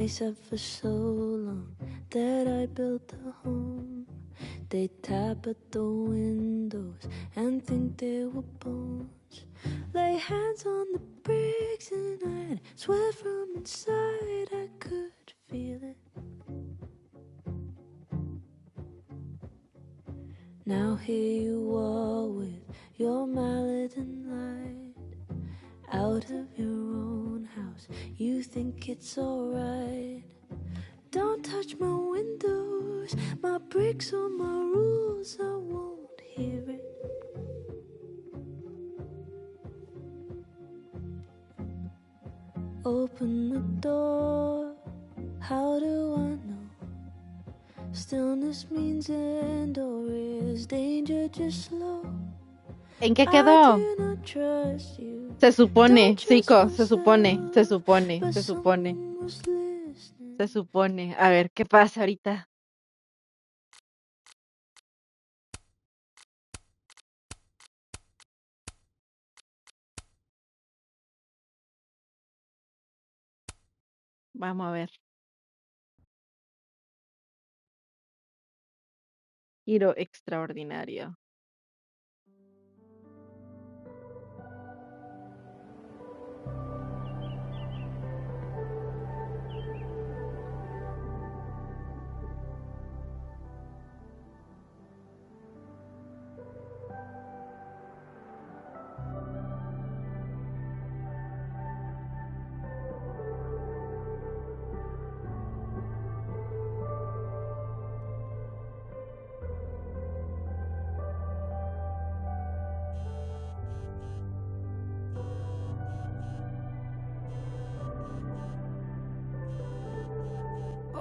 They said for so long that I built a home. They tap at the windows and think they were bones. Lay hands on the bricks and I'd swear from inside I could feel it. Now here you are with your mallet and light. Out of your own house, you think it's alright. Don't touch my windows, my bricks or my rules, I won't hear it. Open the door, how do I know? Stillness means end or is danger just slow? ¿En qué quedó? Se supone, chicos, se supone. A ver, ¿qué pasa ahorita? Vamos a ver. Giro extraordinario.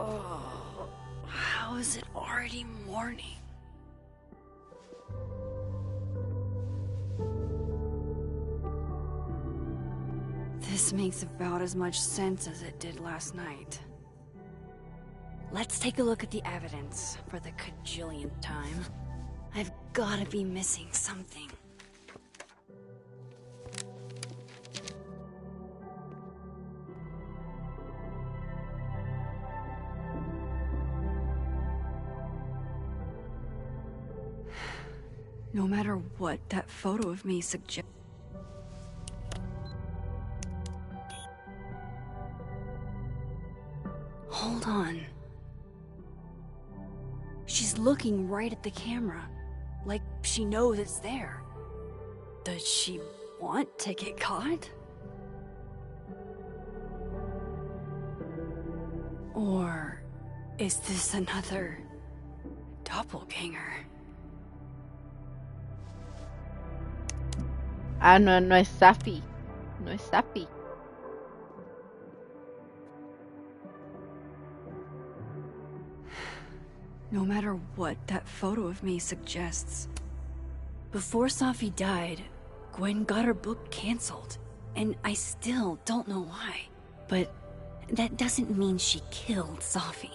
Oh, how is it already morning? This makes about as much sense as it did last night. Let's take a look at the evidence for the cajillionth time. I've gotta be missing something. No matter what that photo of me suggests. Hold on. She's looking right at the camera, like she knows it's there. Does she want to get caught? Or is this another doppelganger? Ah, no es Safi. No es Safi. No matter what that photo of me suggests. Before Safi died, Gwen got her book canceled, and I still don't know why. But that doesn't mean she killed Safi.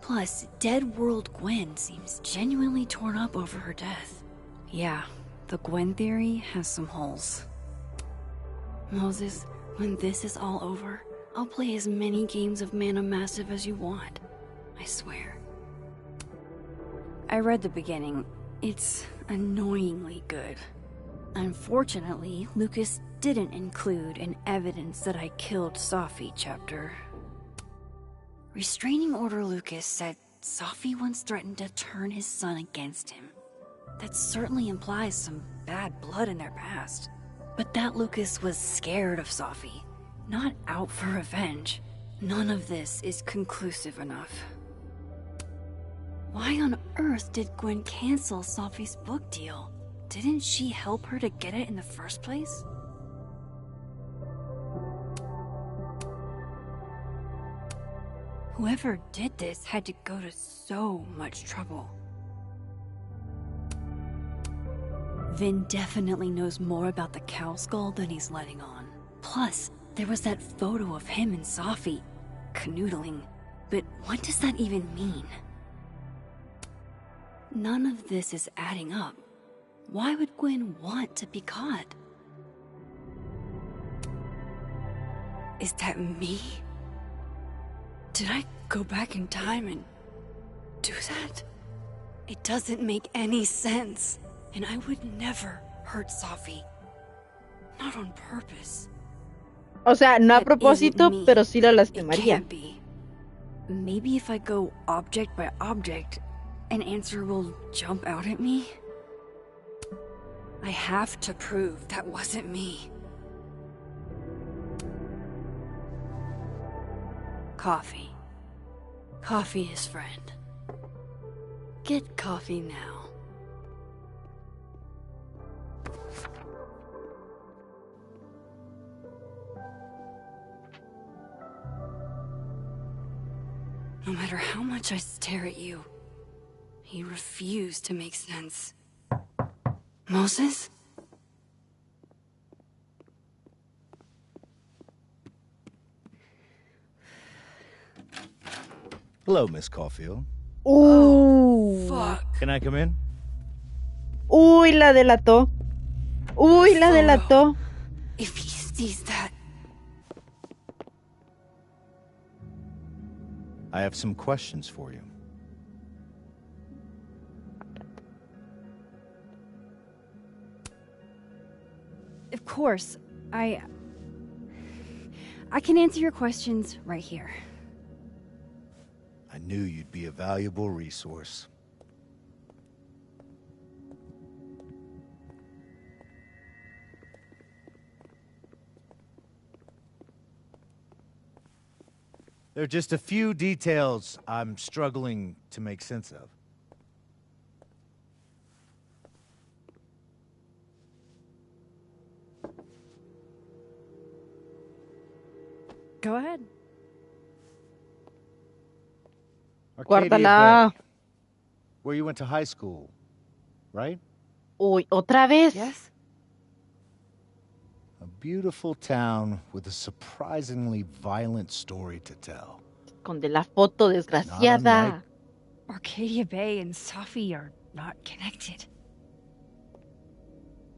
Plus, Dead World Gwen seems genuinely torn up over her death. Yeah, the Gwen theory has some holes. Moses, when this is all over, I'll play as many games of Mana Massive as you want. I swear. I read the beginning. It's annoyingly good. Unfortunately, Lucas didn't include an evidence that I killed Safi chapter. Restraining Order Lucas said Safi once threatened to turn his son against him. That certainly implies some bad blood in their past. But that Lucas was scared of Safi, not out for revenge. None of this is conclusive enough. Why on earth did Gwen cancel Safi's book deal? Didn't she help her to get it in the first place? Whoever did this had to go to so much trouble. Vin definitely knows more about the cow skull than he's letting on. Plus, there was that photo of him and Safi canoodling. But what does that even mean? None of this is adding up. Why would Gwen want to be caught? Is that me? Did I go back in time and do that? It doesn't make any sense. And I would never hurt Safi. Not on purpose. O sea, no a That propósito, isn't me. pero sí la It lastimaría. can't be. Maybe if I go object by object, an answer will jump out at me? I have to prove that wasn't me. Coffee. Coffee is friend. Get coffee now. No matter how much I stare at you, you refuse to make sense. Moses? Hello, Miss Caulfield. Fuck. Can I come in? Uy, la delató. Uy, la delató. If he sees that... I have some questions for you. Of course, I can answer your questions right here. I knew you'd be a valuable resource. There are just a few details I'm struggling to make sense of. Go ahead. Guárdala. Bay, where you went to high school, right? Uy, otra vez. Yes? A beautiful town with a surprisingly violent story to tell. Con de la foto, desgraciada. Arcadia Bay and Safi are not connected.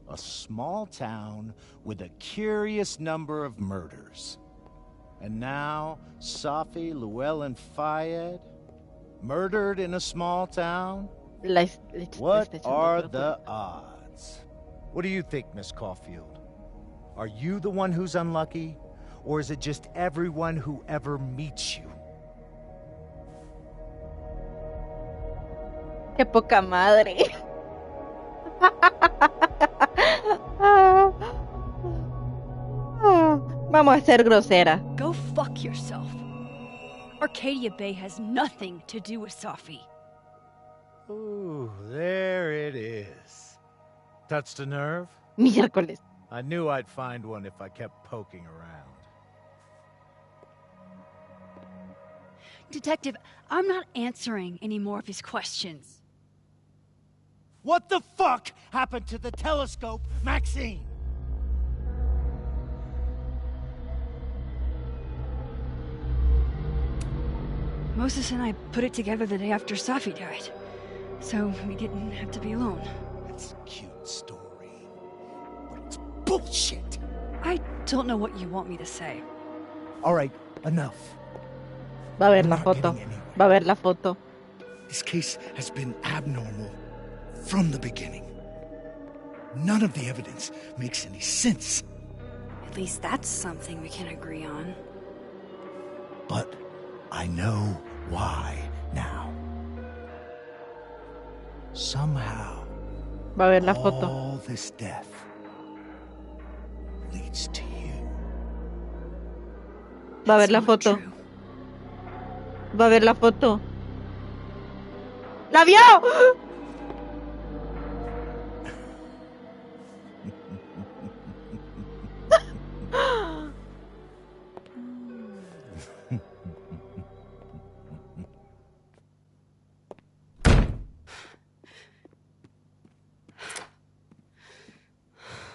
A small town with a curious number of murders. And now, Safi, Llewellyn Fayed, murdered in a small town? What are the odds? What do you think, Miss Caulfield? Are you the one who's unlucky? Or is it just everyone who ever meets you? Qué poca madre. Vamos a ser grosera. Go fuck yourself. Arcadia Bay has nothing to do with Safi. Ooh, there it is. Touched a nerve? Miércoles. I knew I'd find one if I kept poking around. Detective, I'm not answering any more of his questions. What the fuck happened to the telescope, Maxine? Moses and I put it together the day after Safi died. So we didn't have to be alone. It's a cute story, but it's bullshit. I don't know what you want me to say. All right, enough. Va a ver I'm la not foto. getting anywhere. Va a ver la foto. This case has been abnormal from the beginning. None of the evidence makes any sense. At least that's something we can agree on. But I know why now. Somehow, Va a ver la foto. all this death leads to you. Va a ver It's la not foto. true. Va a ver la foto. ¡La vio!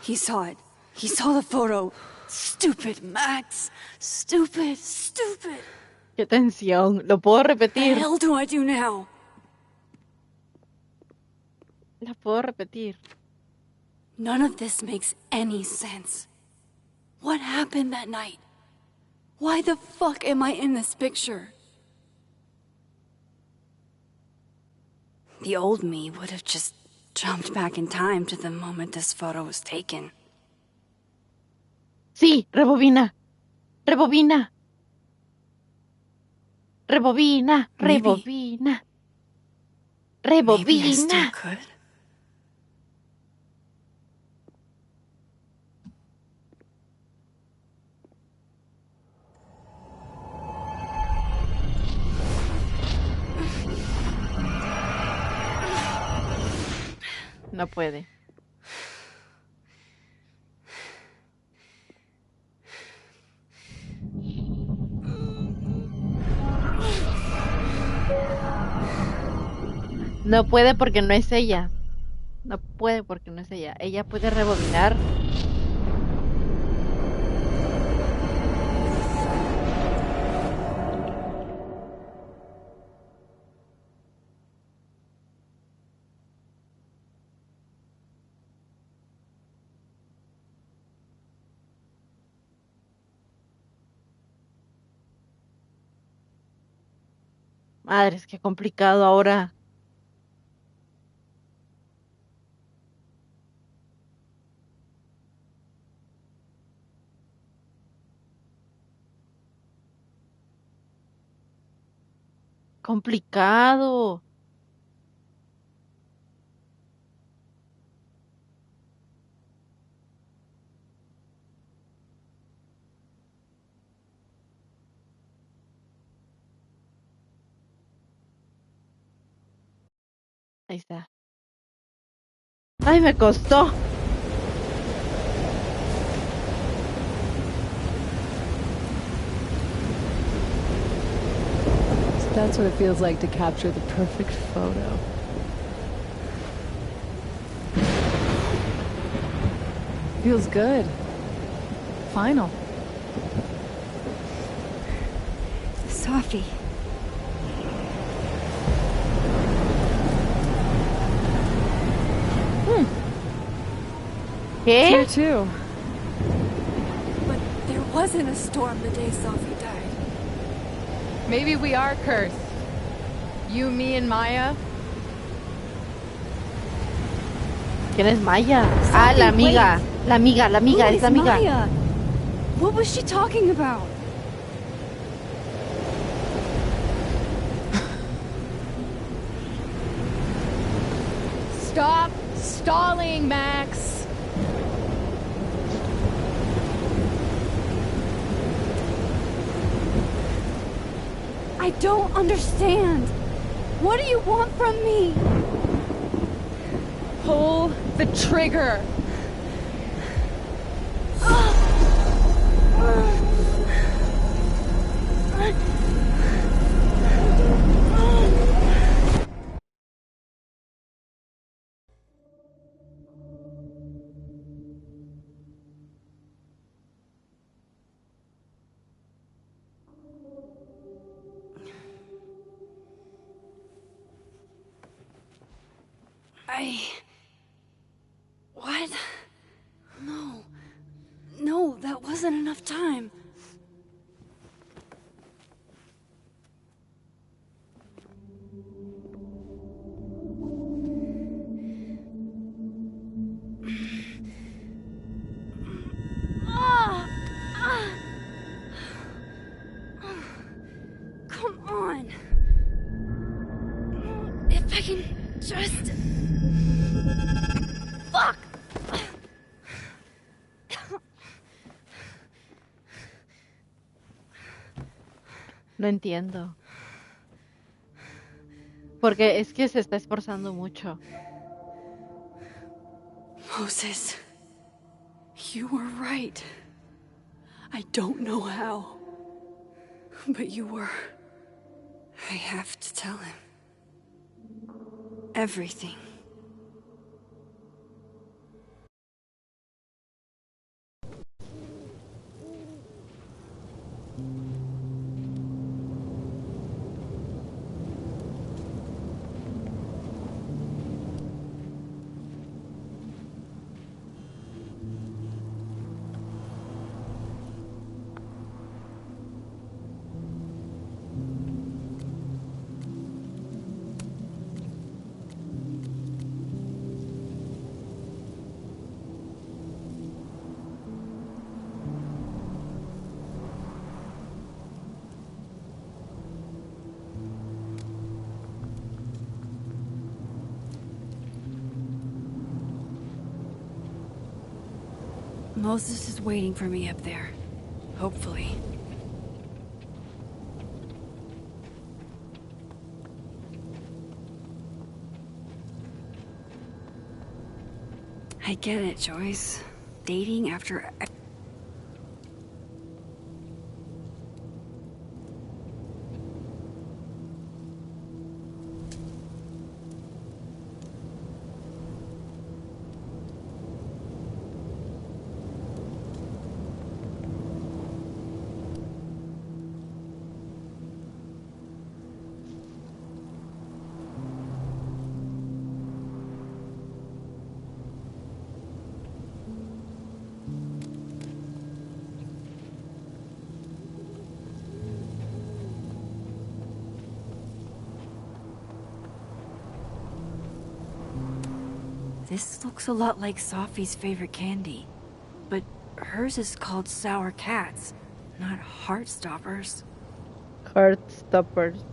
He saw it. He saw the photo. Stupid, Max. Stupid, stupid. ¡Qué tensión! ¿Lo puedo What the repetir? hell do I do now? La puedo repetir. None of this makes any sense. What happened that night? Why the fuck am I in this picture? The old me would have just jumped back in time to the moment this photo was taken. Sí, rebobina. Rebobina. Rebobina. Maybe- Rebobina. Maybe I still Rebobina. could. No puede. No puede porque no es ella. No puede porque no es ella. Ella puede rebobinar. Madres, qué complicado ahora. Complicado. Ahí está. Ay, me costó. So that's what it feels like to capture the perfect photo. Feels good. Final. Safi. ¿Qué? Here too. But there wasn't a storm the day Safi died. Maybe we are cursed. You, me, and Maya. ¿Quién es Maya? Ah, la amiga. La amiga, la amiga, Who es la is amiga. Maya? What was she talking about? Stop stalling, Max. I don't understand. What do you want from me? Pull the trigger. What? No. No, that wasn't enough time. Come on. If I can just... Fuck! No entiendo. Porque es que se está esforzando mucho. Moses, you were right. I don't know how, but you were. I have to tell him. Everything. Moses is waiting for me up there. Hopefully. I get it, Joyce. Dating after... This looks a lot like Sophie's favorite candy. But hers is called Sour Cats, not Heartstoppers. Heartstoppers.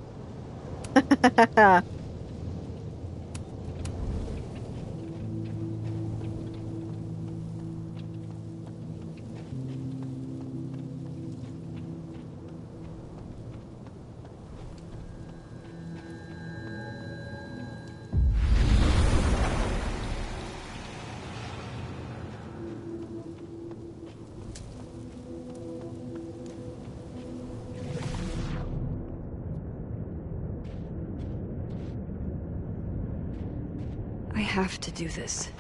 I have to do this.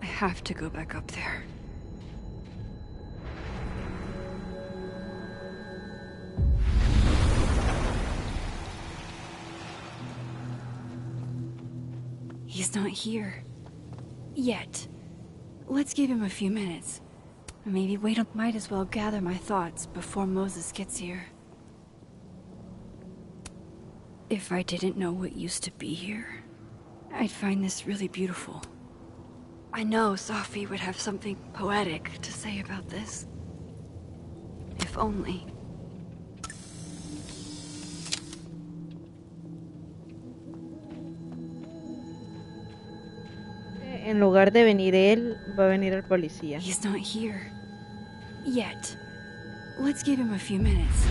I have to go back up there. He's not here. Yet. Let's give him a few minutes. Maybe wait up. Might as well gather my thoughts before Moses gets here. If I didn't know what used to be here, I'd find this really beautiful. I know Sophie would have something poetic to say about this. If only. En lugar de venir él, va a venir el policía. He's not here. Yet. Let's give him a few minutes.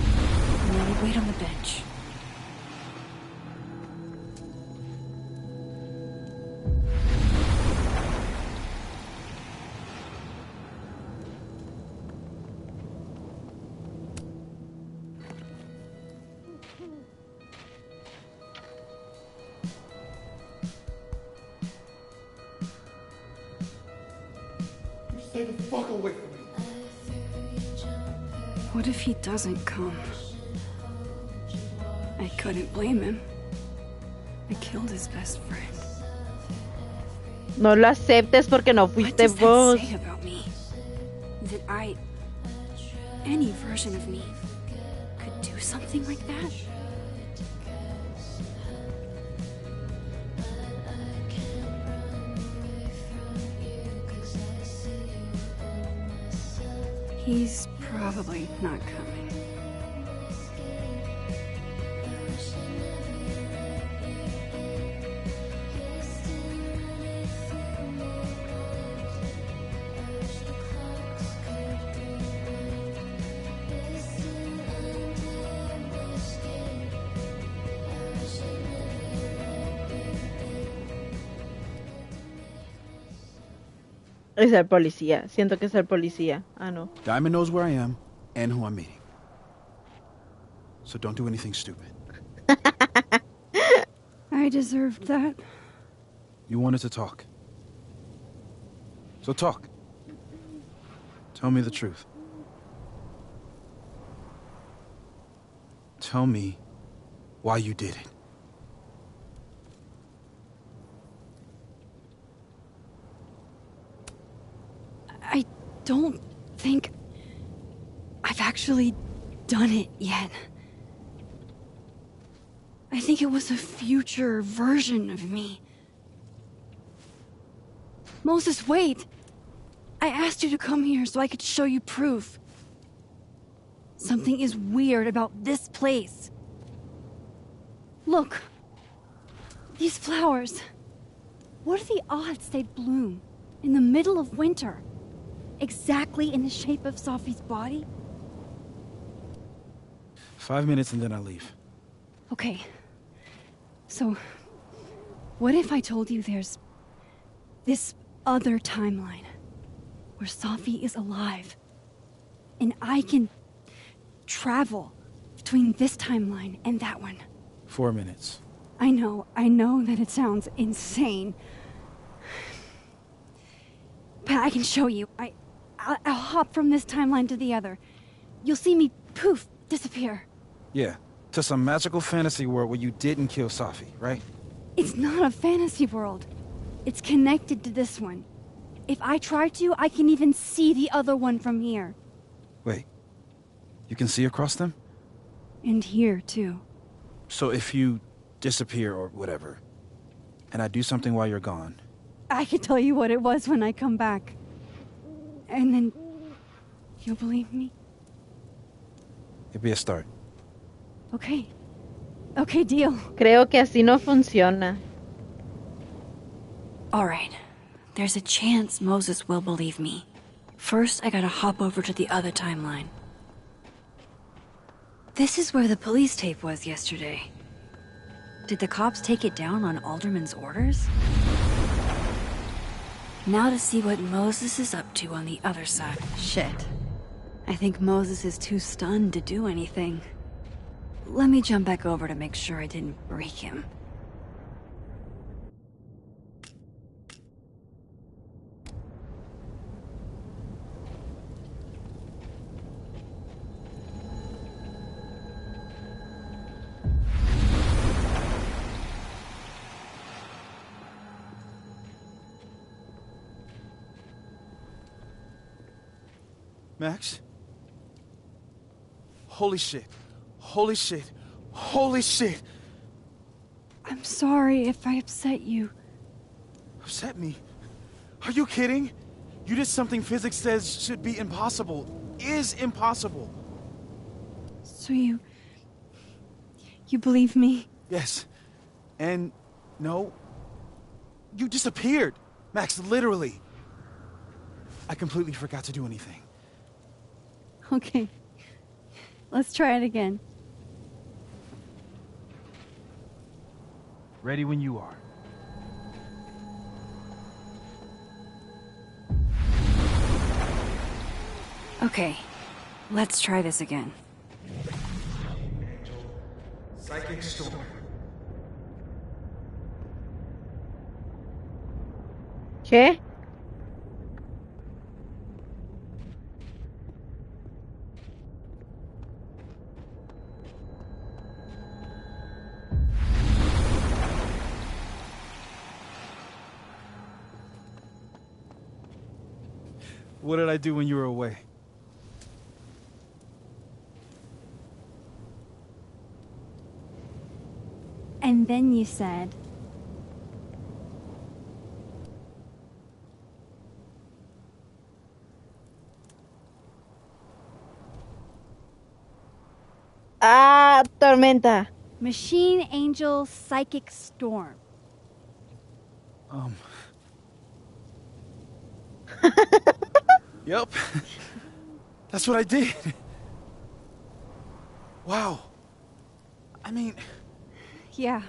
Maybe wait on the bench. Stay the fuck away from me. What if he doesn't come? I couldn't blame him. I killed his best friend. No lo aceptes porque no What fuiste does that vos. say about me? That any version of me, could do something like that? He's probably not coming. Es el policía. Siento que es el policía. Ah, no. Diamond knows where I am and who I'm meeting. So don't do anything stupid. I deserved that. You wanted to talk. So talk. Tell me the truth. Tell me why you did it. I don't think I've actually done it yet. I think it was a future version of me. Moses, wait! I asked you to come here so I could show you proof. Something is weird about this place. Look. These flowers. What are the odds they'd bloom in the middle of winter? exactly in the shape of Sophie's body? 5 minutes and then I'll leave. Okay. So, what if I told you there's this other timeline where Sophie is alive and I can travel between this timeline and that one? 4 minutes. I know that it sounds insane. But I can show you. I'll hop from this timeline to the other. You'll see me, poof, disappear. Yeah, to some magical fantasy world where you didn't kill Safi, right? It's not a fantasy world. It's connected to this one. If I try to, I can even see the other one from here. Wait, you can see across them? And here, too. So if you disappear or whatever, and I do something while you're gone... I can tell you what it was when I come back. And then... you'll believe me? It'd be a start. Okay. Okay, deal. Creo que así no funciona. Alright. There's a chance Moses will believe me. First, I gotta hop over to the other timeline. This is where the police tape was yesterday. Did the cops take it down on Alderman's orders? Now to see what Moses is up to on the other side. Shit. I think Moses is too stunned to do anything. Let me jump back over to make sure I didn't break him. Max? Holy shit. Holy shit. Holy shit! I'm sorry if I upset you. Upset me? Are you kidding? You did something physics says should be impossible. Is impossible. So you believe me? Yes. And no. You disappeared. Max, literally. I completely forgot to do anything. Okay. Let's try it again. Ready when you are. Okay. Let's try this again. Psychic storm. ¿Qué? What did I do when you were away? And then you said... Ah, tormenta. Machine Angel Psychic Storm. Yep. That's what I did. Wow. I mean... Yeah.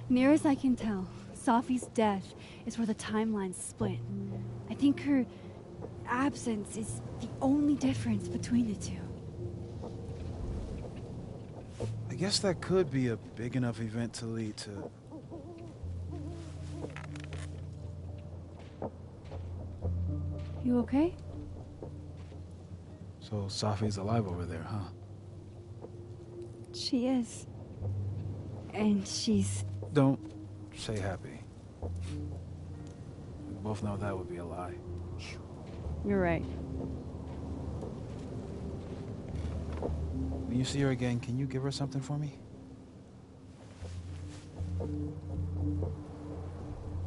Near as I can tell, Sophie's death is where the timelines split. I think her absence is the only difference between the two. I guess that could be a big enough event to lead to... You okay? So Safi's alive over there, huh? She is. And she's... Don't say happy. We both know that would be a lie. You're right. When you see her again, can you give her something for me?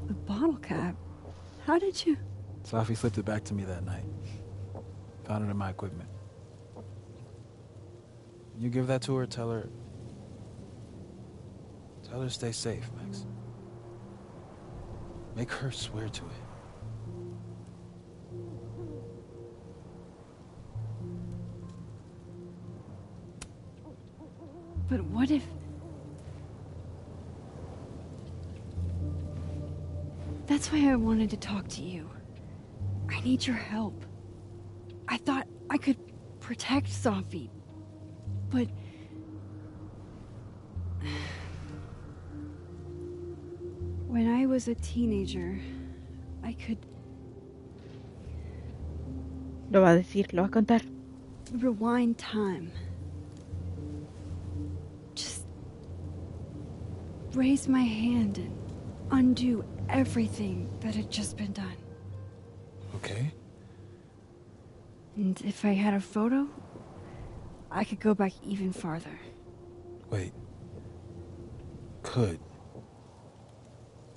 A bottle cap? How did you... Safi slipped it back to me that night. Found it in my equipment. You give that to her, tell her to stay safe, Max. Make her swear to it. But what if... That's why I wanted to talk to you. I need your help. I thought I could protect Sophie, but... When I was a teenager, I could Lo va a decir, lo va a contar. rewind time. Just raise my hand and undo everything that had just been done. Okay. And if I had a photo, I could go back even farther. Wait. Could.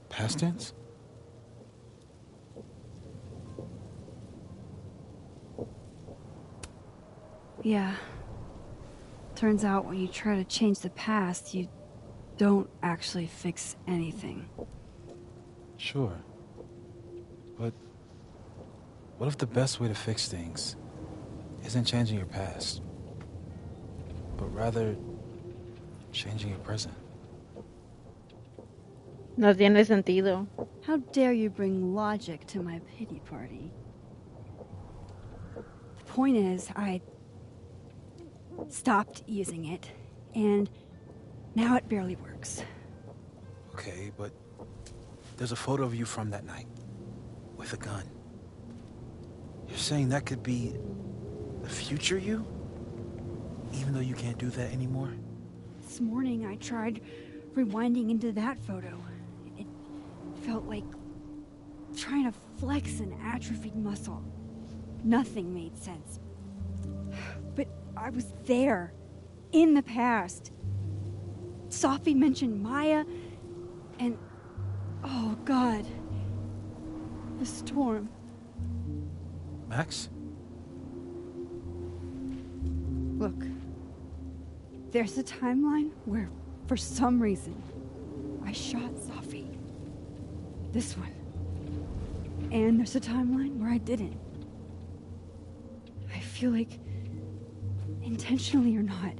Past tense? Yeah. Turns out when you try to change the past, you don't actually fix anything. Sure. But what if the best way to fix things isn't changing your past, but rather changing your present? No tiene sentido. How dare you bring logic to my pity party? The point is, I stopped using it, and now it barely works. Okay, but there's a photo of you from that night, with a gun. You're saying that could be the future you? Even though you can't do that anymore? This morning I tried rewinding into that photo. It felt like trying to flex an atrophied muscle. Nothing made sense. But I was there, in the past. Sophie mentioned Maya, and oh God, the storm. Max? Look, there's a timeline where, for some reason, I shot Sophie. This one. And there's a timeline where I didn't. I feel like, intentionally or not,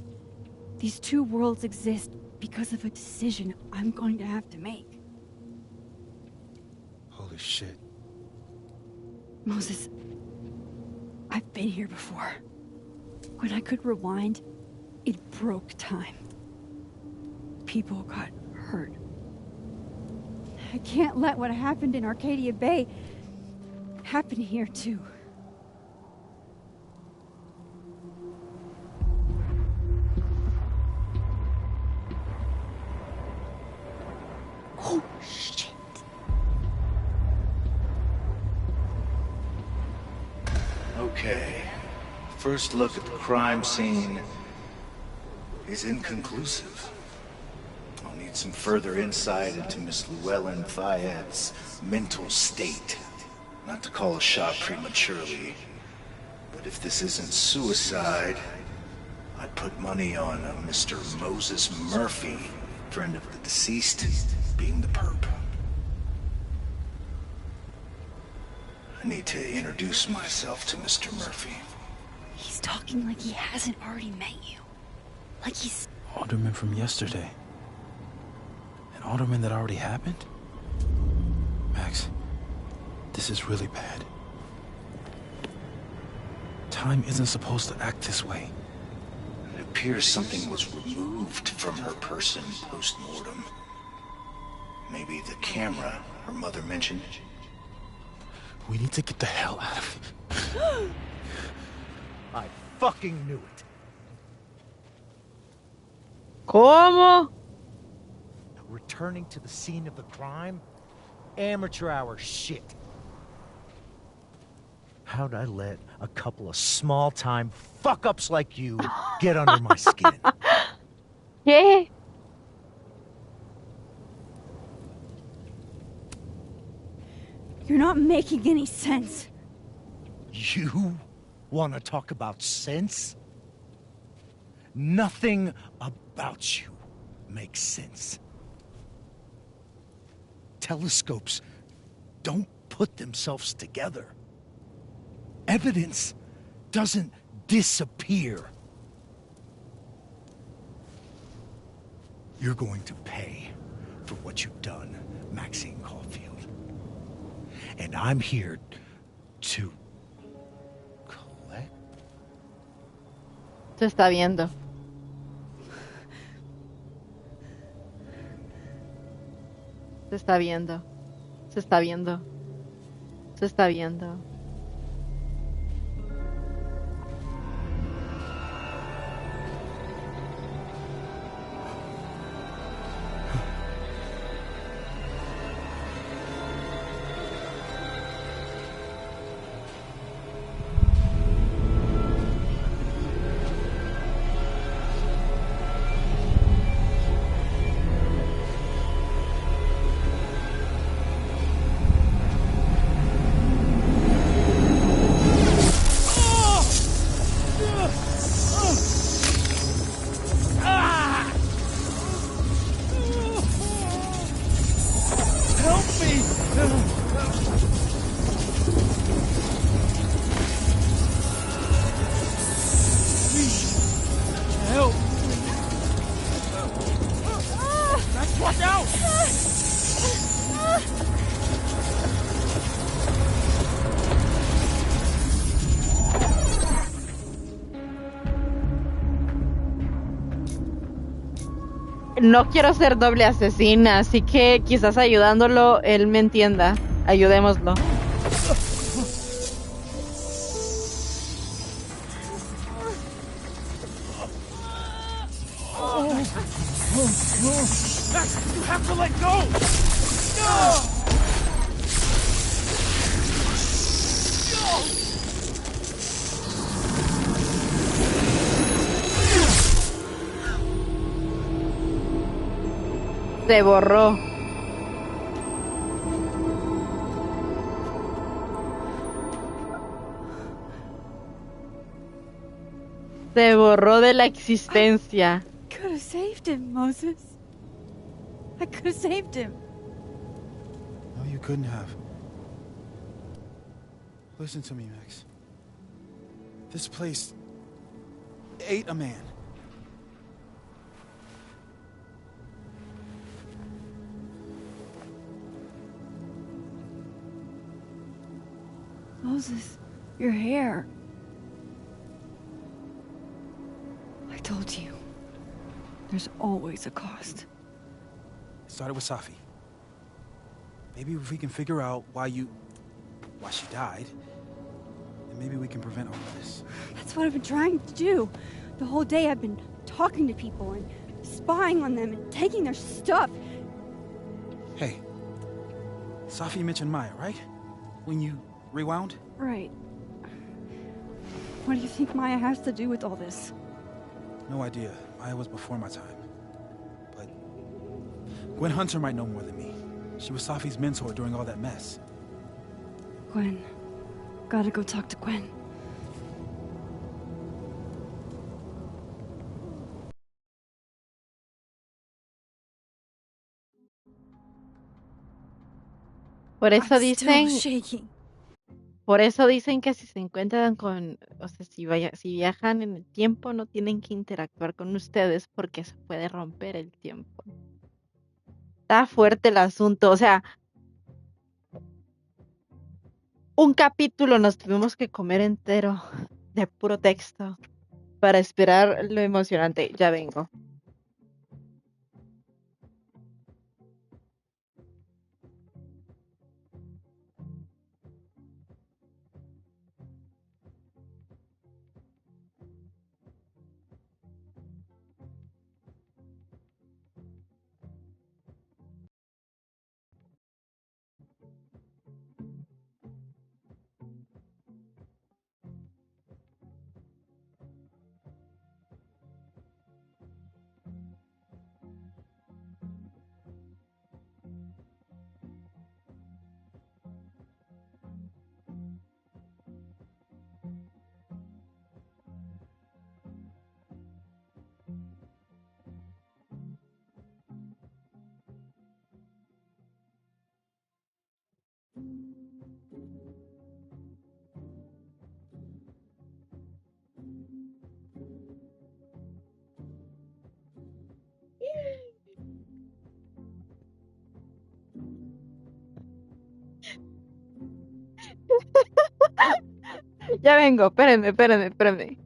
these two worlds exist because of a decision I'm going to have to make. Holy shit. Moses, I've been here before. When I could rewind, it broke time. People got hurt. I can't let what happened in Arcadia Bay happen here too. Oh, shit. Okay. First look at the crime scene is inconclusive. I'll need some further insight into Miss Llewellyn Fayette's mental state. Not to call a shot prematurely, but if this isn't suicide, I'd put money on a Mr. Moses Murphy, friend of the deceased, being the perp. I need to introduce myself to Mr. Murphy. He's talking like he hasn't already met you. Like he's... Alderman from yesterday. An alderman that already happened? Max, this is really bad. Time isn't supposed to act this way. It appears something was removed from her person post-mortem. Maybe the camera her mother mentioned. We need to get the hell out of here. I fucking knew it. ¿Cómo? Returning to the scene of the crime? Amateur hour shit. How'd I let a couple of small-time fuck-ups like you get under my skin? ¿Qué? You're not making any sense. You want to talk about sense? Nothing about you makes sense. Telescopes don't put themselves together. Evidence doesn't disappear. You're going to pay for what you've done, Maxine Caulfield. And I'm here to collect. Se está viendo. Se está viendo. Se está viendo. Se está viendo. No quiero ser doble asesina, así que quizás ayudándolo él me entienda. Ayudémoslo. Max, you have to let go! No! Se borró. Se borró de la existencia. Could have saved him, Moses. I could have saved him. No, you couldn't have. Listen to me, Max. This place ate a man. Moses, your hair. I told you. There's always a cost. It started with Safi. Maybe if we can figure out why she died, then maybe we can prevent all of this. That's what I've been trying to do. The whole day I've been talking to people and spying on them and taking their stuff. Hey, Safi mentioned Maya, right? When you rewound? Right. What do you think Maya has to do with all this? No idea. Maya was before my time. But Gwen Hunter might know more than me. She was Safi's mentor during all that mess. Gwen. Gotta go talk to Gwen. Por eso I'm still dicen, shaking. por eso dicen que si se encuentran con, o sea, si viajan en el tiempo no tienen que interactuar con ustedes porque se puede romper el tiempo. Está fuerte el asunto, o sea, un capítulo nos tuvimos que comer entero de puro texto para esperar lo emocionante. Ya vengo. Ya vengo, espérenme.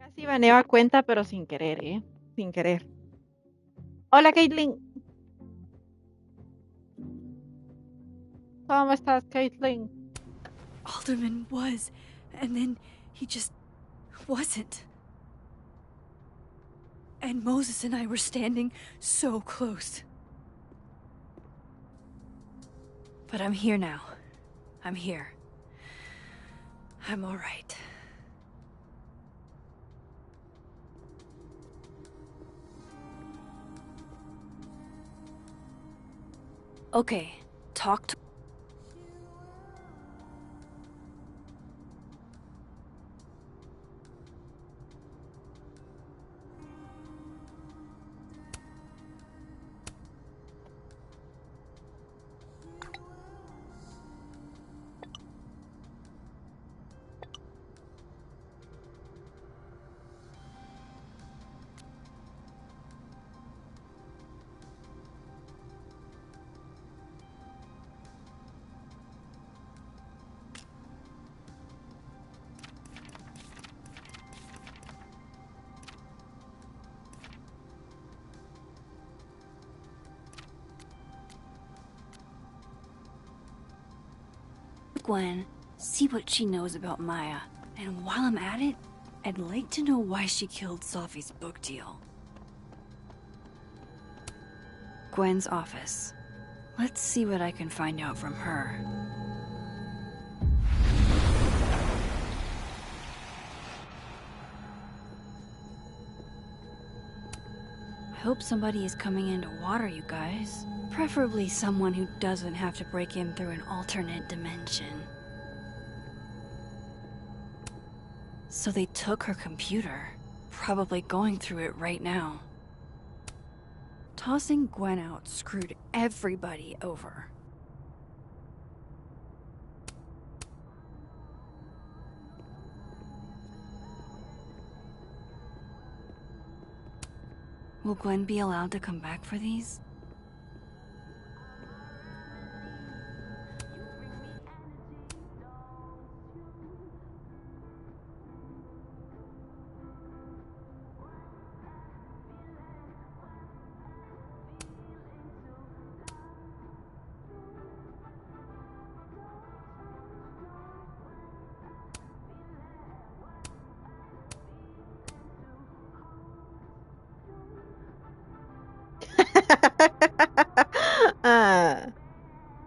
Así baneo a cuenta, pero sin querer, ¿eh? Sin querer. Hola, Caitlin. ¿Cómo estás, Caitlin? Alderman was, and then he just wasn't. And Moses and I were standing so close. But I'm here now. I'm here. I'm all right. Okay, talk to... Gwen, see what she knows about Maya. And while I'm at it, I'd like to know why she killed Sophie's book deal. Gwen's office. Let's see what I can find out from her. I hope somebody is coming in to water you guys. Preferably someone who doesn't have to break in through an alternate dimension. So they took her computer. Probably going through it right now. Tossing Gwen out screwed everybody over. Will Gwen be allowed to come back for these? Ah,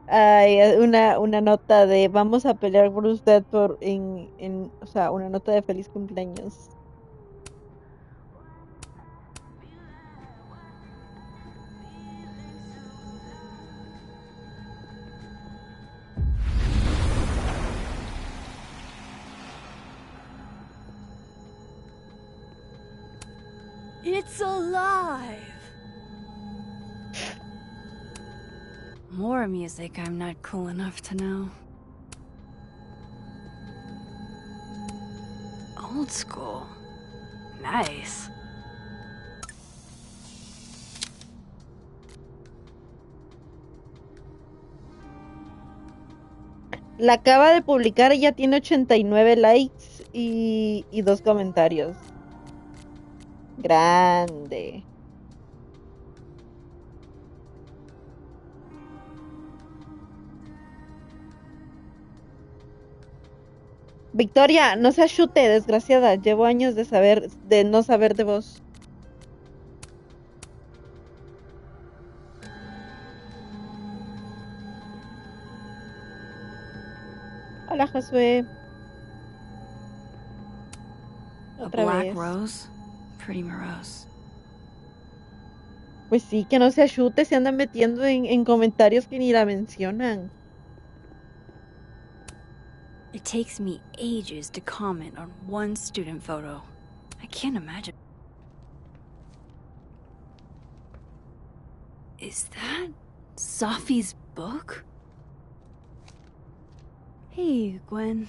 ay, una nota de vamos a pelear por usted o sea, una nota de feliz cumpleaños. It's alive! More music I'm not cool enough to know. Old school. Nice. La acaba de publicar y ya tiene 89 likes y 2 comentarios. Grande. Victoria, no se chute, desgraciada. Llevo años de no saber de vos. Hola, Josué. Otra A black vez. rose? Pretty morose. Pues sí, que no se chute, se andan metiendo en comentarios que ni la mencionan. It takes me ages to comment on one student photo. I can't imagine. Is that Sophie's book? Hey, Gwen.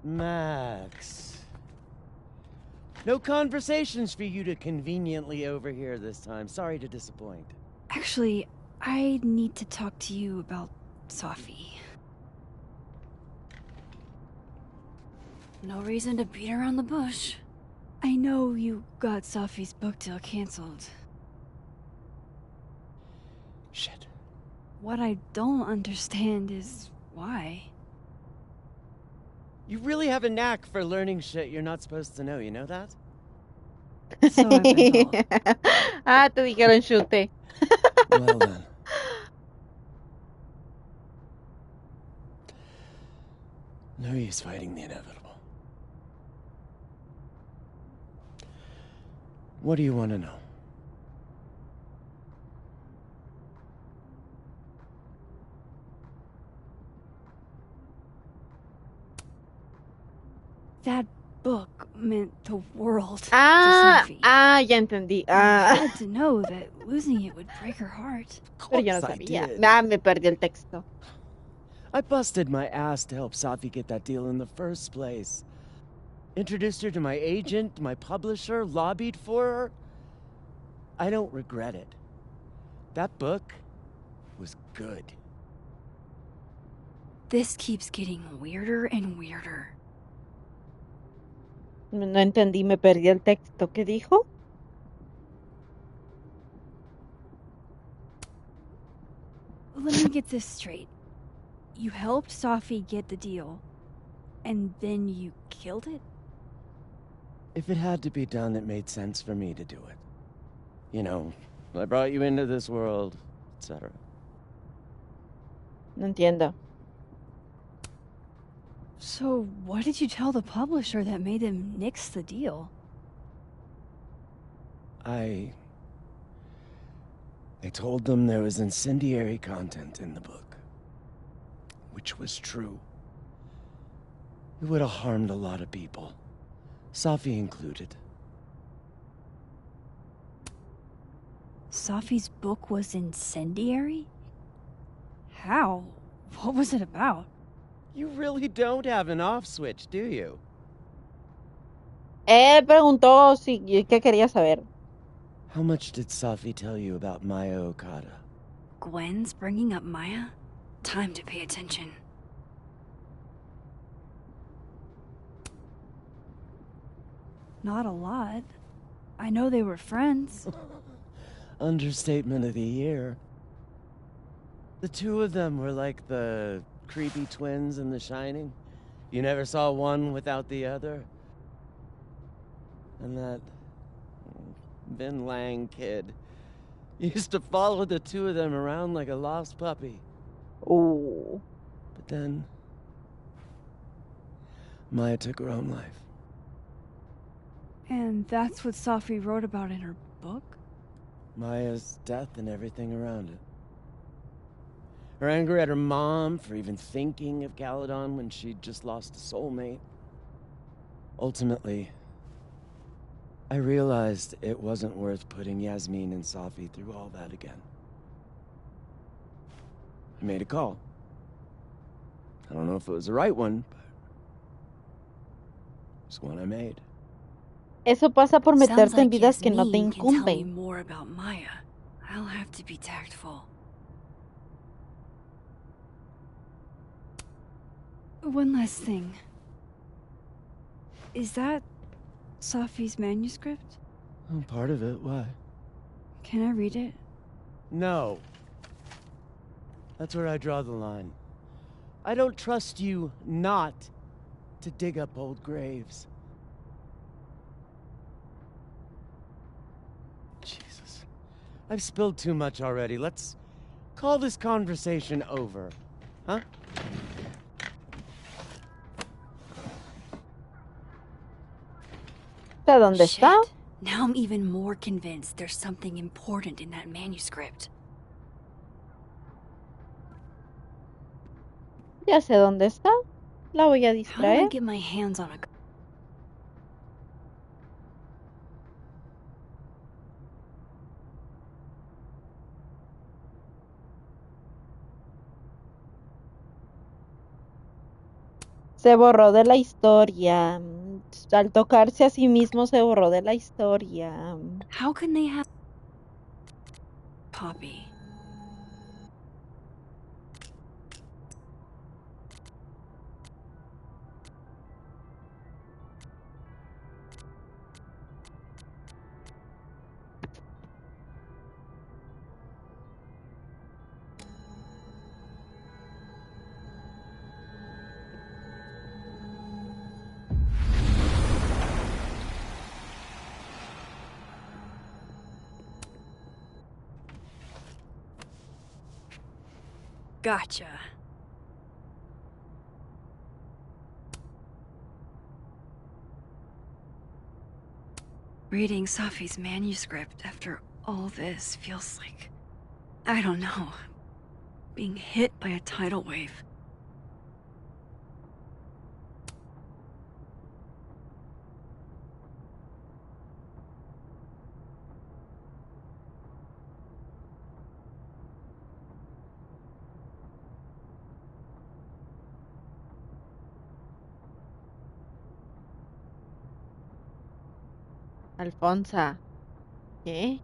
Max. No conversations for you to conveniently overhear this time. Sorry to disappoint. Actually, I need to talk to you about Sophie. No reason to beat around the bush. I know you got Safi's book deal canceled. Shit. What I don't understand is why. You really have a knack for learning shit you're not supposed to know, you know that? So I've been told. Te dijeron chute. Well then. No use fighting the inevitable. What do you want to know? That book meant the world to Safi. Ya entendí. You had to know that losing it would break her heart. Pero yo no Course I sabía. did. Me perdí el texto. I busted my ass to help Safi get that deal in the first place. Introduced her to my agent, my publisher, lobbied for her. I don't regret it. That book was good. This keeps getting weirder and weirder. No entendí, me perdí el texto. ¿Qué dijo? Let me get this straight. You helped Safi get the deal, and then you killed it? If it had to be done, it made sense for me to do it. You know, I brought you into this world, etc. No entiendo. So what did you tell the publisher that made them nix the deal? I told them there was incendiary content in the book. Which was true. It would have harmed a lot of people. Safi included. Safi's book was incendiary? How? What was it about? You really don't have an off switch, do you? Él preguntó si qué quería saber. How much did Safi tell you about Maya Okada? Gwen's bringing up Maya? Time to pay attention. Not a lot. I know they were friends. Understatement of the year. The two of them were like the creepy twins in The Shining. You never saw one without the other. And that Vin Lang kid used to follow the two of them around like a lost puppy. Oh. But then Maya took her own life. And that's what Safi wrote about in her book? Maya's death and everything around it. Her anger at her mom for even thinking of Caledon when she'd just lost a soulmate. Ultimately, I realized it wasn't worth putting Yasmin and Safi through all that again. I made a call. I don't know if it was the right one, but it's one I made. Eso pasa por Sounds meterte en like vidas que no te Yasmin can tell me incumben. more about Maya. I'll have to be tactful. One last thing. Is that Safi's manuscript? Oh, part of it, why? Can I read it? No. That's where I draw the line. I don't trust you not to dig up old graves. Jesus. I've spilled too much already. Let's call this conversation over. Huh? ¿De dónde está? Shit. Now I'm even more convinced there's something important in that manuscript. Ya sé dónde está. La voy a How do I distraer. get my hands on a... Se borró de la historia. Al tocarse a sí mismo se borró de la historia. How can they have... Poppy. Gotcha. Reading Safi's manuscript after all this feels like, I don't know, being hit by a tidal wave. Alfonsa. ¿Qué?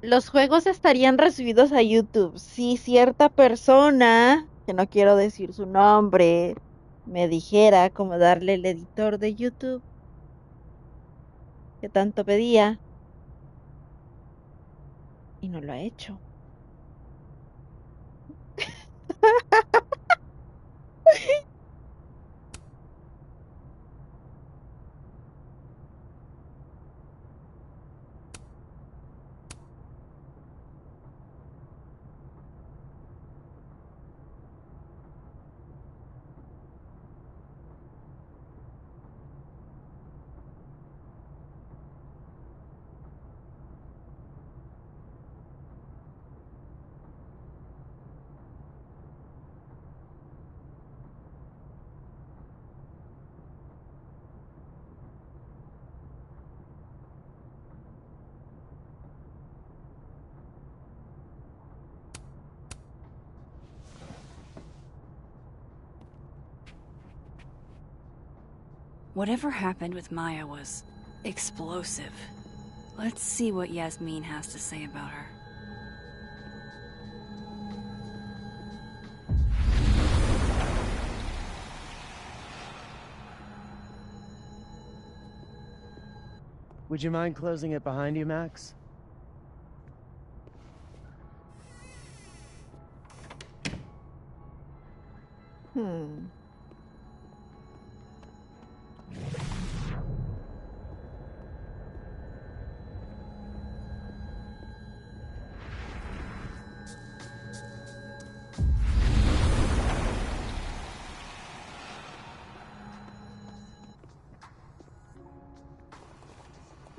Los juegos estarían recibidos a YouTube si cierta persona, que no quiero decir su nombre, me dijera cómo darle el editor de YouTube que tanto pedía y no lo ha hecho. Whatever happened with Maya was explosive. Let's see what Yasmin has to say about her. Would you mind closing it behind you, Max? Hmm.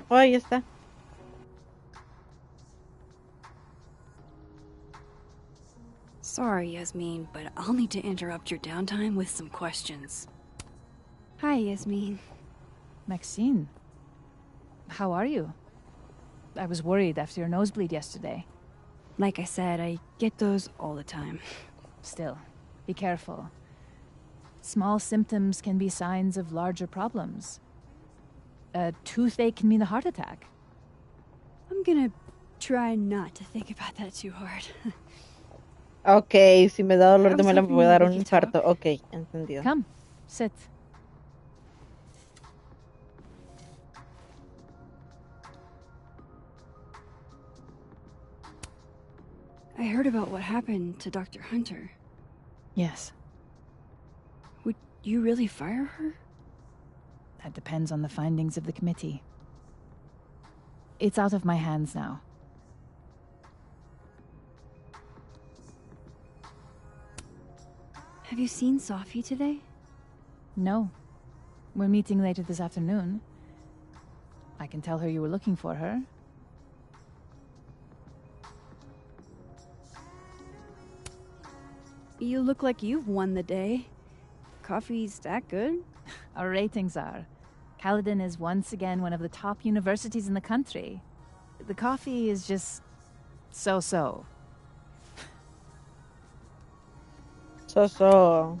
Oh, ahí está. Sorry, Yasmin, but I'll need to interrupt your downtime with some questions. Hi, Yasmin. Maxine, how are you? I was worried after your nosebleed yesterday. Like I said, I get those all the time. Still, be careful. Small symptoms can be signs of larger problems. A toothache can mean a heart attack. I'm gonna try not to think about that too hard. Ok, si me da dolor I de was muela me hoping puede dar we un could talk. infarto. Ok, entendido. Come, sit. I heard about what happened to Dr. Hunter. Yes, Would you really fire her? that depends on the findings of the committee. It's out of my hands now. Have you seen Safi today? No. We're meeting later this afternoon. I can tell her you were looking for her. You look like you've won the day. Coffee's that good? Our ratings are. Caledon is once again one of the top universities in the country. The coffee is just so-so. So.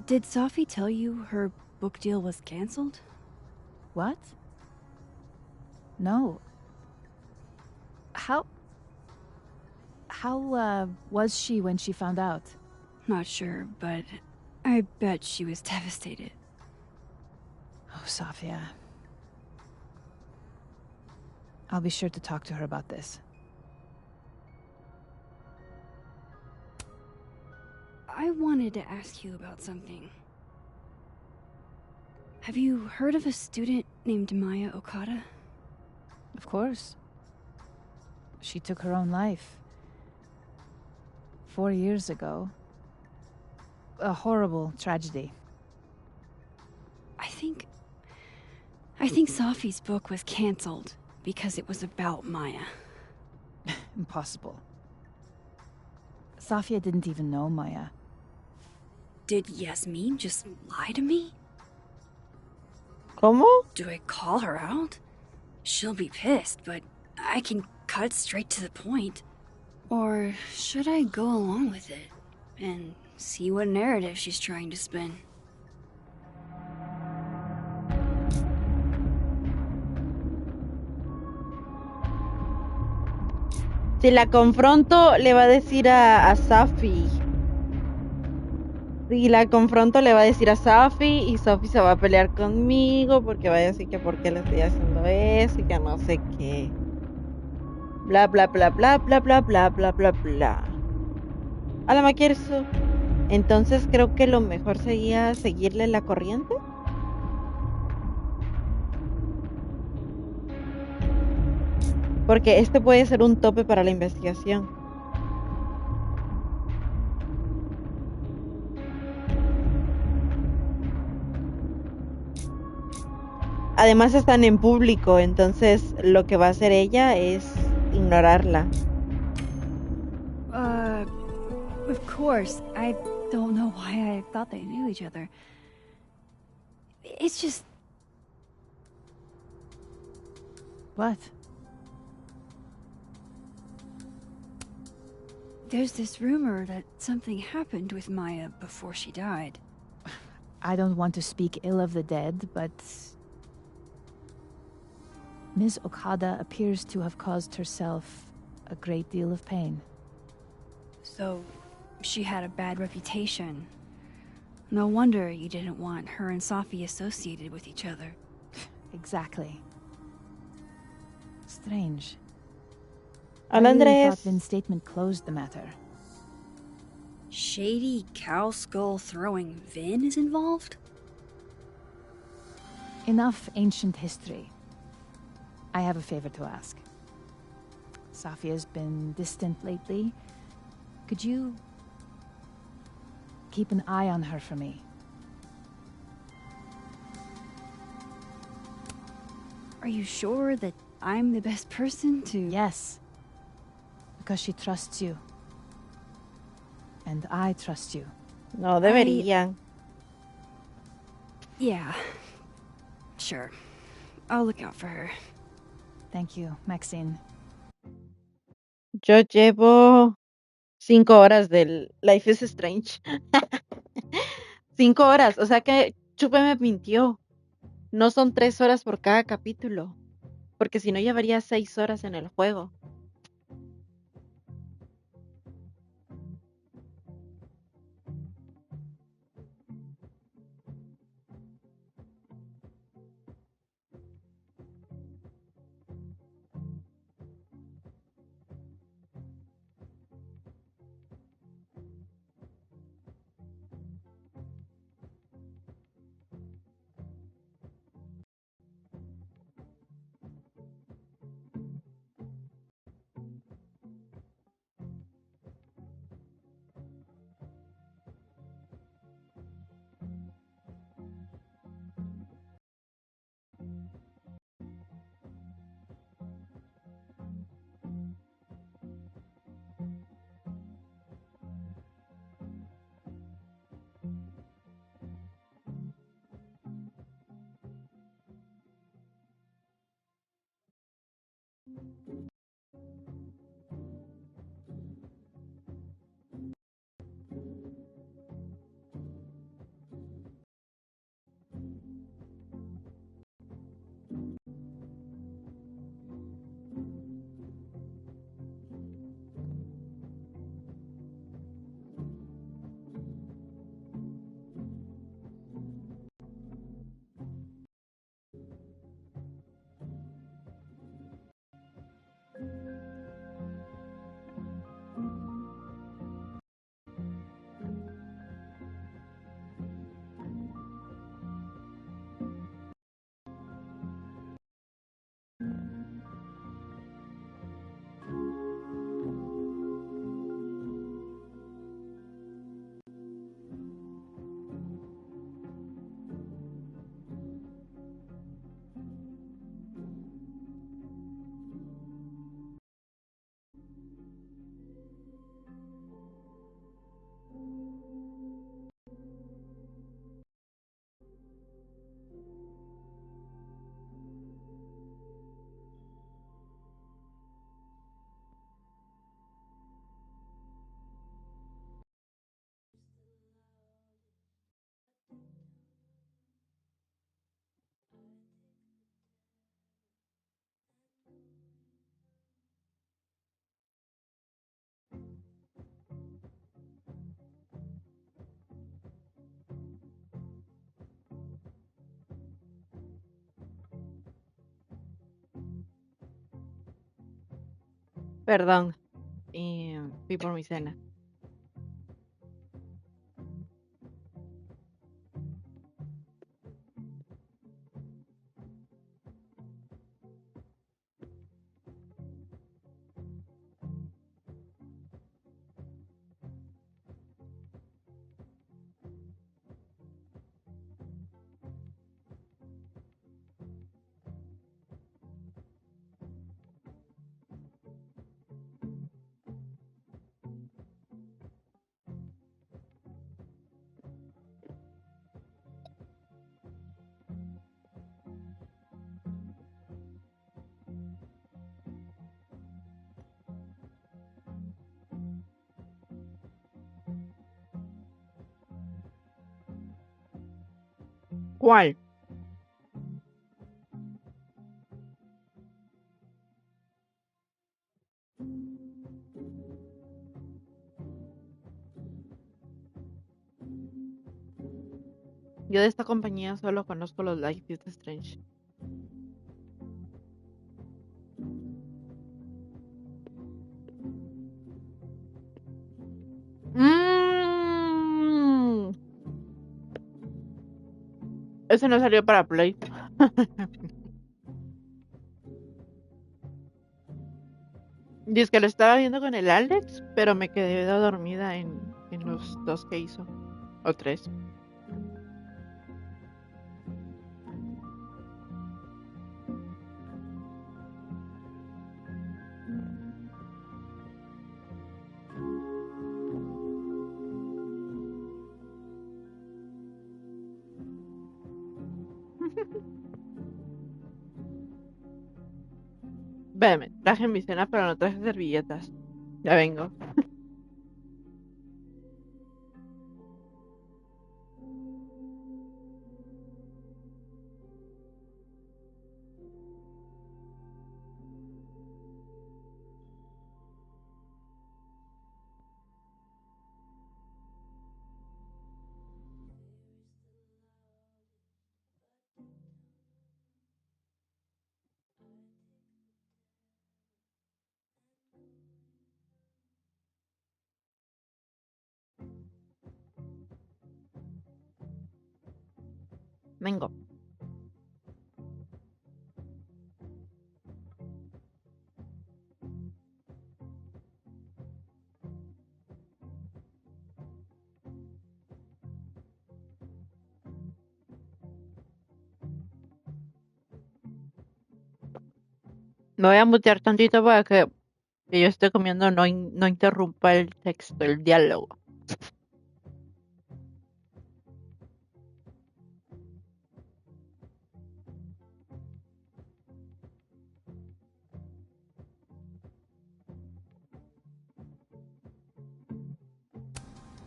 Did Safi tell you her book deal was canceled? What? No. How was she when she found out? Not sure, but I bet she was devastated. Oh, Safia. I'll be sure to talk to her about this. I wanted to ask you about something. Have you heard of a student named Maya Okada? Of course. She took her own life. 4 years ago. A horrible tragedy. I think Sophie's book was canceled because it was about Maya. Impossible. Safia didn't even know Maya. Did Yasmin just lie to me? ¿Cómo? Do I call her out? She'll be pissed, but I can cut straight to the point. Or should I go along with it and see what narrative she's trying to spin? Si la confronto, le va a decir a Safi. Si la confronto, le va a decir a Safi y Safi se va a pelear conmigo porque vaya a decir que por qué le estoy haciendo eso y que no sé qué. Bla, bla, bla, bla, bla, bla, bla, bla, bla, bla. Hola, Maquierzo. Entonces creo que lo mejor sería seguirle la corriente. Porque este puede ser un tope para la investigación. Además están en público, entonces lo que va a hacer ella es ignorarla. Of course. I don't know why I thought they knew each other. It's just... What? There's this rumor that something happened with Maya before she died. I don't want to speak ill of the dead, but Ms. Okada appears to have caused herself a great deal of pain. So, she had a bad reputation. No wonder you didn't want her and Safi associated with each other. Exactly. Strange. Hola, I really Andrés. thought Vin's statement closed the matter. Shady cow skull throwing Vin is involved? Enough ancient history. I have a favor to ask. Safia's been distant lately. Could you keep an eye on her for me? Are you sure that I'm the best person to... Yes. Because she trusts you. And I trust you. No deberían. Yeah. Sure. I'll look out for her. Thank you, Maxine. Yo llevo 5 horas del Life is Strange. 5 horas, o sea que Chupe me mintió. No son 3 horas por cada capítulo, porque si no llevaría 6 horas en el juego. Perdón. Fui por mi cena. ¿Cuál? Yo de esta compañía solo conozco los Life is Strange. Ese no salió para Play. Dice que lo estaba viendo con el Alex, pero me quedé dormida en los 2 que hizo. O 3. Véame, traje mi cena, pero no traje servilletas. Ya vengo. Vengo. Me voy a mutear tantito para que yo esté comiendo no interrumpa el texto, el diálogo.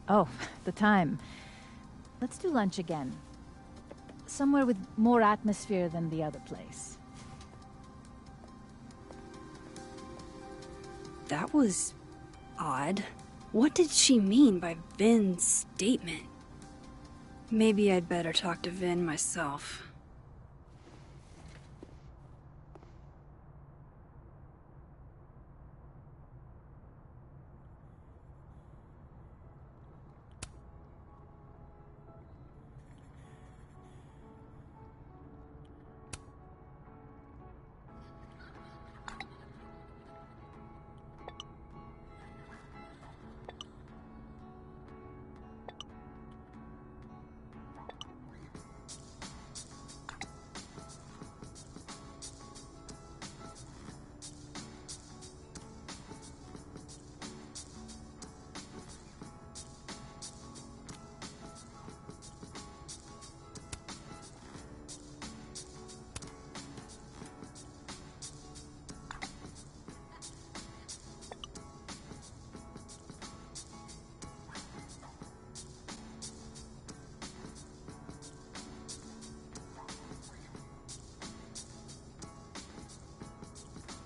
Oh, the time. Let's do lunch again. Somewhere with more atmosphere than the other place. That was odd. What did she mean by Vin's statement? Maybe I'd better talk to Vin myself.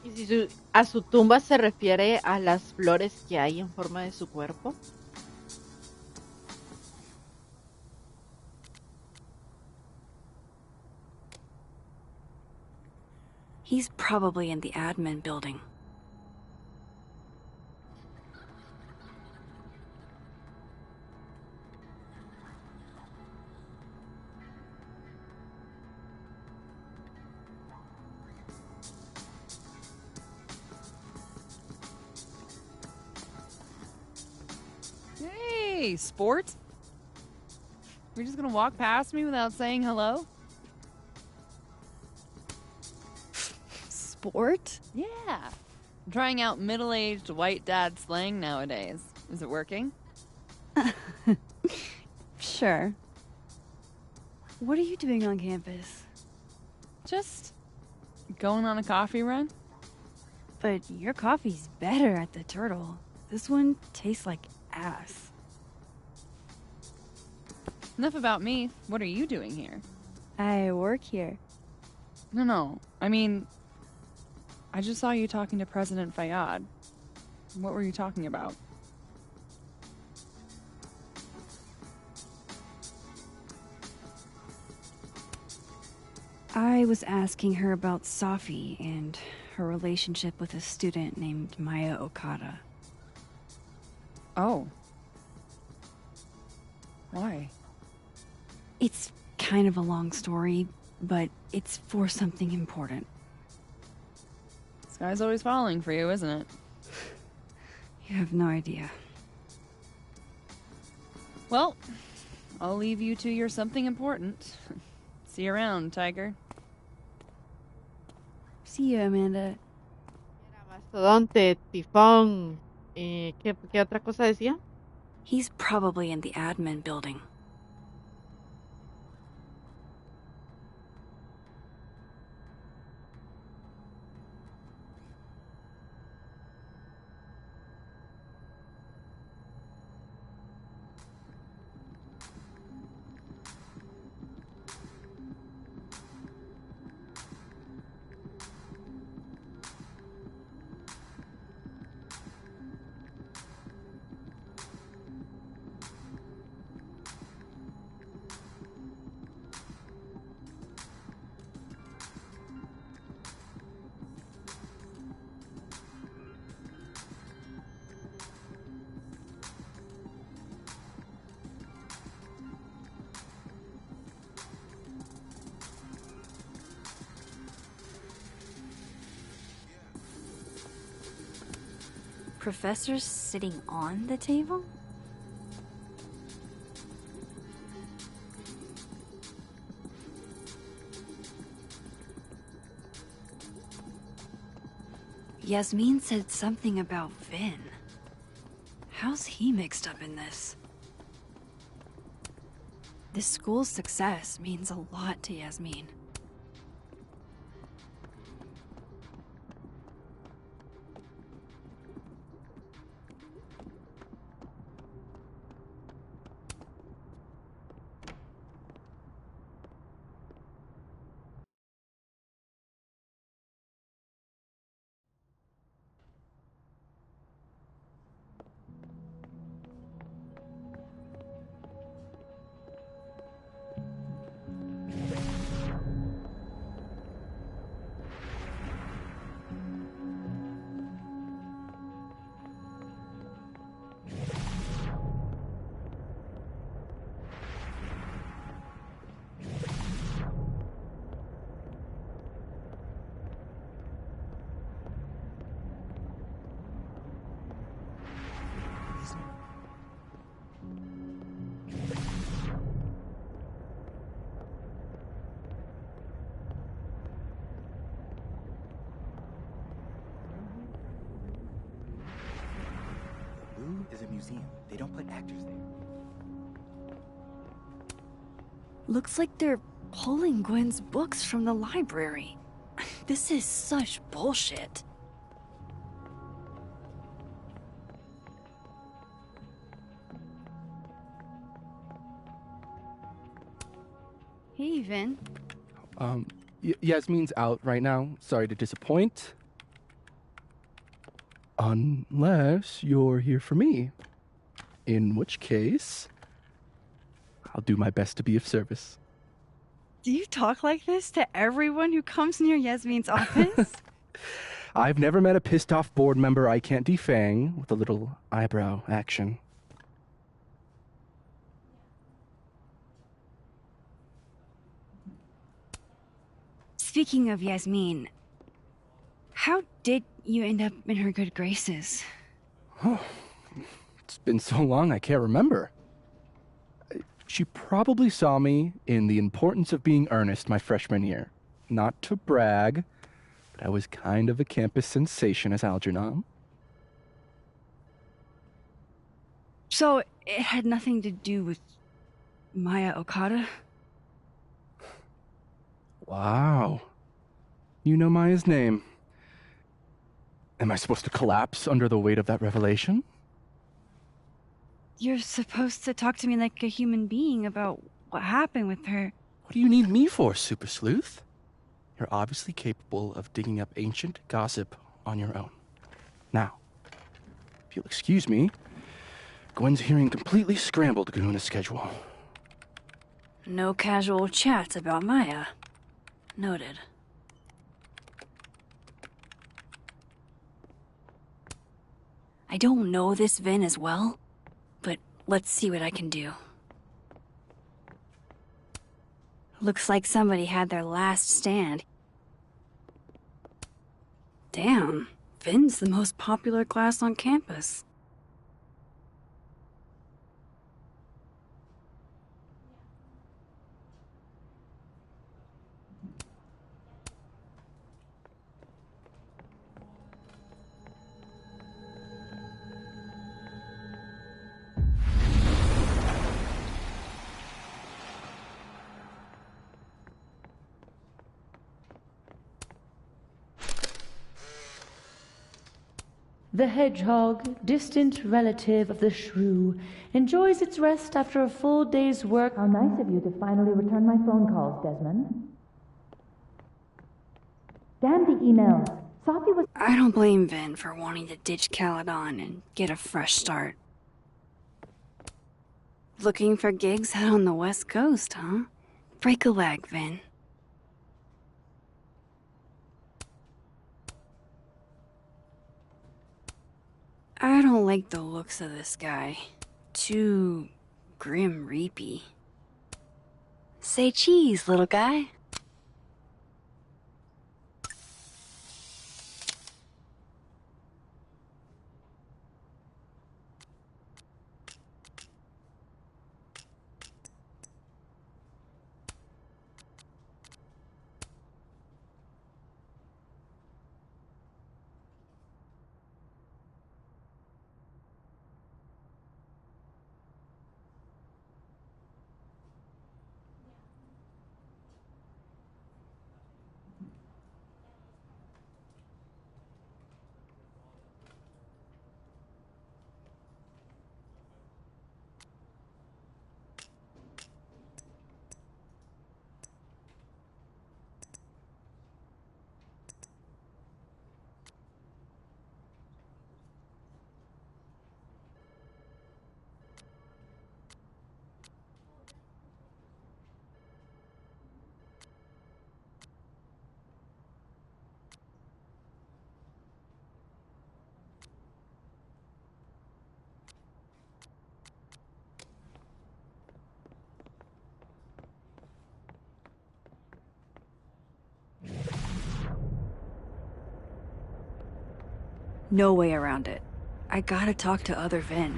¿Y si a su tumba se refiere a las flores que hay en forma de su cuerpo? He's probably in the admin building. Hey, sport? You're just gonna walk past me without saying hello? Sport? Yeah. I'm trying out middle-aged white dad slang nowadays. Is it working? Sure. What are you doing on campus? Just going on a coffee run? But your coffee's better at the Turtle. This one tastes like ass. Enough about me. What are you doing here? I work here. No. I mean, I just saw you talking to President Fayyad. What were you talking about? I was asking her about Safi and her relationship with a student named Maya Okada. Oh. Why? It's kind of a long story, but it's for something important. This guy's always falling for you, isn't it? You have no idea. Well, I'll leave you to your something important. See you around, Tiger. See you, Amanda. Mastodonte, tifón. ¿Qué otra cosa decía? He's probably in the admin building. Professor's sitting on the table? Yasmin said something about Vin. How's he mixed up in this? This school's success means a lot to Yasmin. Is a museum. They don't put actors there. Looks like they're pulling Gwen's books from the library. This is such bullshit. Hey, Vin. Yasmin's out right now. Sorry to disappoint. Unless you're here for me. In which case, I'll do my best to be of service. Do you talk like this to everyone who comes near Yasmin's office? I've never met a pissed off board member I can't defang with a little eyebrow action. Speaking of Yasmin, how did you end up in her good graces? It's been so long I can't remember. She probably saw me in The Importance of Being Earnest my freshman year. Not to brag, but I was kind of a campus sensation as Algernon. So, it had nothing to do with Maya Okada? Wow. You know Maya's name. Am I supposed to collapse under the weight of that revelation? You're supposed to talk to me like a human being about what happened with her. What do you need me for, Super Sleuth? You're obviously capable of digging up ancient gossip on your own. Now, if you'll excuse me, Gwen's hearing completely scrambled Kahuna schedule. No casual chats about Maya. Noted. I don't know this Vin as well, but let's see what I can do. Looks like somebody had their last stand. Damn, Vin's the most popular class on campus. The hedgehog, distant relative of the shrew, enjoys its rest after a full day's work. How nice of you to finally return my phone calls, Desmond. Damn the email. Sophie was... I don't blame Vin for wanting to ditch Caledon and get a fresh start. Looking for gigs out on the West Coast, huh? Break a leg, Vin. I don't like the looks of this guy. Too grim reapy. Say cheese, little guy. No way around it. I gotta talk to other Vin.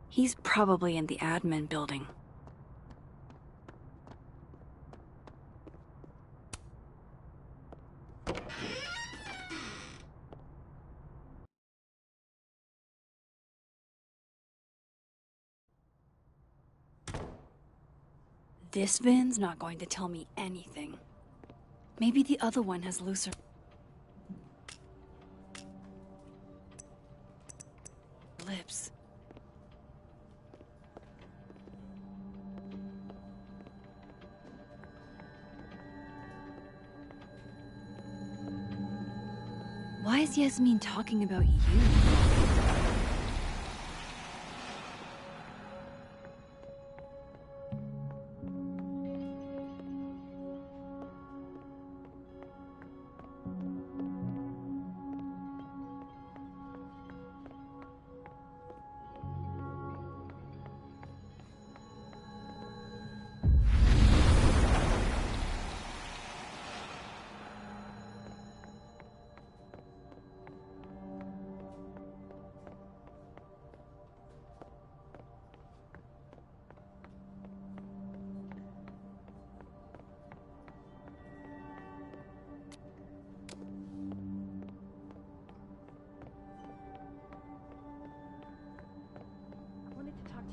He's probably in the admin building. This Vin's not going to tell me anything. Maybe the other one has looser... lips. Why is Yasmin talking about you?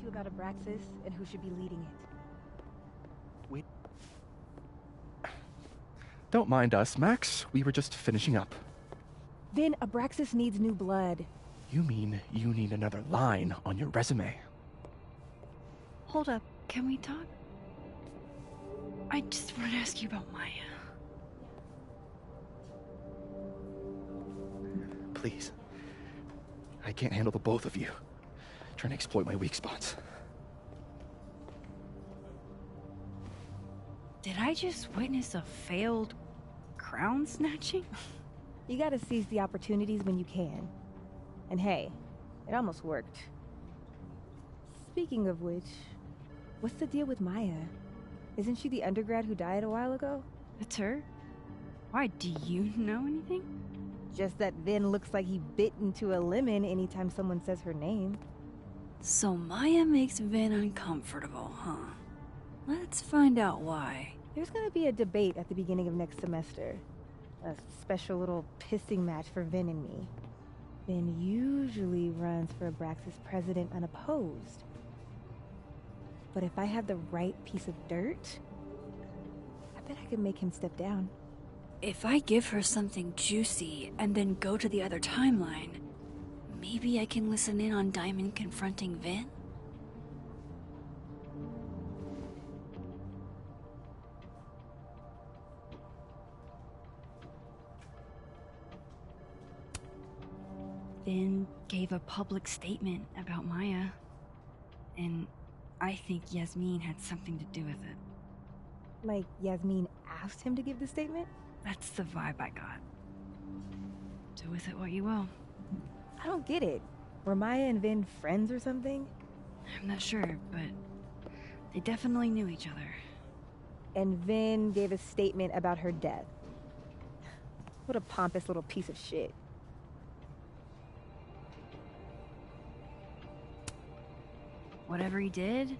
you about Abraxas and who should be leading it. Wait. Don't mind us, Max. We were just finishing up. Then Abraxas needs new blood. You mean you need another line on your resume? Hold up, can we talk? I just want to ask you about Maya. Please. I can't handle the both of you trying to exploit my weak spots. Did I just witness a failed crown snatching? You gotta seize the opportunities when you can. And hey, it almost worked. Speaking of which, what's the deal with Maya? Isn't she the undergrad who died a while ago? That's her? Why, do you know anything? Just that Vin looks like he bit into a lemon anytime someone says her name. So Maya makes Vin uncomfortable, huh? Let's find out why. There's gonna be a debate at the beginning of next semester. A special little pissing match for Vin and me. Vin usually runs for Abraxas president unopposed. But if I have the right piece of dirt, I bet I could make him step down. If I give her something juicy and then go to the other timeline, maybe I can listen in on Diamond confronting Vin? Vin gave a public statement about Maya, and I think Yasmin had something to do with it. Like Yasmin asked him to give the statement? That's the vibe I got. Do with it what you will. I don't get it. Were Maya and Vin friends or something? I'm not sure, but they definitely knew each other. And Vin gave a statement about her death. What a pompous little piece of shit. Whatever he did,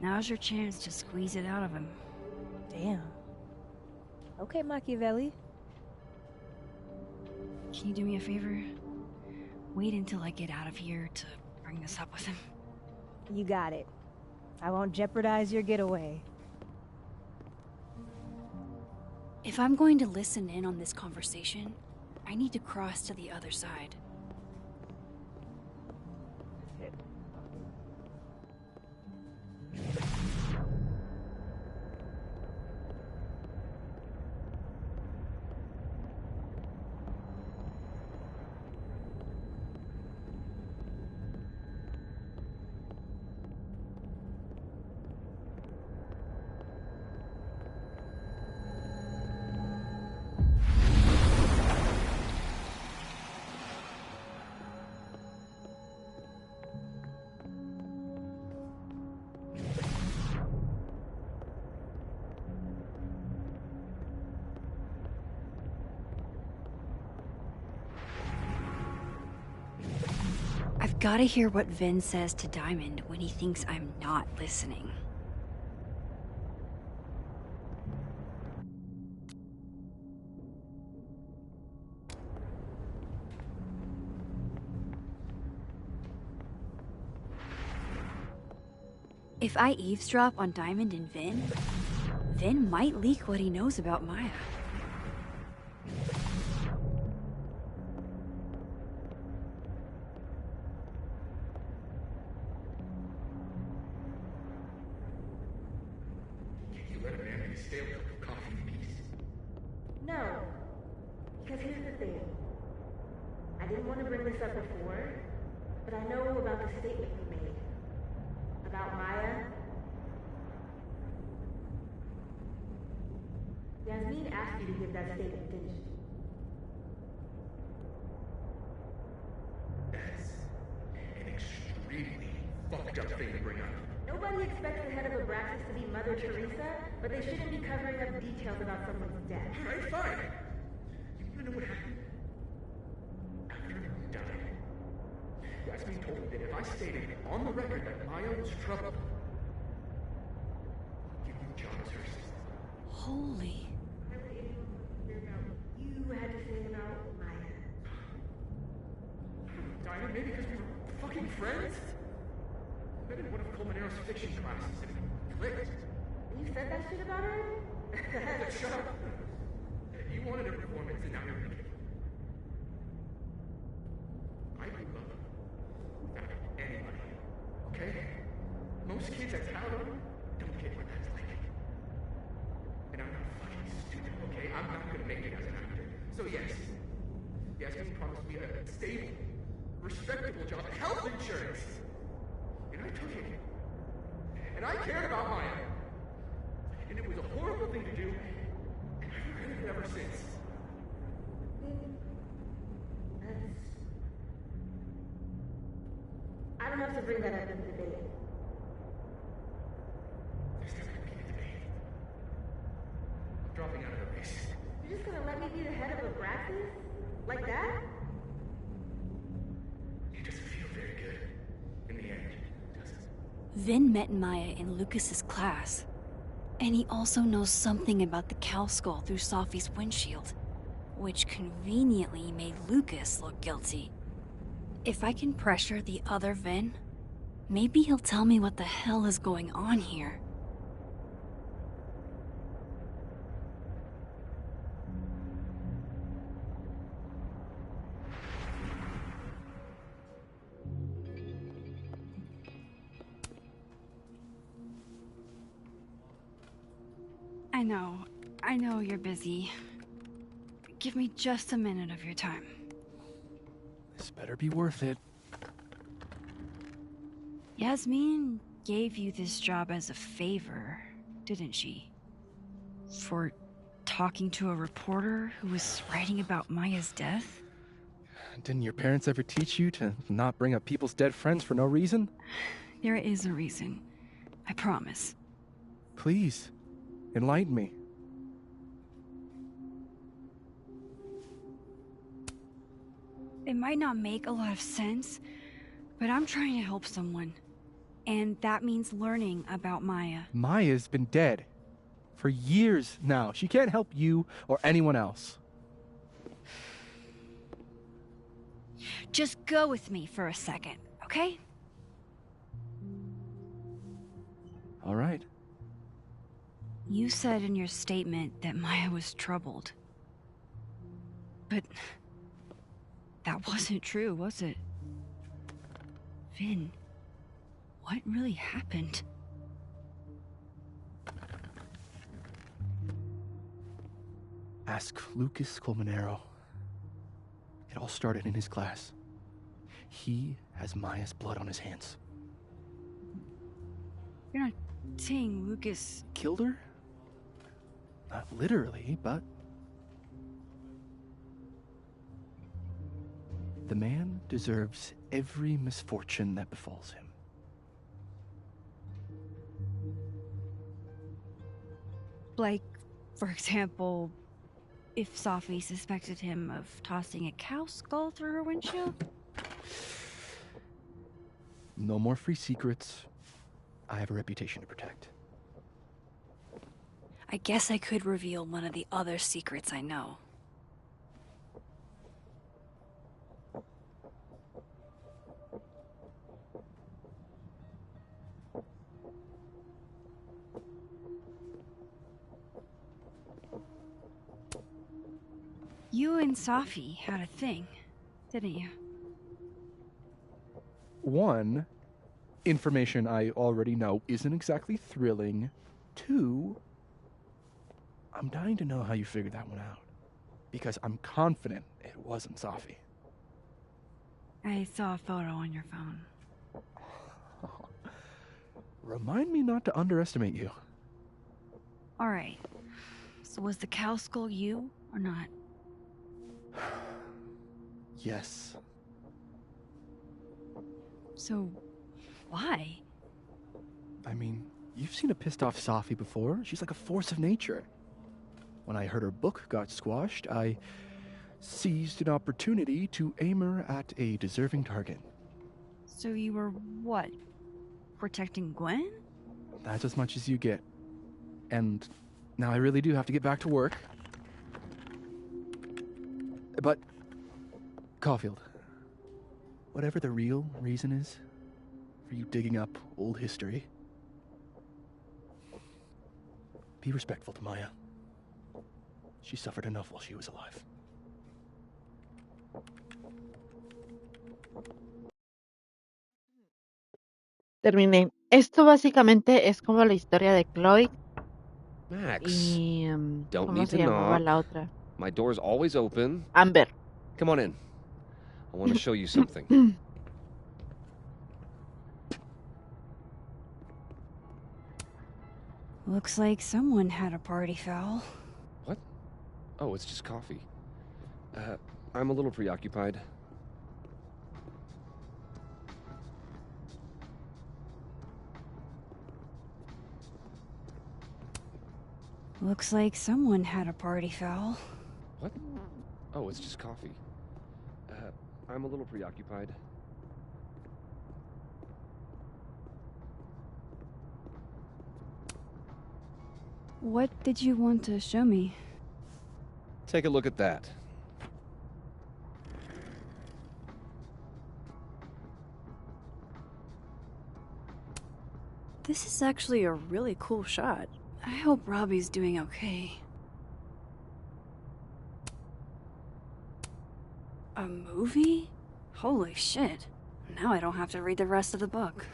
now's your chance to squeeze it out of him. Damn. Okay, Machiavelli. Can you do me a favor? Wait until I get out of here to bring this up with him. You got it. I won't jeopardize your getaway. If I'm going to listen in on this conversation, I need to cross to the other side. I've gotta hear what Vin says to Diamond when he thinks I'm not listening. If I eavesdrop on Diamond and Vin, Vin might leak what he knows about Maya. No. Because here's the thing. I didn't want to bring this up before, but I know about the statement you made. About Maya. Yasmin asked you to give that statement, didn't she? That's an extremely fucked up thing to bring up. Nobody expects the head of Abraxas to be Mother Teresa, but they shouldn't be covering up details about someone's death. Alright, fine. You know what happened? After he died, Yasmin told me that if I stated on the record that Maya was troubled, I'd give you a job as her assistant. Holy. You had to say about Maya. Diamond, maybe because we were fucking friends? I didn't want to Colmenare's fiction classes and it clicked. You said that shit about her? Shut up. You wanted a performance and now you're making it. I do love without anybody. Okay? Most kids at Tallow don't get what that's like. And I'm not fucking stupid, okay? I'm not gonna make it as an actor. So yes, Yasmin promised me a stable, respectable job, health insurance. And I took it. And I cared about Maya. And it was a horrible thing to do. And I've regretted it ever since. I don't have to bring that up in the debate. There's never gonna be a debate. I'm dropping out of the race. You're just gonna let me be the head of a Abraxas? Like that? It doesn't feel very good. In the end, does it? Vin met Maya in Lucas's class. And he also knows something about the cow skull through Sophie's windshield, which conveniently made Lucas look guilty. If I can pressure the other Vin, maybe he'll tell me what the hell is going on here. I know you're busy. Give me just a minute of your time. This better be worth it. Yasmin gave you this job as a favor, didn't she? For talking to a reporter who was writing about Maya's death? Didn't your parents ever teach you to not bring up people's dead friends for no reason? There is a reason. I promise. Please, enlighten me. It might not make a lot of sense, but I'm trying to help someone. And that means learning about Maya. Maya's been dead for years now. She can't help you or anyone else. Just go with me for a second, okay? All right. You said in your statement that Maya was troubled. But that wasn't true, was it? Vin, what really happened? Ask Lucas Colmenero. It all started in his class. He has Maya's blood on his hands. You're not saying Lucas Killed her? Not literally, but... The man deserves every misfortune that befalls him. Like, for example, if Sophie suspected him of tossing a cow skull through her windshield? No more free secrets. I have a reputation to protect. I guess I could reveal one of the other secrets I know. You and Safi had a thing, didn't you? One, information I already know isn't exactly thrilling. Two, I'm dying to know how you figured that one out. Because I'm confident it wasn't Safi. I saw a photo on your phone. Remind me not to underestimate you. Alright. So was the cow skull you, or not? Yes. So, why? I mean, you've seen a pissed off Safi before. She's like a force of nature. When I heard her book got squashed, I seized an opportunity to aim her at a deserving target. So you were, what? Protecting Gwen? That's as much as you get. And now I really do have to get back to work. But, Caulfield, whatever the real reason is, for you digging up old history. Be respectful to Maya. She suffered enough while she was alive. Terminé. Esto básicamente es como la historia de Chloe Max, y... don't ¿cómo need se to llamaba knock. la otra? My door's always open. Amber. Come on in. I want to show you something. Looks like someone had a party foul. What? Oh, it's just coffee. I'm a little preoccupied. Looks like someone had a party foul. What? Oh, it's just coffee. I'm a little preoccupied. What did you want to show me? Take a look at that. This is actually a really cool shot. I hope Robbie's doing okay. A movie? Holy shit. Now I don't have to read the rest of the book.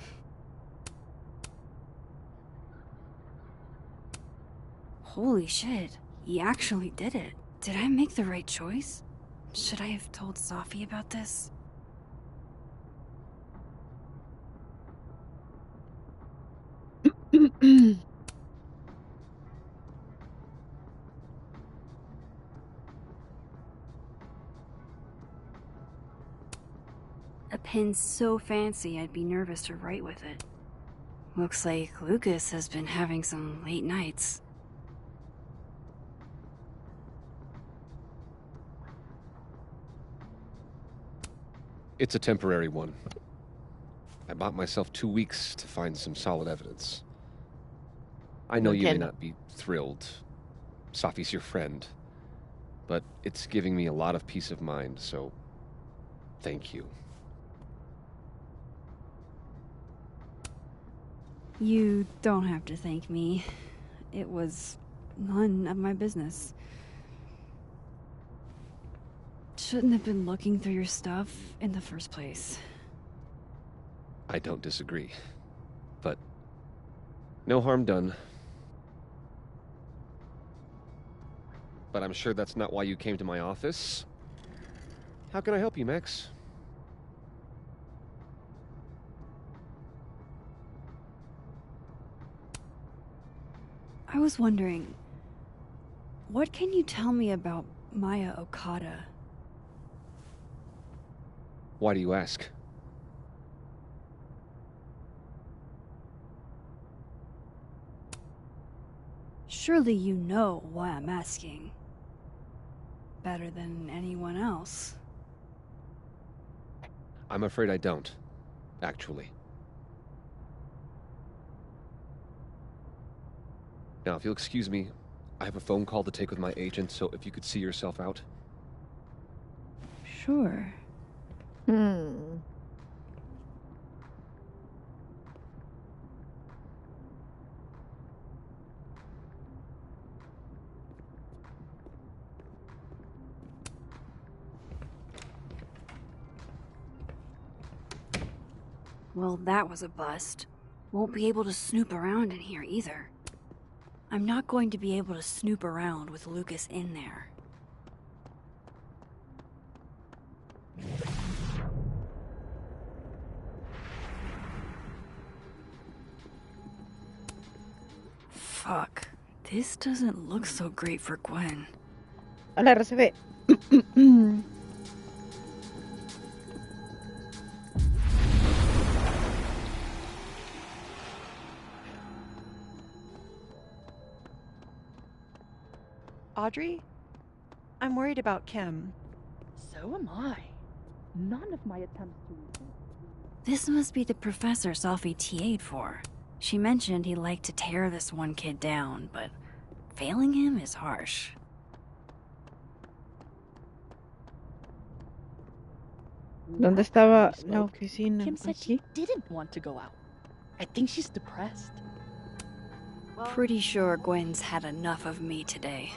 Holy shit. He actually did it. Did I make the right choice? Should I have told Safi about this? A pen so fancy I'd be nervous to write with it. Looks like Lucas has been having some late nights. It's a temporary one. I bought myself 2 weeks to find some solid evidence. I know you may not be thrilled. Safi's your friend. But it's giving me a lot of peace of mind, so thank you. You don't have to thank me. It was none of my business. Shouldn't have been looking through your stuff in the first place. I don't disagree. But no harm done. But I'm sure that's not why you came to my office. How can I help you, Max? I was wondering, what can you tell me about Maya Okada? Why do you ask? Surely you know why I'm asking. Better than anyone else. I'm afraid I don't, actually. Now, if you'll excuse me, I have a phone call to take with my agent, so if you could see yourself out. Sure. Well, that was a bust. Won't be able to snoop around in here either. I'm not going to be able to snoop around with Lucas in there. Fuck. This doesn't look so great for Gwen. Hola, RCB. Audrey? I'm worried about Kim. So am I. None of my attempts to... This must be the professor Safi TA'd for. She mentioned he liked to tear this one kid down, but failing him is harsh. ¿Dónde Last time estaba we la spoke, oficina? Kim said ¿Aquí? she didn't want to go out. I think she's depressed. Pretty sure Gwen's had enough of me today.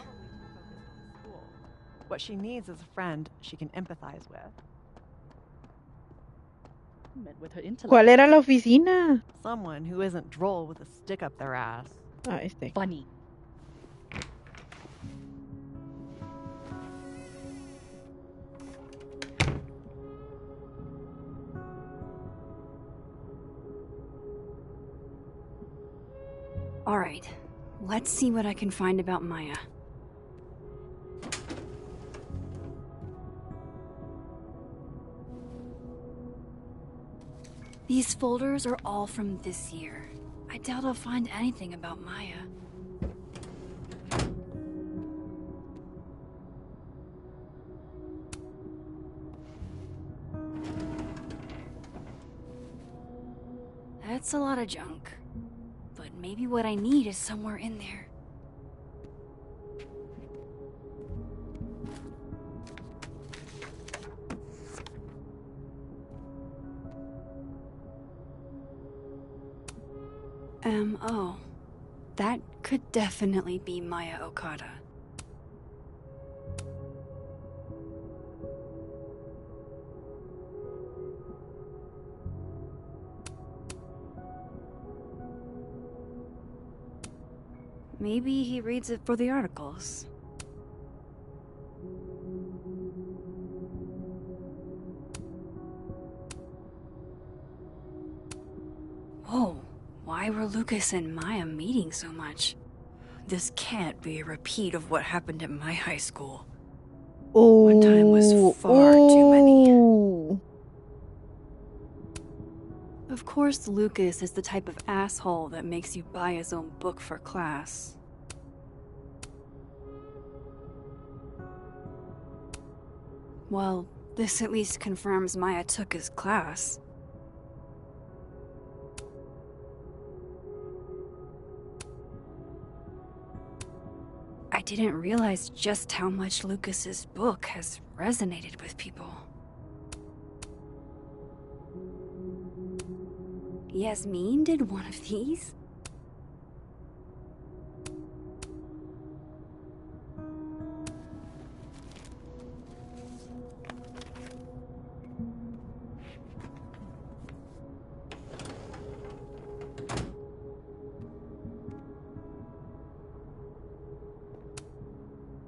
What she needs is a friend she can empathize with. With her intellect. ¿Cuál era la oficina? Someone who isn't droll with a stick up their ass. Ah, este. Funny. All right, let's see what I can find about Maya. These folders are all from this year. I doubt I'll find anything about Maya. That's a lot of junk. But maybe what I need is somewhere in there. Oh. That could definitely be Maya Okada. Maybe he reads it for the articles. Whoa, why were Lucas and Maya meeting so much? This can't be a repeat of what happened at my high school. One time was far too many. Of course, Lucas is the type of asshole that makes you buy his own book for class. Well, this at least confirms Maya took his class. I didn't realize just how much Lucas's book has resonated with people. Yasmin did one of these?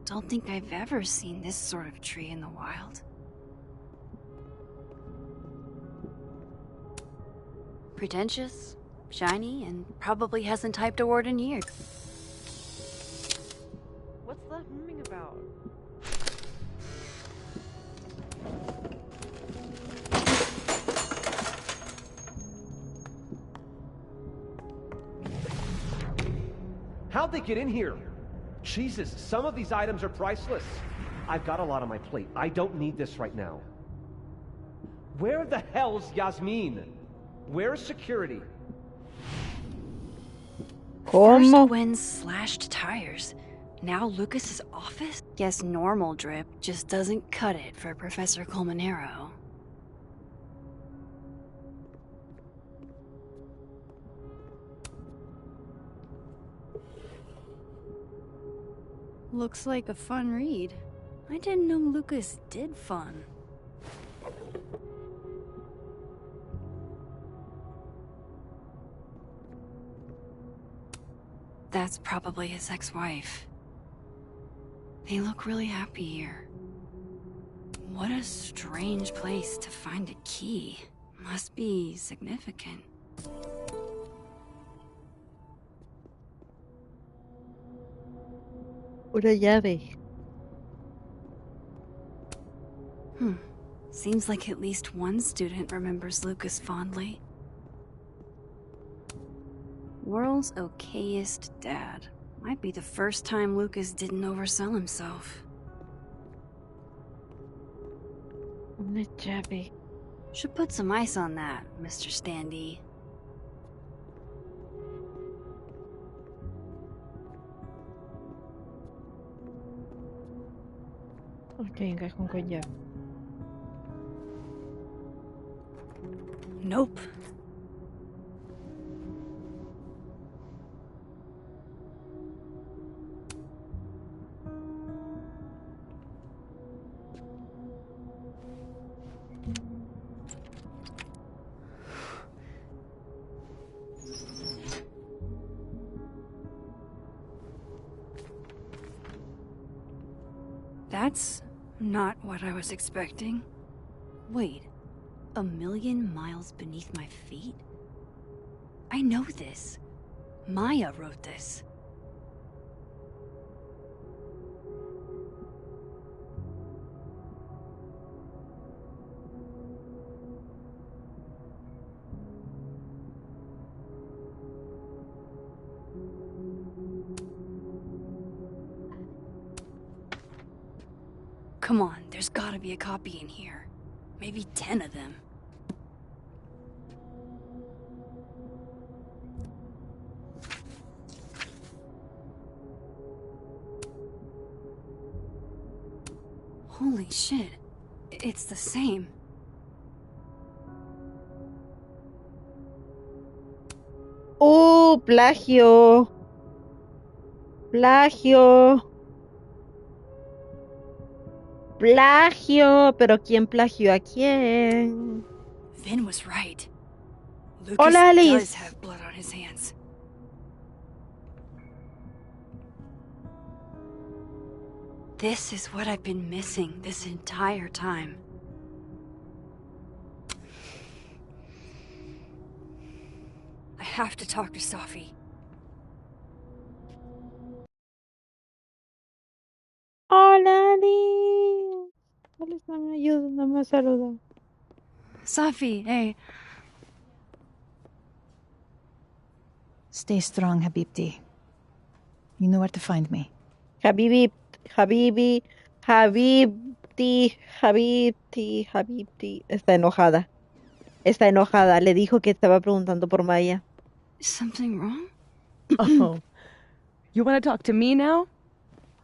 Don't think I've ever seen this sort of tree in the wild. Pretentious, shiny, and probably hasn't typed a word in years. What's the humming about? How'd they get in here? Jesus, some of these items are priceless. I've got a lot on my plate. I don't need this right now. Where the hell's Yasmin? Where's security? First Gwen's slashed tires. Now Lucas's office? Guess normal drip just doesn't cut it for Professor Colmenero. Looks like a fun read. I didn't know Lucas did fun. That's probably his ex-wife. They look really happy here. What a strange place to find a key. Must be significant. Una llave. Seems like at least one student remembers Lucas fondly. World's okayest dad. Might be the first time Lucas didn't oversell himself. Una llave. Should put some ice on that, Mr. Standy. Ok, un cajón con llave. Nope. That's not what I was expecting. Wait, 1,000,000 miles beneath my feet? I know this. Maya wrote this. Come on, there's gotta be a copy in here. Maybe 10 of them. Holy shit. It's the same. ¡Oh, plagio! ¡Plagio! ¡Plagio! ¿Pero quién plagió a quién? Vin was right. Lucas Hola, does Alice. have blood on his hands. This is what I've been missing this entire time. I have to talk to Safi. Hola, Alice. Alice, no me ayuda, no me saluda. Safi, hey. Stay strong, Habibti. You know where to find me. Habibti, Habibti. Está enojada. Está enojada. Le dijo que estaba preguntando por Maya. Is something wrong? Oh. You want to talk to me now?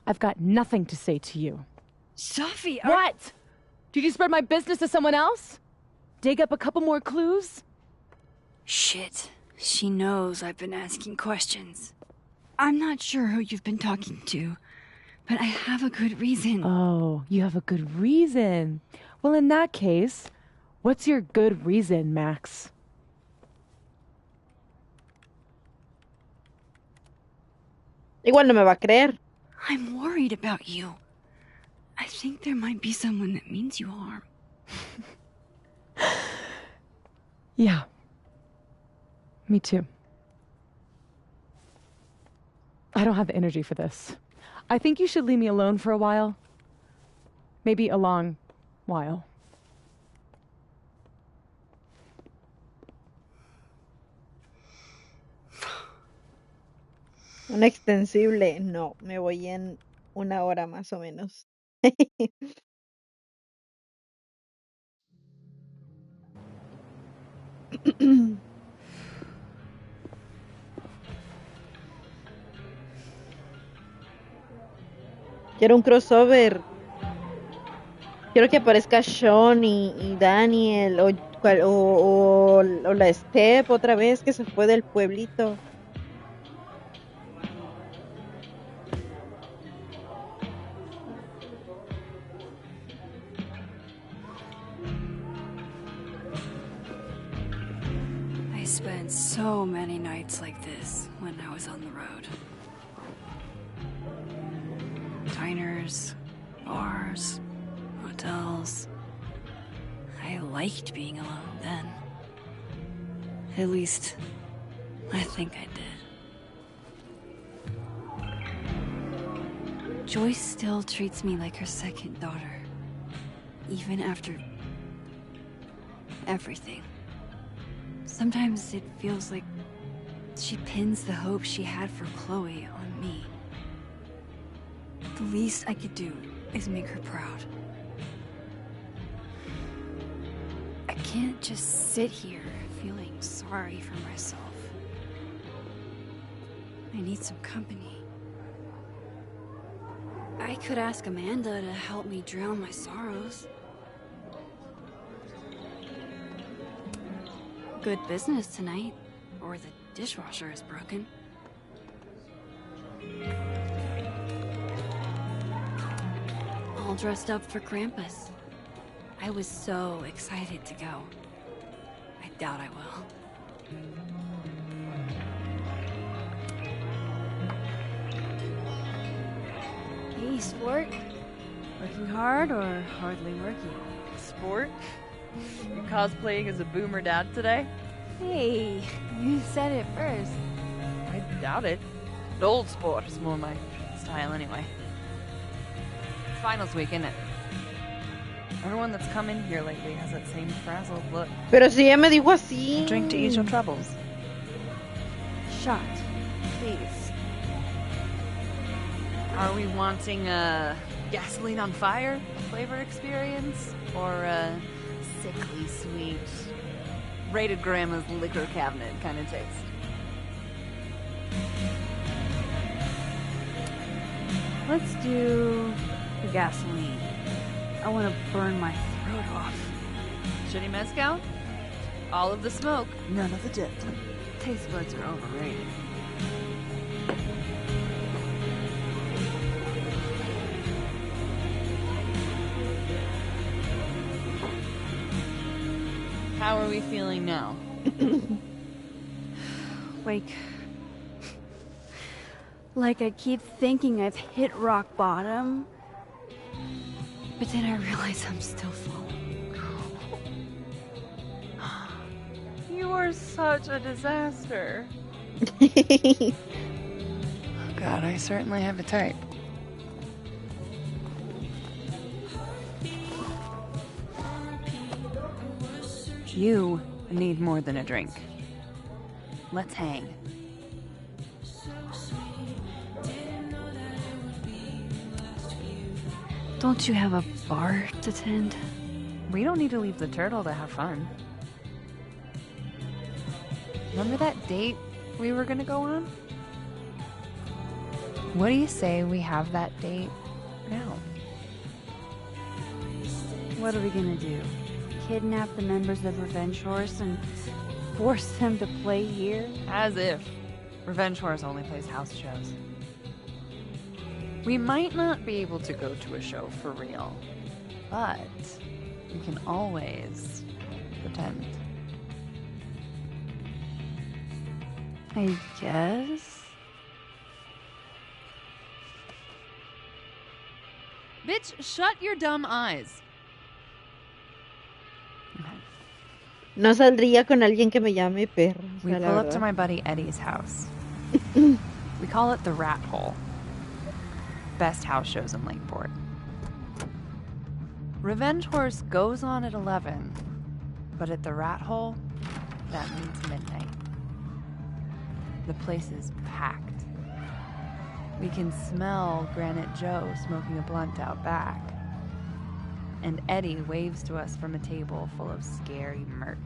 I've got nothing to say to you. Safi, What? Did you spread my business to someone else? Dig up a couple more clues? Shit. She knows I've been asking questions. I'm not sure who you've been talking to, but I have a good reason. Oh, you have a good reason. Well, in that case, what's your good reason, Max? Igual no me va a creer. I'm worried about you. I think there might be someone that means you harm. Yeah. Me too. I don't have the energy for this. I think you should leave me alone for a while. Maybe a long while. Un extensible. No, me voy en 1 hora más o menos. Quiero un crossover. Quiero que aparezca Sean y Daniel o la Steph otra vez que se fue del pueblito. I spent so many nights like this when I was on the road. Diners, bars, hotels. I liked being alone then. At least, I think I did. Joyce still treats me like her second daughter, even after everything. Sometimes it feels like she pins the hope she had for Chloe on me. The least I could do is make her proud. I can't just sit here feeling sorry for myself. I need some company. I could ask Amanda to help me drown my sorrows. good business tonight, or the dishwasher is broken. All dressed up for Krampus. I was so excited to go. I doubt I will. Hey, sport. Working hard or hardly working? Sport? You cosplaying as a boomer dad today? Hey, you said it first. I doubt it. Old sport is more my style anyway. It's finals week, isn't it? Everyone that's come in here lately has that same frazzled look. Pero si ella me dijo así. A drink to ease your troubles. Shot, please. Are we wanting a gasoline on fire flavor experience? Or a sickly sweet, rated grandma's liquor cabinet kind of taste? Let's do the gasoline. I want to burn my throat off. Shitty mezcal? All of the smoke, none of the dip. Taste buds are overrated. How are we feeling now? Like I keep thinking I've hit rock bottom, but then I realize I'm still falling. You are such a disaster. God, I certainly have a type. You need more than a drink. Let's hang. Don't you have a bar to tend? We don't need to leave the turtle to have fun. Remember that date we were gonna go on? What do you say we have that date now? What are we gonna do? Kidnap the members of Revenge Horse and force them to play here? As if. Revenge Horse only plays house shows. We might not be able to go to a show for real, but we can always pretend. I guess. Bitch, shut your dumb eyes. No saldría con alguien que me llame perra. We pull up to my buddy Eddie's house. We call it the Rat Hole. Best house shows in Lakeport. Revenge Horse goes on at 11, but at the Rat Hole, that means midnight. The place is packed. We can smell Granite Joe smoking a blunt out back. And Eddie waves to us from a table full of scary merch.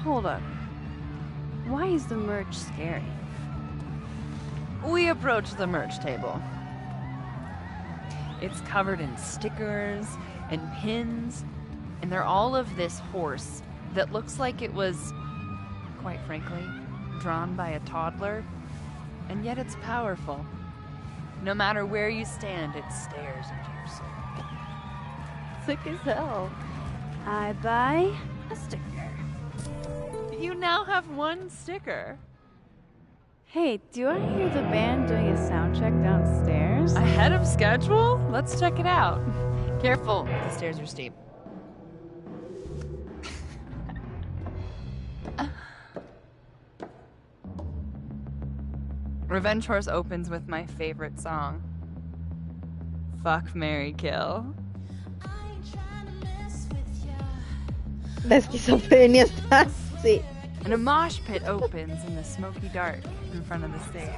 Hold up. Why is the merch scary? We approach the merch table. It's covered in stickers and pins, and they're all of this horse that looks like it was, quite frankly, drawn by a toddler. And yet it's powerful. No matter where you stand, it stares into your soul. Sick as hell. I buy a sticker. You now have one sticker. Hey, do I hear the band doing a sound check downstairs? Ahead of schedule? Let's check it out. Careful, the stairs are steep. Revenge Horse opens with my favorite song. Fuck, Marry, Kill. La esquizofrenia está así. And a mosh pit opens in the smoky dark in front of the stage.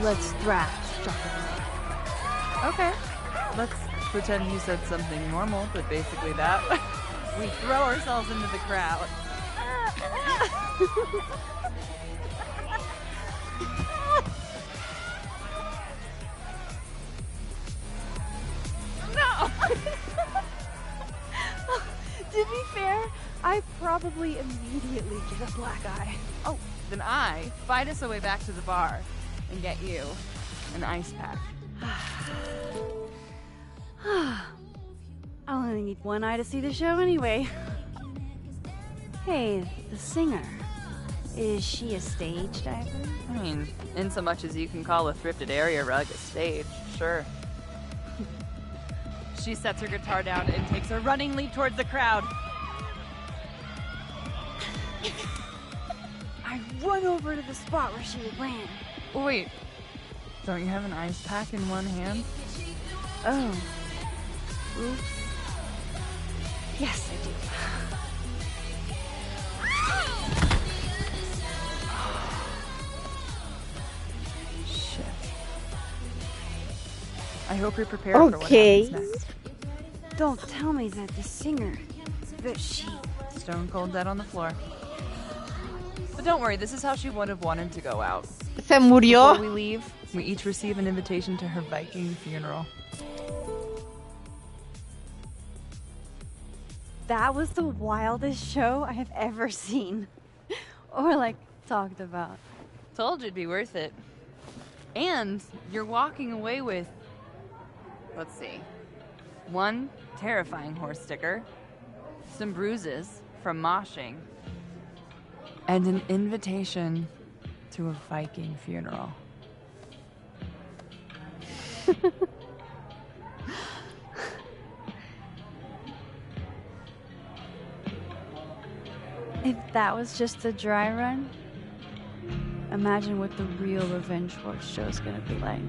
Let's thrash. Okay. Let's pretend you said something normal, but basically that. We throw ourselves into the crowd. Ow! To be fair, I probably immediately get a black eye. Oh, then I fight us a way back to the bar and get you an ice pack. I'll only need one eye to see the show anyway. Hey, the singer. Is she a stage diver? I mean, in so much as you can call a thrifted area rug a stage, sure. She sets her guitar down and takes a running leap towards the crowd. I run over to the spot where she would land. Wait, don't you have an ice pack in one hand? Oh. Oops. Yes, I do. Shit. I hope you're prepared for what happens next. Don't tell me that the singer, that she... Stone cold dead on the floor. But don't worry, this is how she would have wanted to go out. Se murió. Before we leave, we each receive an invitation to her Viking funeral. That was the wildest show I have ever seen. Or, like, talked about. Told you it'd be worth it. And you're walking away with, let's see, one terrifying horse sticker, some bruises from moshing, and an invitation to a Viking funeral. If that was just a dry run, imagine what the real Revenge Horse show is gonna be like.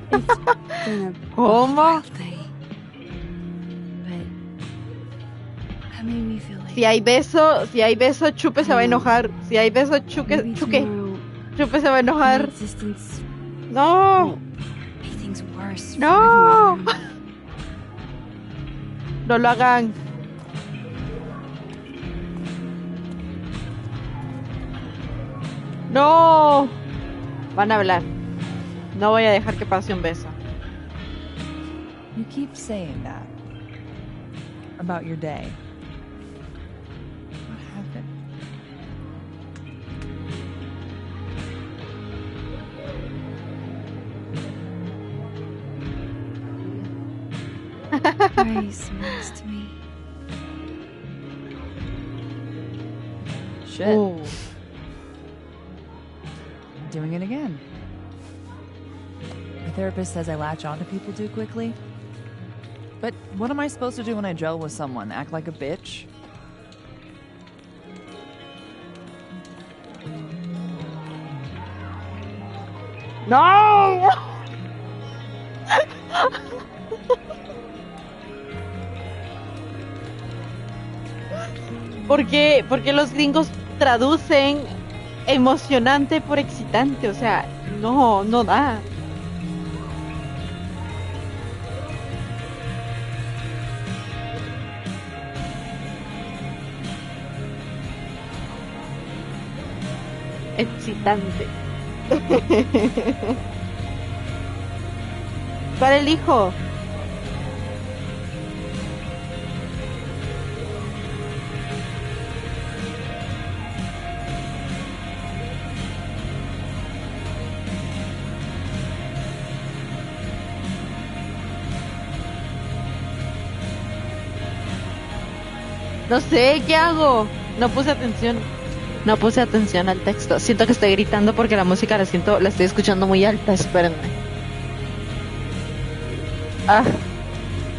It's been a ¿Cómo? day, but that made me feel like Si hay beso, Chupe se va a enojar. Si hay beso, Chupe se va a enojar. existence No, make things worse. for no. everyone. No lo hagan. No. Van a hablar. No voy a dejar que pase un beso. You keep saying that about your day. What happened? Grace missed me. Shit. Ooh. Doing it again. My therapist says I latch on to people too quickly. But what am I supposed to do when I gel with someone? Act like a bitch? No. ¿Por qué los gringos traducen emocionante por excitante? O sea, no da. Excitante. ¿Cuál elijo? No sé, ¿qué hago? No puse atención al texto. Siento que estoy gritando porque la música la estoy escuchando muy alta. Espérenme.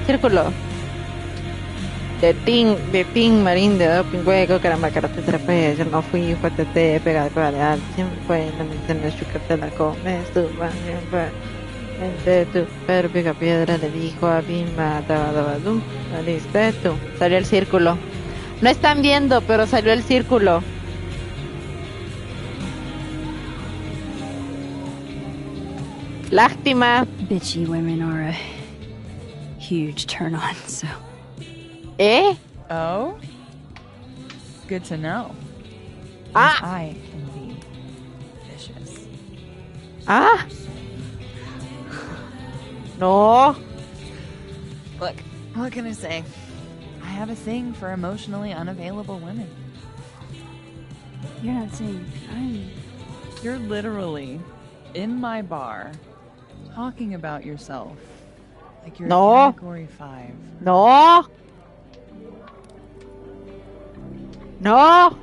Círculo. De ting, marín, de doping, hueco, caramba, karate, trapé. Yo no fui, fue tete, pegada, coreal. Siempre fue la mente en el chucar te la comes, tú, siempre. Mente, tú, pero pica piedra, le dijo a Bimba, tabadabadum. Saliste tú. Salió el círculo. No están viendo, pero salió el círculo. Lástima. Bitchy women are a huge turn on, so. Oh? Good to know. I can be vicious. Ah. No. Look, what can I say? I have a thing for emotionally unavailable women. You're not saying I'm... You're literally in my bar talking about yourself like you're No. a category 5. No. No.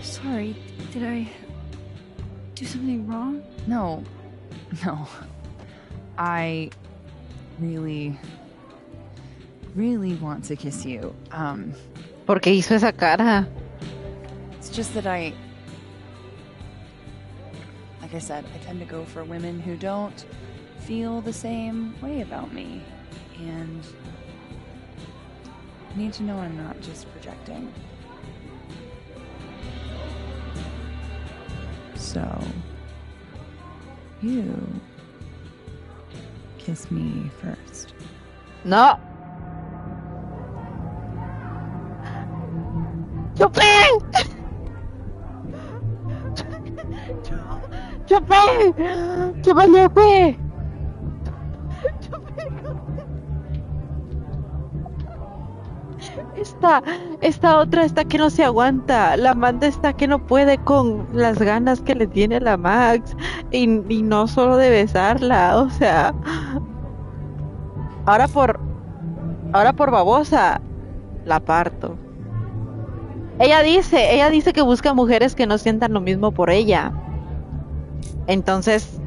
Sorry, did I do something wrong? No. I really want to kiss you. ¿Por qué hizo esa cara? It's just that like I said, I tend to go for women who don't feel the same way about me. And I need to know I'm not just projecting. So, you kiss me first. No. ¡Chupé! ¡Chupé! ¡Chupé! Esta otra está que no se aguanta. La Amanda está que no puede con las ganas que le tiene la Max. Y no solo de besarla, o sea. Ahora por babosa, la parto. Ella dice que busca mujeres que no sientan lo mismo por ella. Entonces,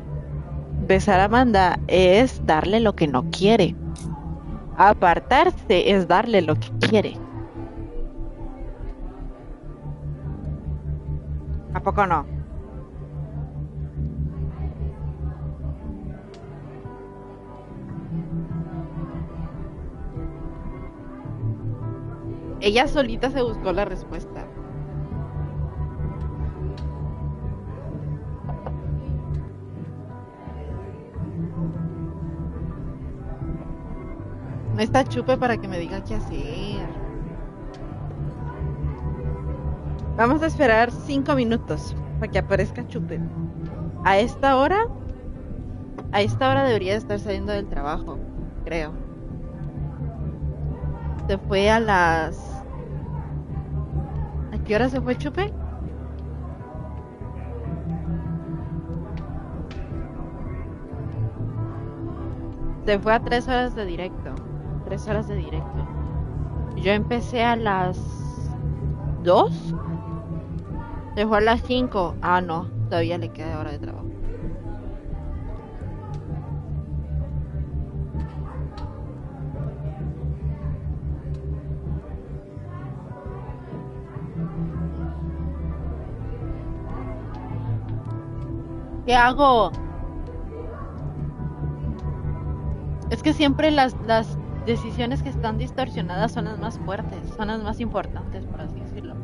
besar a Amanda es darle lo que no quiere. Apartarse es darle lo que quiere. ¿A poco no? Ella solita se buscó la respuesta. No está Chupe para que me diga qué hacer. Vamos a esperar 5 minutos para que aparezca Chupe. A esta hora debería estar saliendo del trabajo, creo. Se fue a las... ¿A qué hora se fue Chupe? Se fue a 3 horas de directo. 3 horas de directo. Yo empecé a las 2. Se fue a las 5. Ah, no. Todavía le queda hora de trabajo. ¿Qué hago? Es que siempre las decisiones que están distorsionadas son las más fuertes, son las más importantes, por así decirlo.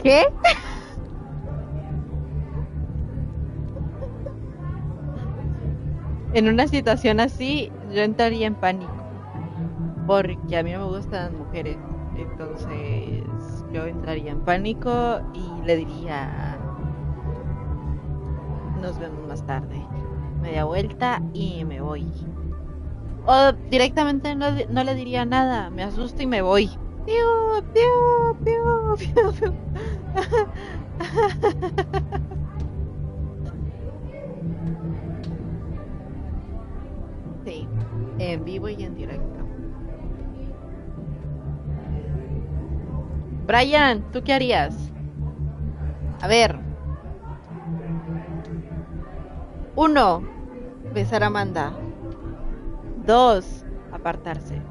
¿Qué? En una situación así, yo entraría en pánico. Porque a mí me gustan las mujeres. Entonces, yo entraría en pánico y le diría: nos vemos más tarde. media vuelta y me voy. O directamente no le diría nada, me asusto y me voy. ¡Piu, piu, piu, piu, piu! Sí, en vivo y en directo. Brian, ¿tú qué harías? A ver. 1. Besar a Amanda. 2. Apartarse.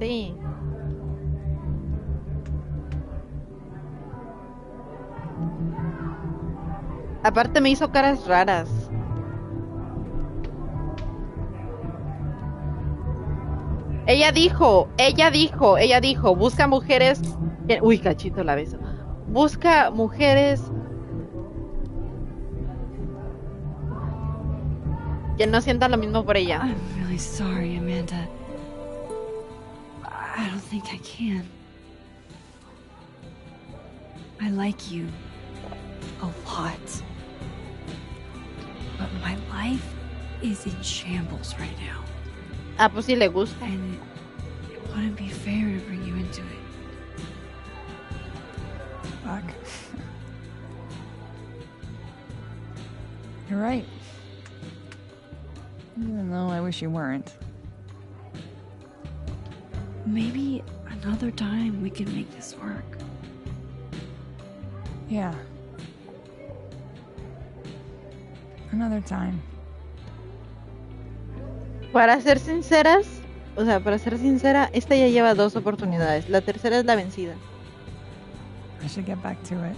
Sí. Aparte me hizo caras raras. Ella dijo, busca mujeres... Uy, cachito la beso. Busca mujeres que no sientan lo mismo por ella. I'm really sorry, Amanda. I don't think I can. I like you a lot. But my life is in shambles right now. Ah, pues sí le gusta. And it wouldn't be fair to bring you into it. Fuck. You're right. Even though I wish you weren't. Maybe another time we can make this work. Yeah. Another time. Para ser sincera, esta ya lleva 2 oportunidades. La tercera es la vencida. I should get back to it.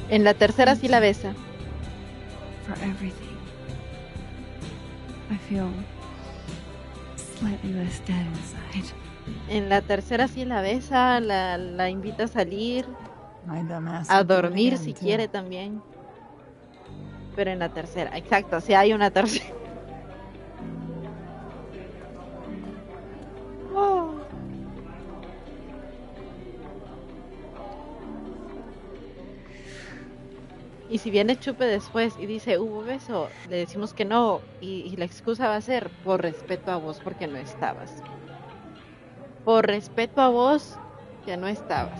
En la tercera sí la besa. For everything. I feel slightly less dead inside. En la tercera sí la besa, la invita a salir, a dormir si quiere también. Pero en la tercera, exacto, si hay una tercera. Oh. Y si viene Chupe después y dice, hubo beso, le decimos que no, y la excusa va a ser por respeto a vos porque no estabas. Por respeto a vos que no estabas.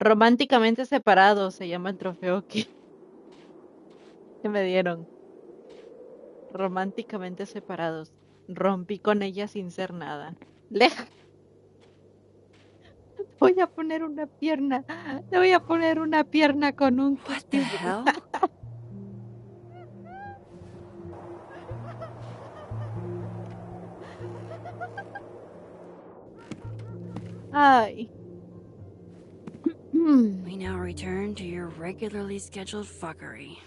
Románticamente separados se llama el trofeo que me dieron. Románticamente separados. Rompí con ella sin ser nada. Voy a poner una pierna. Te voy a poner una pierna con un... What the hell? Ay. We now return to your regularly scheduled fuckery.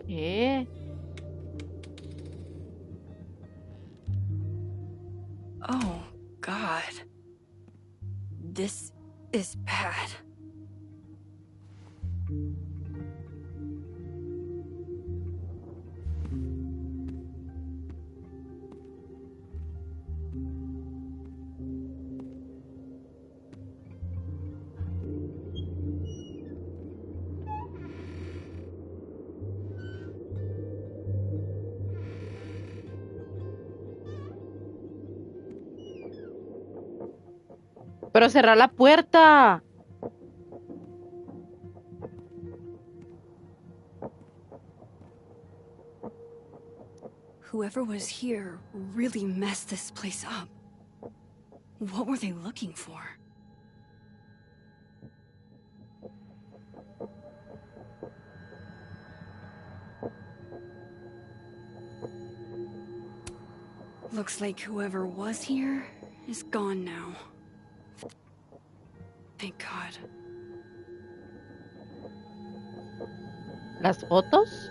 ¿Qué? Oh, God. This is bad. Pero cerrar la puerta. Whoever was here really messed this place up. What were they looking for? Looks like whoever was here is gone now. Thank God. ¿Las fotos?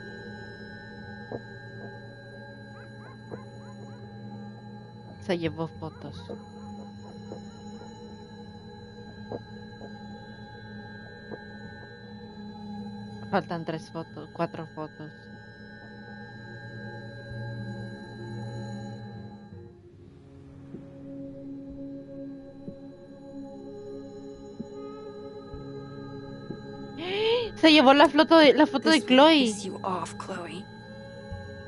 Se llevó fotos. Faltan 3 fotos, 4 fotos. Se llevó la foto de Chloe. Piss you off, Chloe.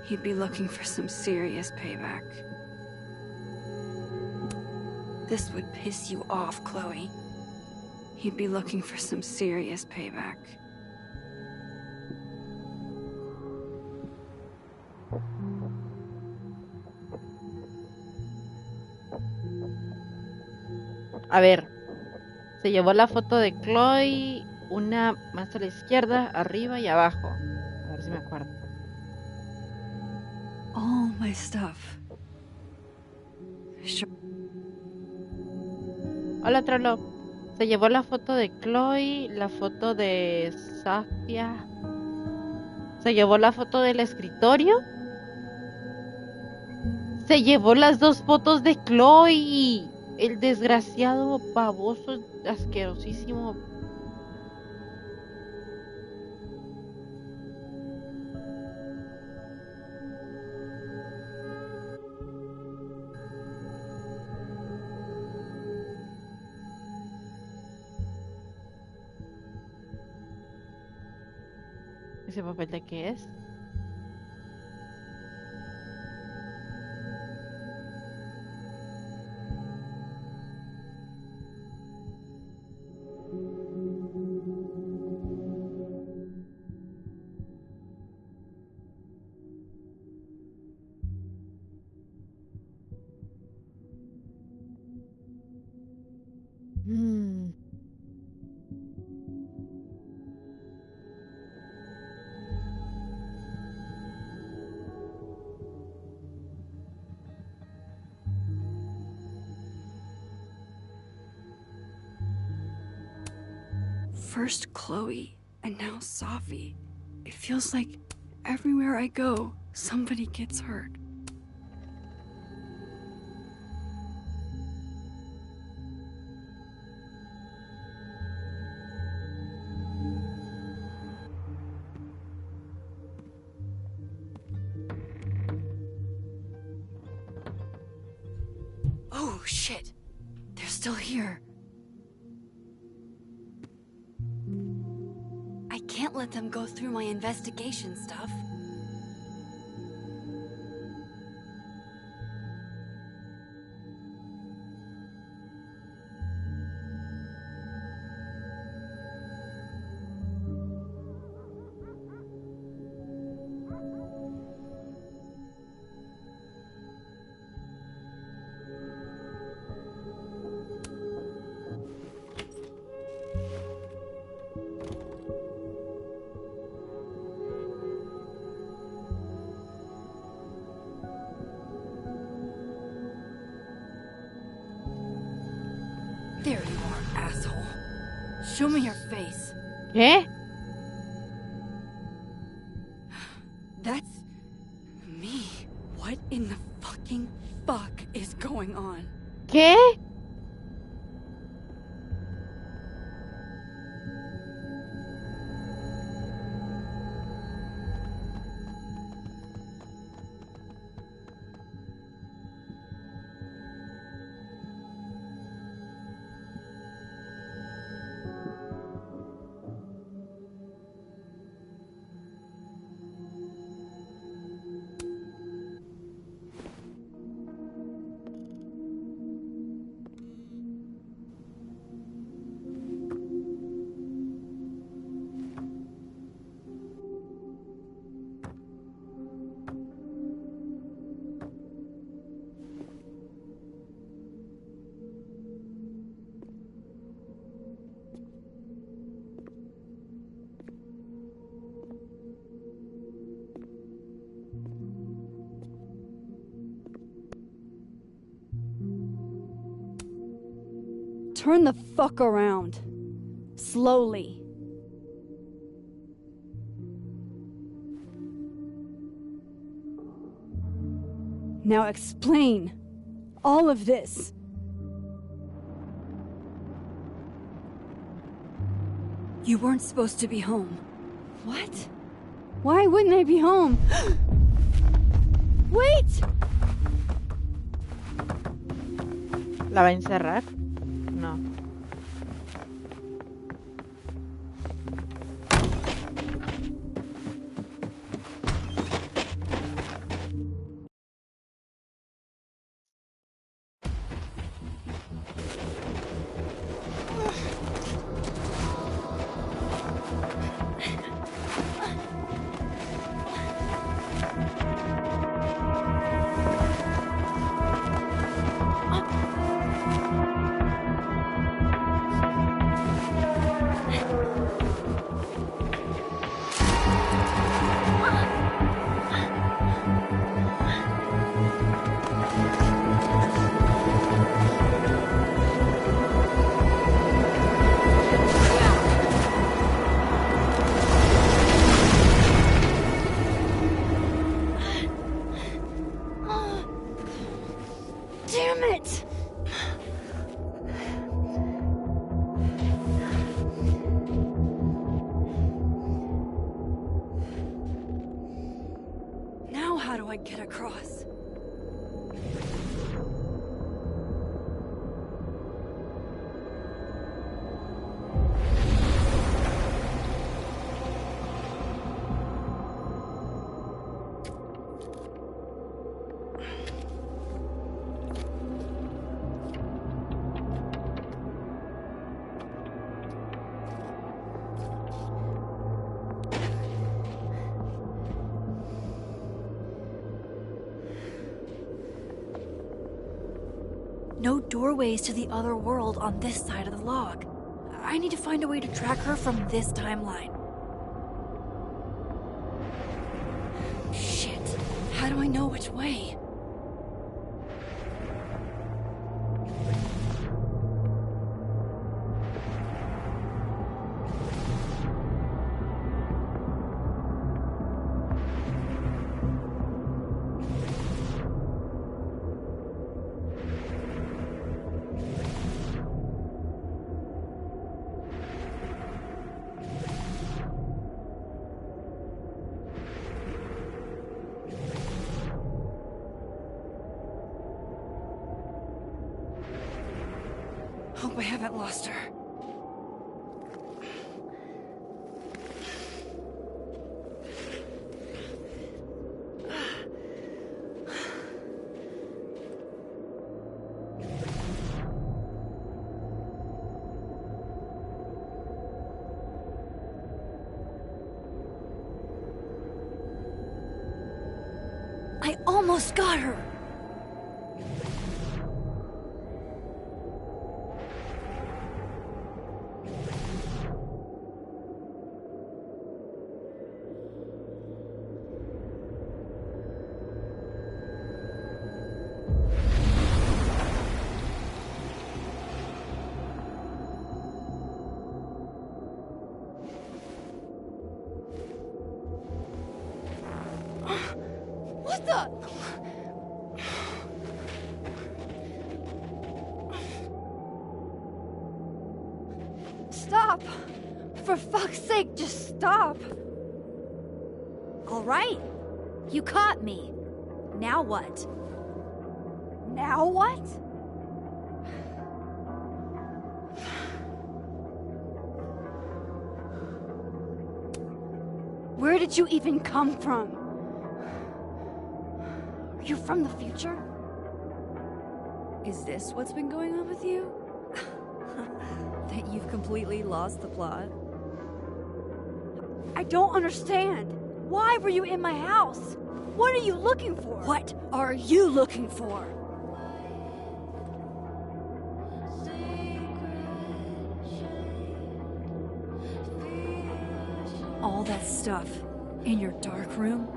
He'd be looking for some serious payback. This would piss you off, Chloe. He'd be looking for some serious payback. A ver, se llevó la foto de Chloe, una más a la izquierda, arriba y abajo. A ver si me acuerdo. All my stuff. Hola, Trollo. Se llevó la foto de Chloe, la foto de Safia. Se llevó la foto del escritorio. Se llevó las 2 fotos de Chloe. El desgraciado, baboso, asquerosísimo. ¿Ese papel de qué es? First Chloe, and now Safi. It feels like everywhere I go, somebody gets hurt. Oh, shit. They're still here. I can't let them go through my investigation stuff. There you are, asshole. Show me your face. ¿Qué? That's me. What in the fucking fuck is going on? ¿Qué? Turn the fuck around. Slowly. Now explain all of this. You weren't supposed to be home. What? Why wouldn't I be home? Wait! ¿La va a encerrar? No. Damn it! Now how do I get across? No doorways to the other world on this side of the log. I need to find a way to track her from this timeline. Shit. How do I know which way? Hope I haven't lost her. I almost got her! What the? Stop! For fuck's sake, just stop! All right. You caught me. Now what? Now what? Where did you even come from? Are you from the future? Is this what's been going on with you? That you've completely lost the plot? I don't understand. Why were you in my house? What are you looking for? What are you looking for? All that stuff in your dark room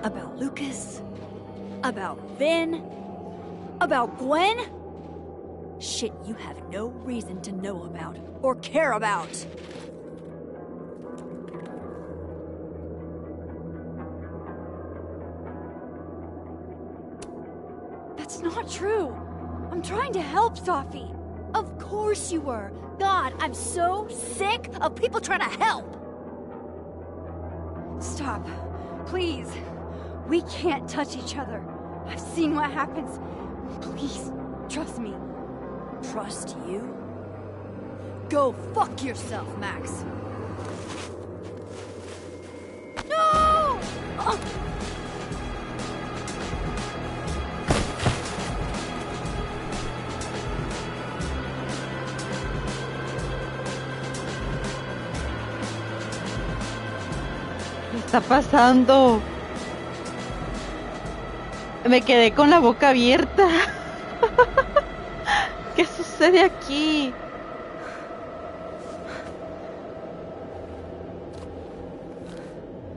about Lucas, about Vin, about Gwen? Shit you have no reason to know about or care about. That's not true. I'm trying to help, Safi. Of course you were. God, I'm so sick of people trying to help. Stop. Please. We can't touch each other. I've seen what happens. Please, trust me. Trust you? Go fuck yourself, Max. No! ¿Qué está pasando? Me quedé con la boca abierta. ¿Qué sucede aquí?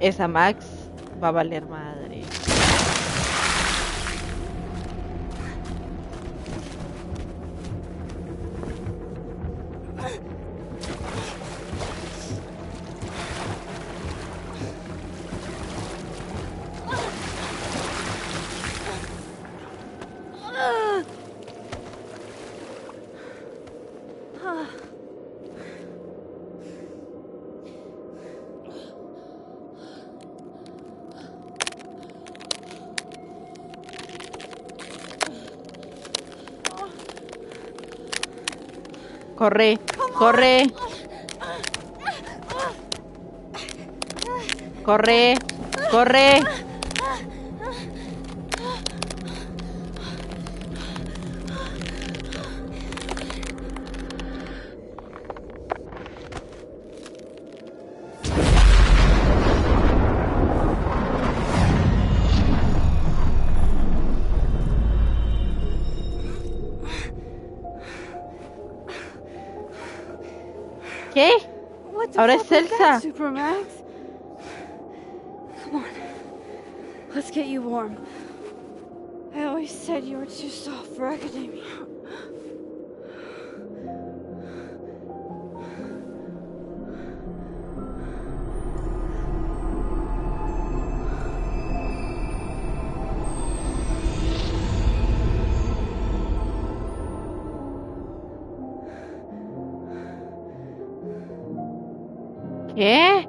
Esa Max va a valer madre. Corre, corre. Corre, corre. ¿Qué? Ahora es Elsa. Supermax? Come on. Let's get you warm. I always said you were too soft for academia. ¿Qué?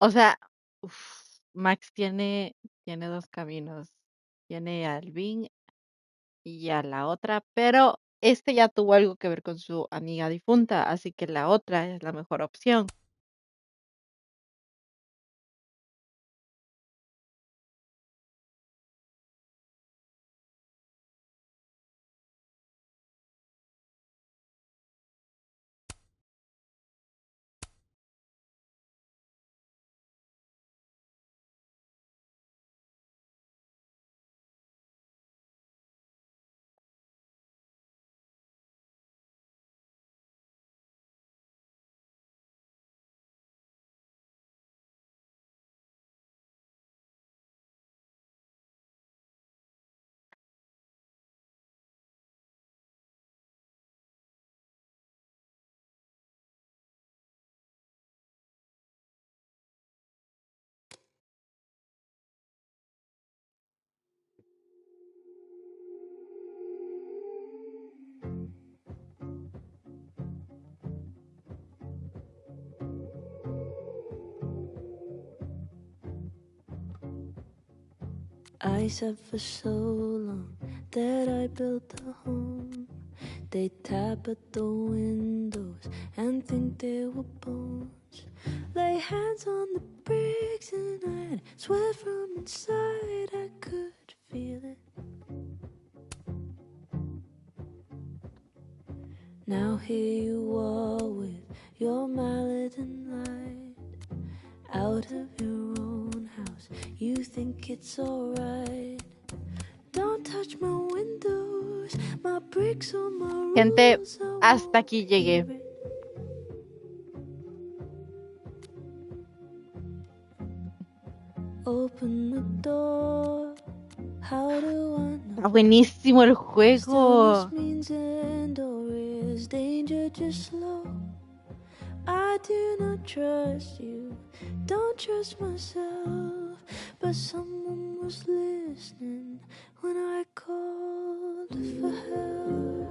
O sea, Max tiene dos caminos. Tiene a Alvin y a la otra, pero este ya tuvo algo que ver con su amiga difunta, así que la otra es la mejor opción. I said for so long that I built a home They tap at the windows and think they were bones. Lay hands on the bricks and I'd swear from inside I could feel it. Now here you are with your mallet and light. Out of your own house, you think it's alright. Don't touch my windows, my bricks or my Gente, rules, I hasta aquí llegué. Open the door. How do I know? Está buenísimo el juego. Stillness means end or is danger just slow? I do not trust you, don't trust myself, but someone was listening when I called for help.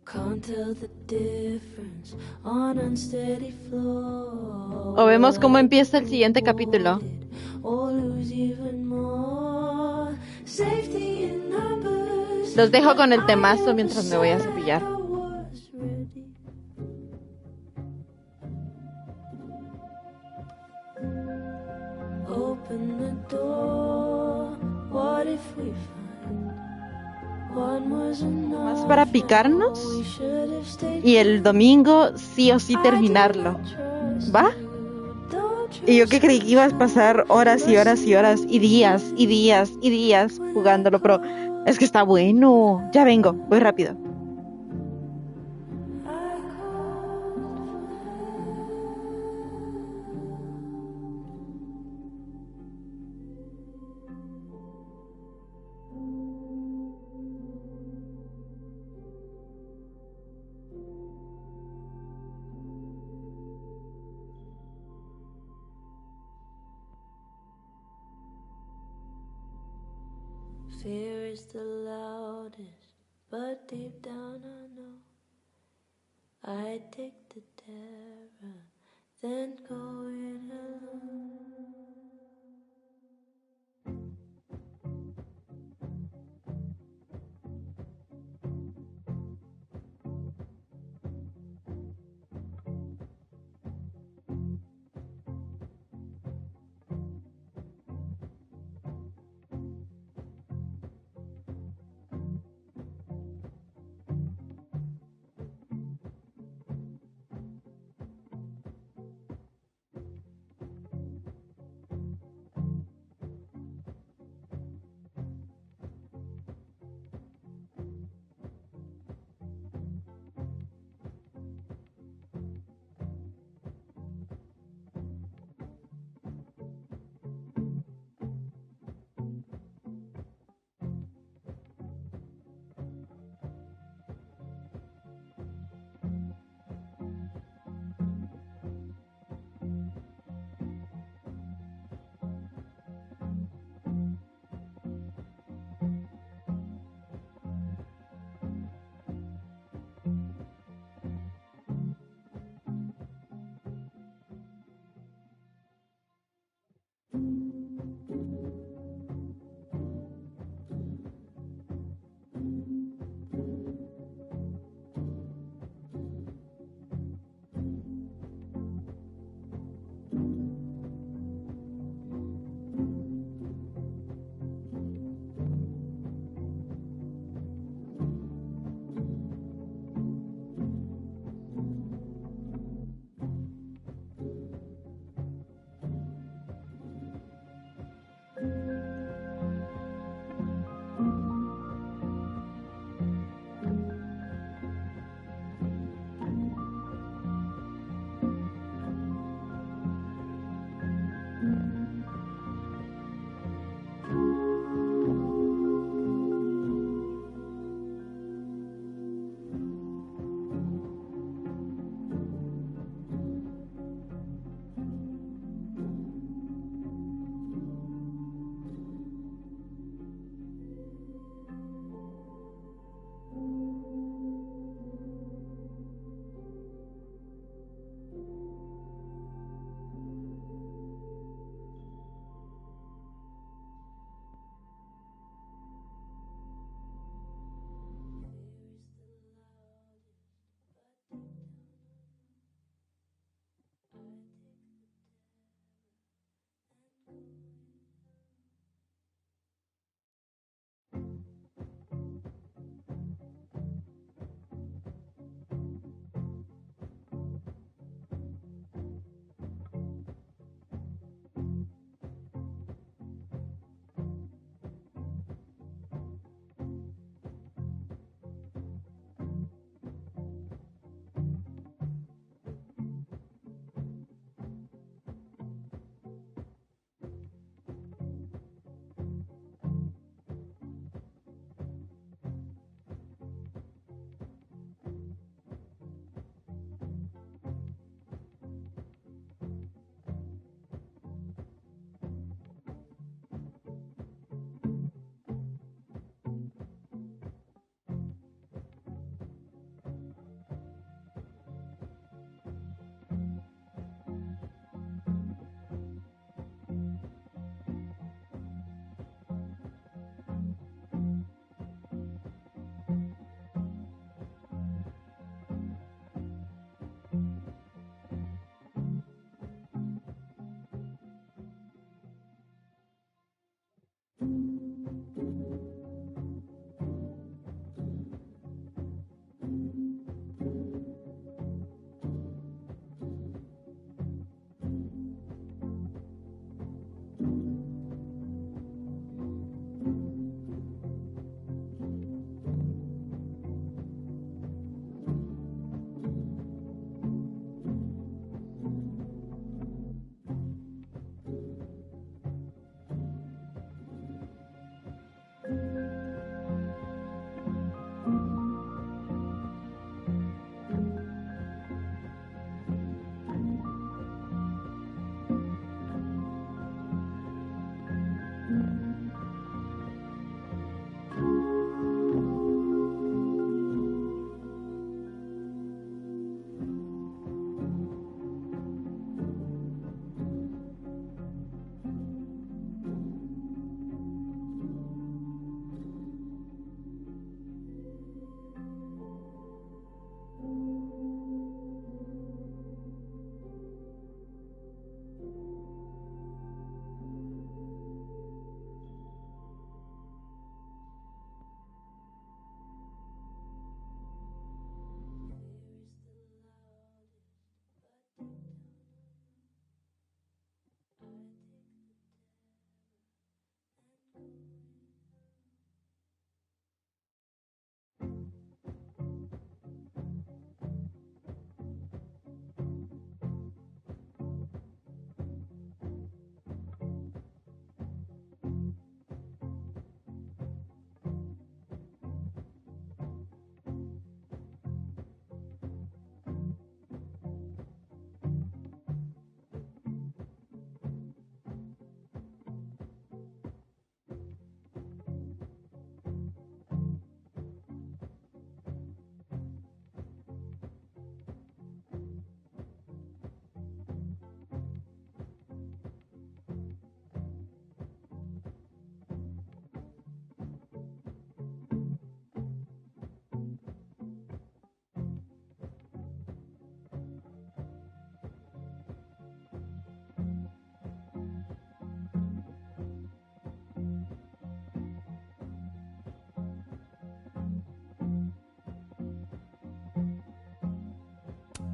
Can't tell the difference on unsteady floor. O vemos cómo empieza el siguiente capítulo. Or lose even more. Safety in numbers. Los dejo con el temazo mientras me voy a cepillar. Open the door. What if we find one was enough? Más para picarnos. Y el domingo sí o sí terminarlo. ¿Va? Y yo que creí que ibas a pasar horas y horas y horas y días y días y días jugándolo, pero es que está bueno. Ya vengo, voy rápido. Fear is the loudest, but deep down I know I take the terror, then go it alone.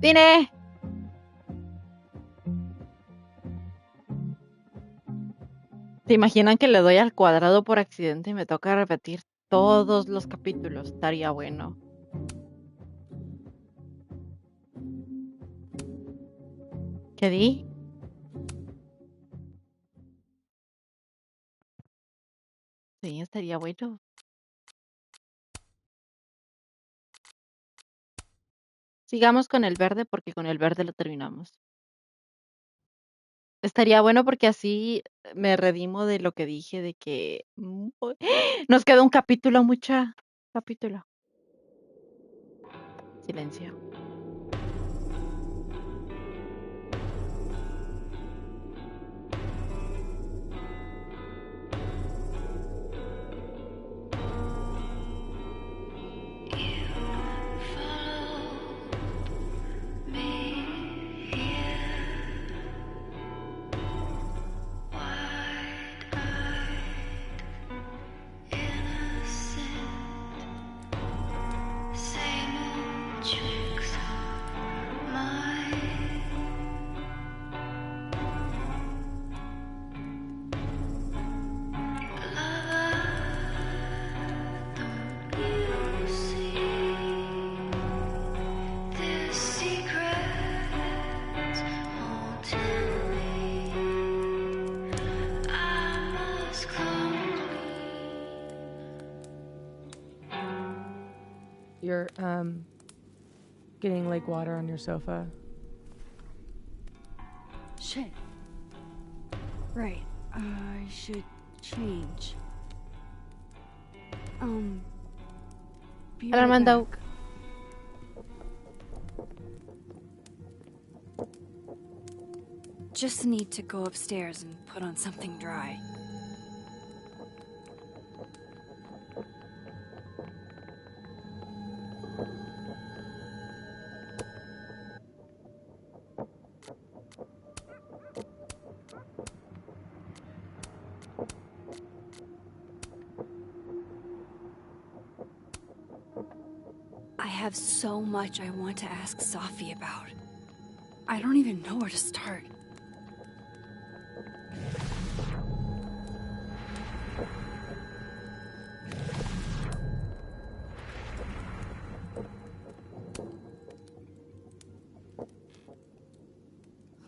¡Cine! ¿Se imaginan que le doy al cuadrado por accidente y me toca repetir todos los capítulos? Estaría bueno. ¿Qué di? Sí, estaría bueno. Sigamos con el verde porque con el verde lo terminamos. Estaría bueno porque así me redimo de lo que dije de que nos queda un capítulo, mucha capítulo. Silencio. You're, getting lake water on your sofa. Shit. Right. I should change. Be right Armando. back. Just need to go upstairs and put on something dry. I have so much I want to ask Sophie about. I don't even know where to start.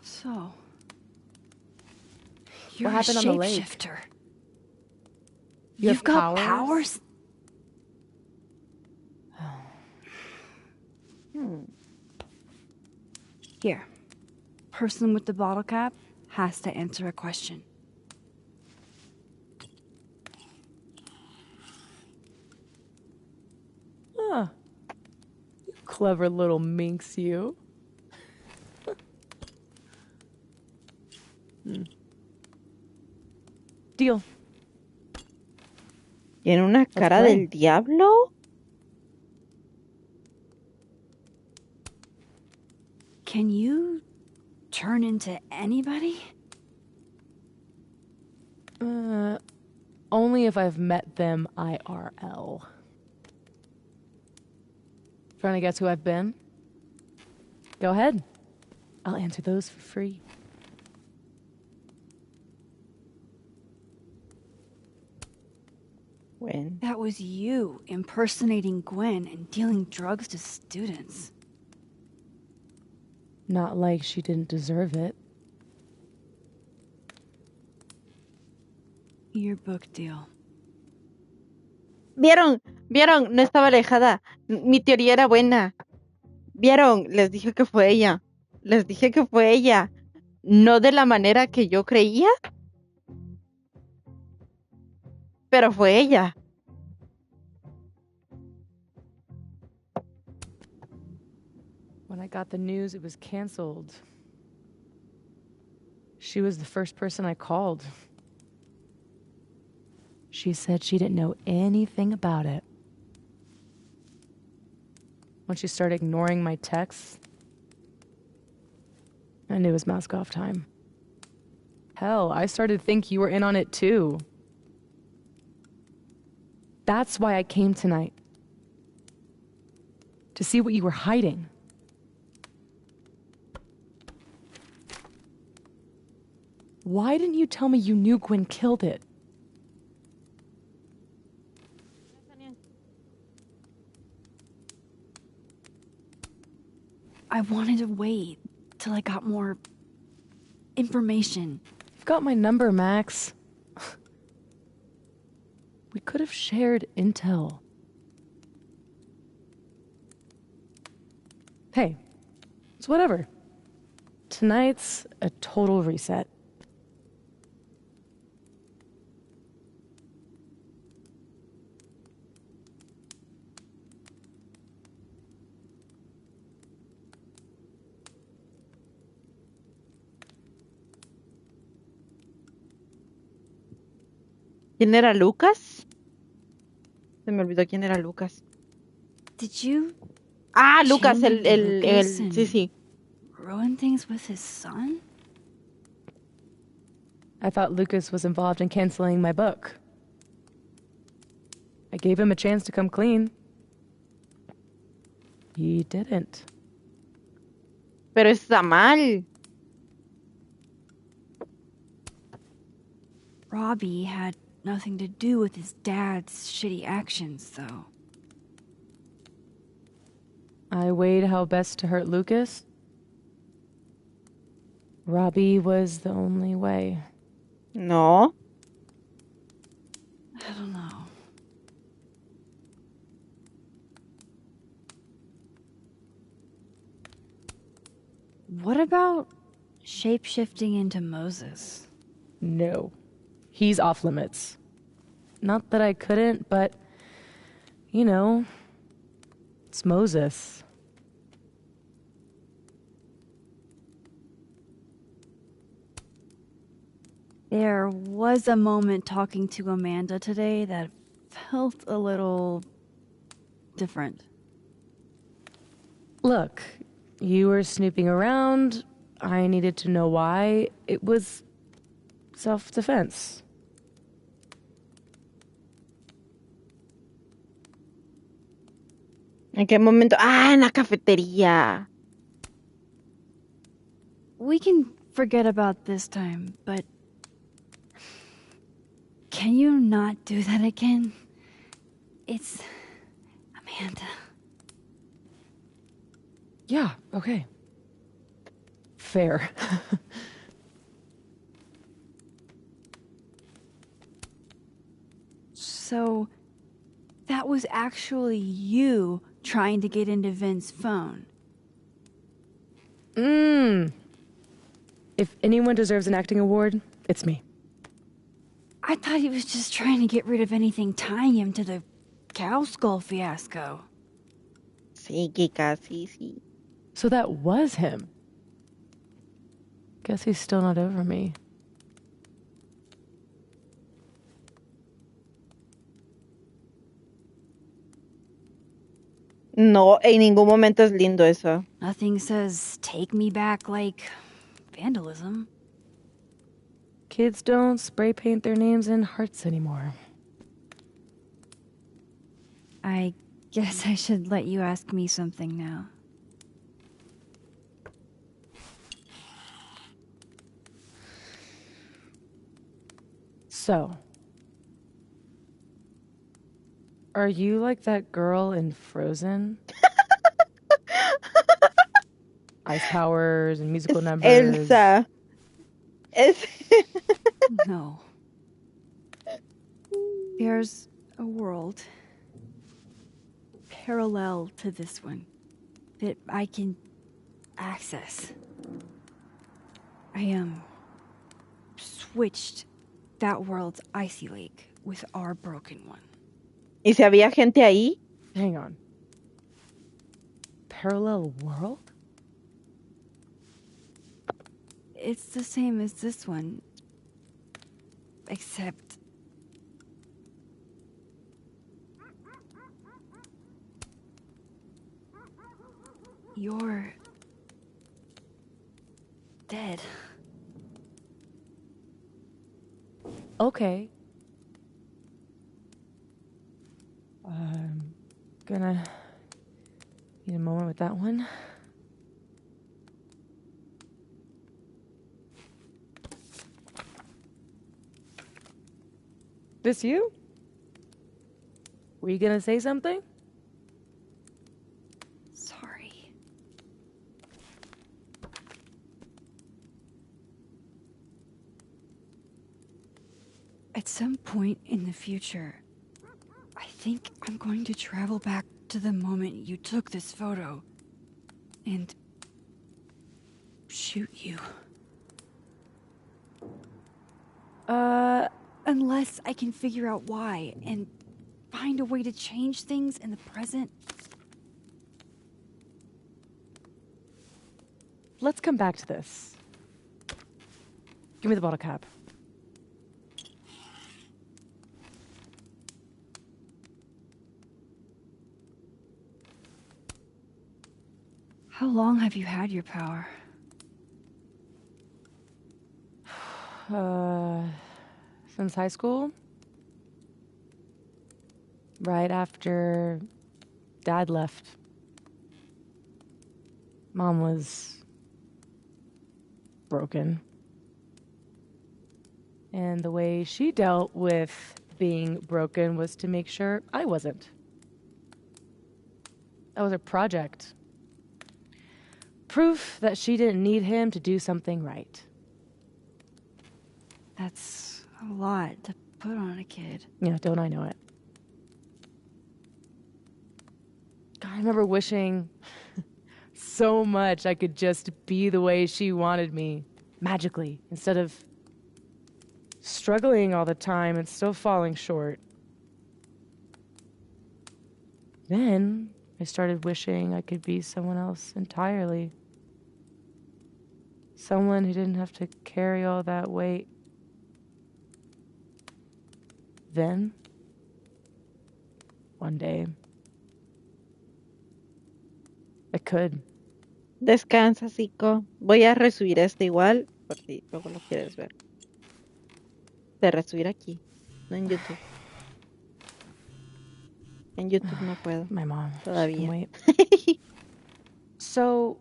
So, you're What happened a on the lake? shapeshifter. You You've have got powers? Here. Person with the bottle cap has to answer a question. Huh. You clever little minx, you. Deal. ¿Tiene una cara play. del diablo? Can you turn into anybody? Only if I've met them IRL. Trying to guess who I've been? Go ahead. I'll answer those for free. When? That was you impersonating Gwen and dealing drugs to students. Not like she didn't deserve it. Your book deal. ¿Vieron? ¿Vieron? No estaba alejada. Mi teoría era buena. ¿Vieron? Les dije que fue ella. Les dije que fue ella. No de la manera que yo creía, pero fue ella. When I got the news it was canceled, she was the first person I called. She said she didn't know anything about it. When she started ignoring my texts, I knew it was mask off time. Hell, I started to think you were in on it too. That's why I came tonight. To see what you were hiding. Why didn't you tell me you knew Gwen killed it? I wanted to wait till I got more information. You've got my number, Max. We could have shared intel. Hey, it's whatever. Tonight's a total reset. ¿Quién era Lucas? Se me olvidó quién era Lucas. Did you? Ah, Lucas, chain Lucas sí, sí. Ruin things with his son? I thought Lucas was involved in canceling my book. I gave him a chance to come clean. He didn't. Pero está mal. Robbie had nothing to do with his dad's shitty actions, though. I weighed how best to hurt Lucas. Robbie was the only way. No. I don't know. What about shape-shifting into Moses? No. He's off limits. Not that I couldn't, but, you know, it's Moses. There was a moment talking to Amanda today that felt a little different. Look, you were snooping around. I needed to know why. It was self-defense. ¿En qué momento? Ah, en la cafetería. We can forget about this time, but can you not do that again? It's Amanda. Yeah, okay. Fair. So, that was actually you trying to get into Vin's phone. If anyone deserves an acting award, it's me. I thought he was just trying to get rid of anything tying him to the cow skull fiasco. Sí, Kika, sí. So that was him. Guess he's still not over me. No, en ningún momento es lindo eso. Nothing says take me back like vandalism. Kids don't spray paint their names in hearts anymore. I guess I should let you ask me something now. So, are you like that girl in Frozen? Ice powers and musical numbers. Elsa. No. There's a world parallel to this one that I can access. I switched that world's icy lake with our broken one. ¿Y si había gente ahí? Hang on. Parallel world? It's the same as this one, except you're dead. Okay. I'm gonna need a moment with that one. This you? Were you gonna say something? Sorry. At some point in the future, I think I'm going to travel back to the moment you took this photo and shoot you. Unless I can figure out why and find a way to change things in the present. Let's come back to this. Give me the bottle cap. How long have you had your power? Since high school. Right after Dad left. Mom was broken. And the way she dealt with being broken was to make sure I wasn't. That was a project. Proof that she didn't need him to do something right. That's a lot to put on a kid. Yeah, don't I know it? God, I remember wishing so much I could just be the way she wanted me, magically, instead of struggling all the time and still falling short. Then I started wishing I could be someone else entirely. Someone who didn't have to carry all that weight. Then, one day, I could. Descansa, Zico. Voy a resubir este igual, por si luego lo quieres ver. De resubir aquí, no en YouTube. En YouTube no puedo. My mom. Todavía. Wait. So,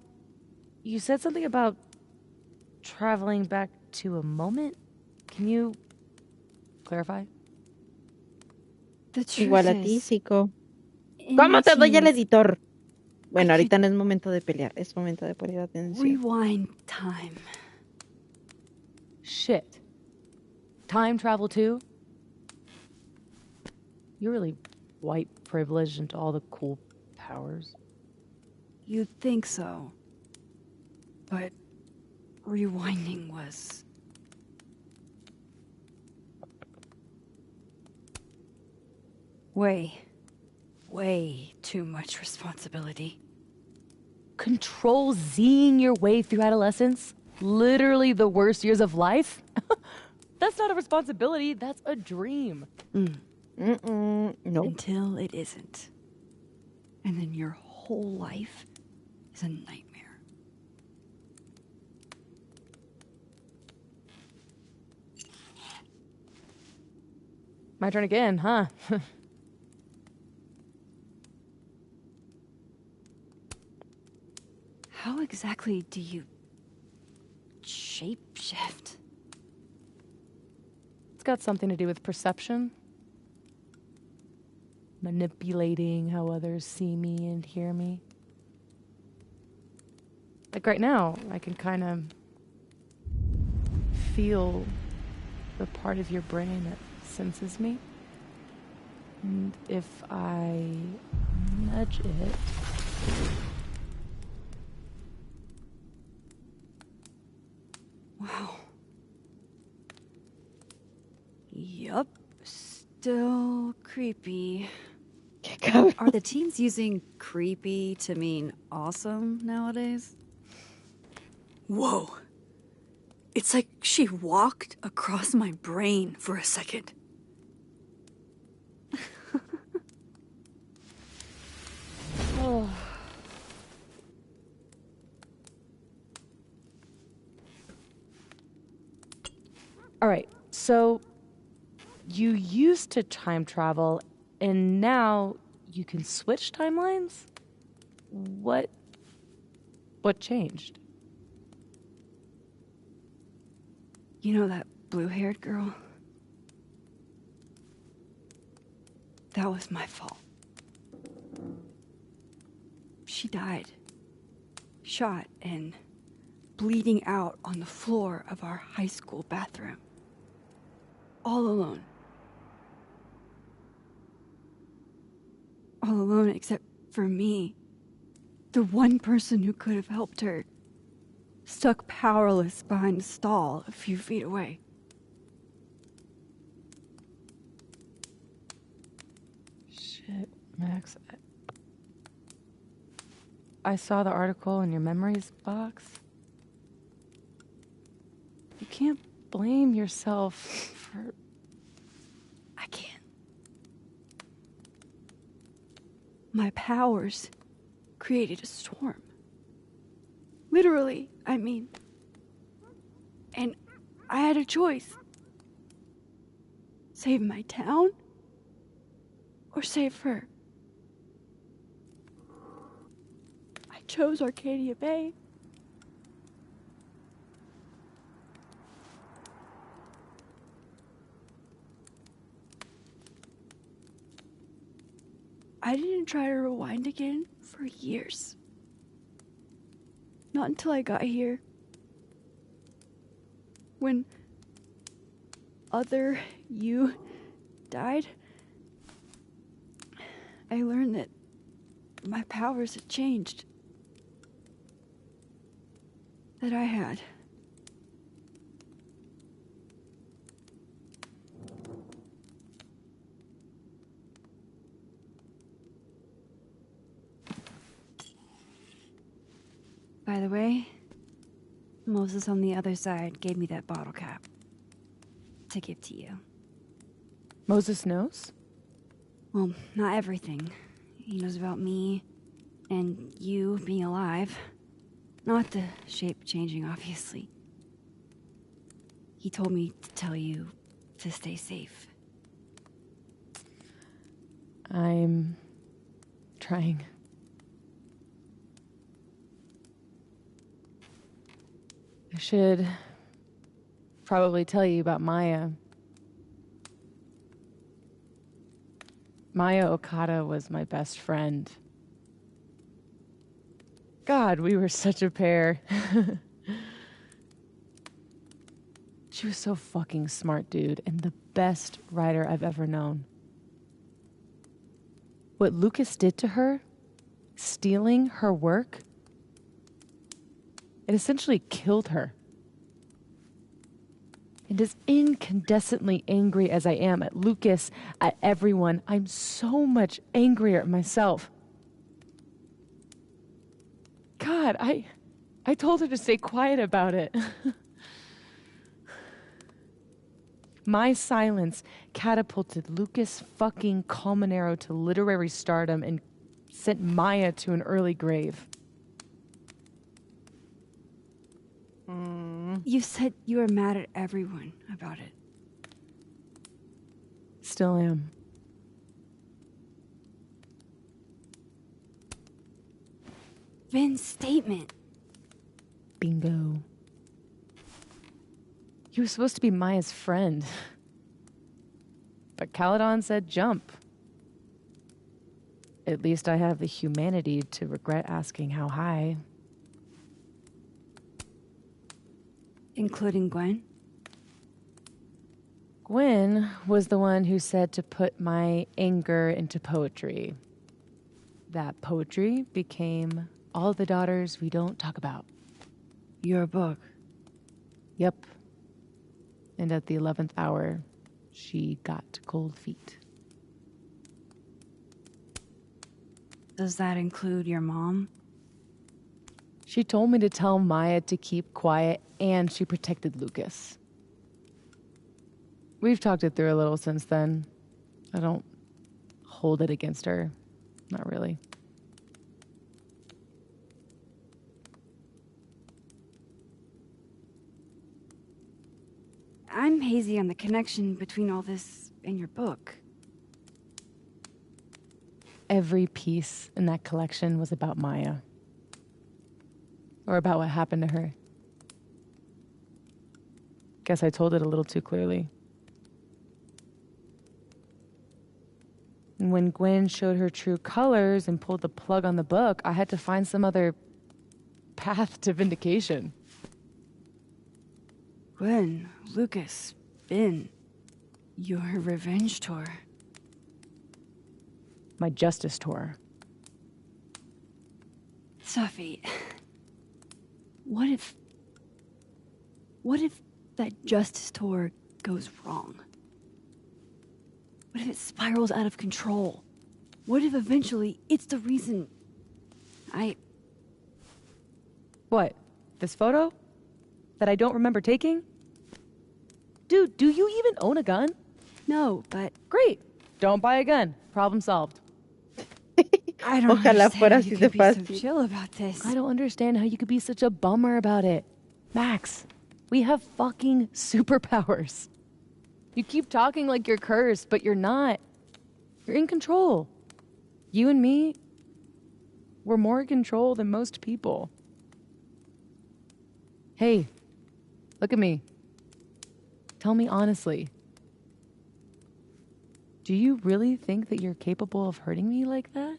you said something about traveling back to a moment? Can you clarify? The truth Igual a ti, is, Zico. in ¿Cómo te doy el teens, editor? Bueno, ahorita no es momento de pelear, es momento de poner atención. rewind time. Shit. Time travel too? You're really white privileged into all the cool powers. You'd think so. But rewinding was... way too much responsibility. Control Zing your way through adolescence? Literally the worst years of life? That's not a responsibility, that's a dream. Nope. Until it isn't. And then your whole life is a nightmare. My turn again, huh? How exactly do you shapeshift? It's got something to do with perception. Manipulating how others see me and hear me. Like right now, I can kind of feel the part of your brain that senses me. And if I nudge it... Wow. Yup. Still creepy. Are the teens using creepy to mean awesome nowadays? Whoa. It's like she walked across my brain for a second. Oh. All right, so you used to time travel, and now you can switch timelines? What changed? You know that blue-haired girl? That was my fault. She died. Shot and bleeding out on the floor of our high school bathroom. All alone. All alone except for me. The one person who could have helped her. Stuck powerless behind a stall a few feet away. Shit, Max. I saw the article in your memories box. You can't blame yourself for... I can't. My powers created a storm. Literally, I mean. And I had a choice. Save my town or save her. I chose Arcadia Bay. I didn't try to rewind again for years. Not until I got here. When other you died, I learned that my powers had changed. That I had. By the way, Moses on the other side gave me that bottle cap to give to you. Moses knows? Well, not everything. He knows about me and you being alive. Not the shape changing, obviously. He told me to tell you to stay safe. I'm trying. I should probably tell you about Maya. Maya Okada was my best friend. God, we were such a pair. She was so fucking smart, dude, and the best writer I've ever known. What Lucas did to her, stealing her work, it essentially killed her. And as incandescently angry as I am at Lucas, at everyone, I'm so much angrier at myself. God, I told her to stay quiet about it. My silence catapulted Lucas fucking Colmenero to literary stardom and sent Maya to an early grave. You said you were mad at everyone about it. Still am. Vin's statement. Bingo. You were supposed to be Maya's friend. But Caledon said jump. At least I have the humanity to regret asking how high. Including Gwen? Gwen was the one who said to put my anger into poetry. That poetry became All the Daughters We Don't Talk About. Your book? Yep. And at the 11th hour, she got cold feet. Does that include your mom? She told me to tell Maya to keep quiet, and she protected Lucas. We've talked it through a little since then. I don't hold it against her. Not really. I'm hazy on the connection between all this and your book. Every piece in that collection was about Maya. Or about what happened to her. Guess I told it a little too clearly. And when Gwen showed her true colors and pulled the plug on the book, I had to find some other path to vindication. Gwen, Lucas, Ben, your revenge tour. My justice tour. Safi, what if that justice tour goes wrong? What if it spirals out of control? What if eventually it's the reason What? This photo? That I don't remember taking? Dude, do you even own a gun? No, but... Great. Don't buy a gun. Problem solved. I don't Ojalá understand fuera how así you de could be so fácil. chill about this. I don't understand how you could be such a bummer about it. Max, we have fucking superpowers. You keep talking like you're cursed, but you're not. You're in control. You and me, we're more in control than most people. Hey, look at me. Tell me honestly. Do you really think that you're capable of hurting me like that?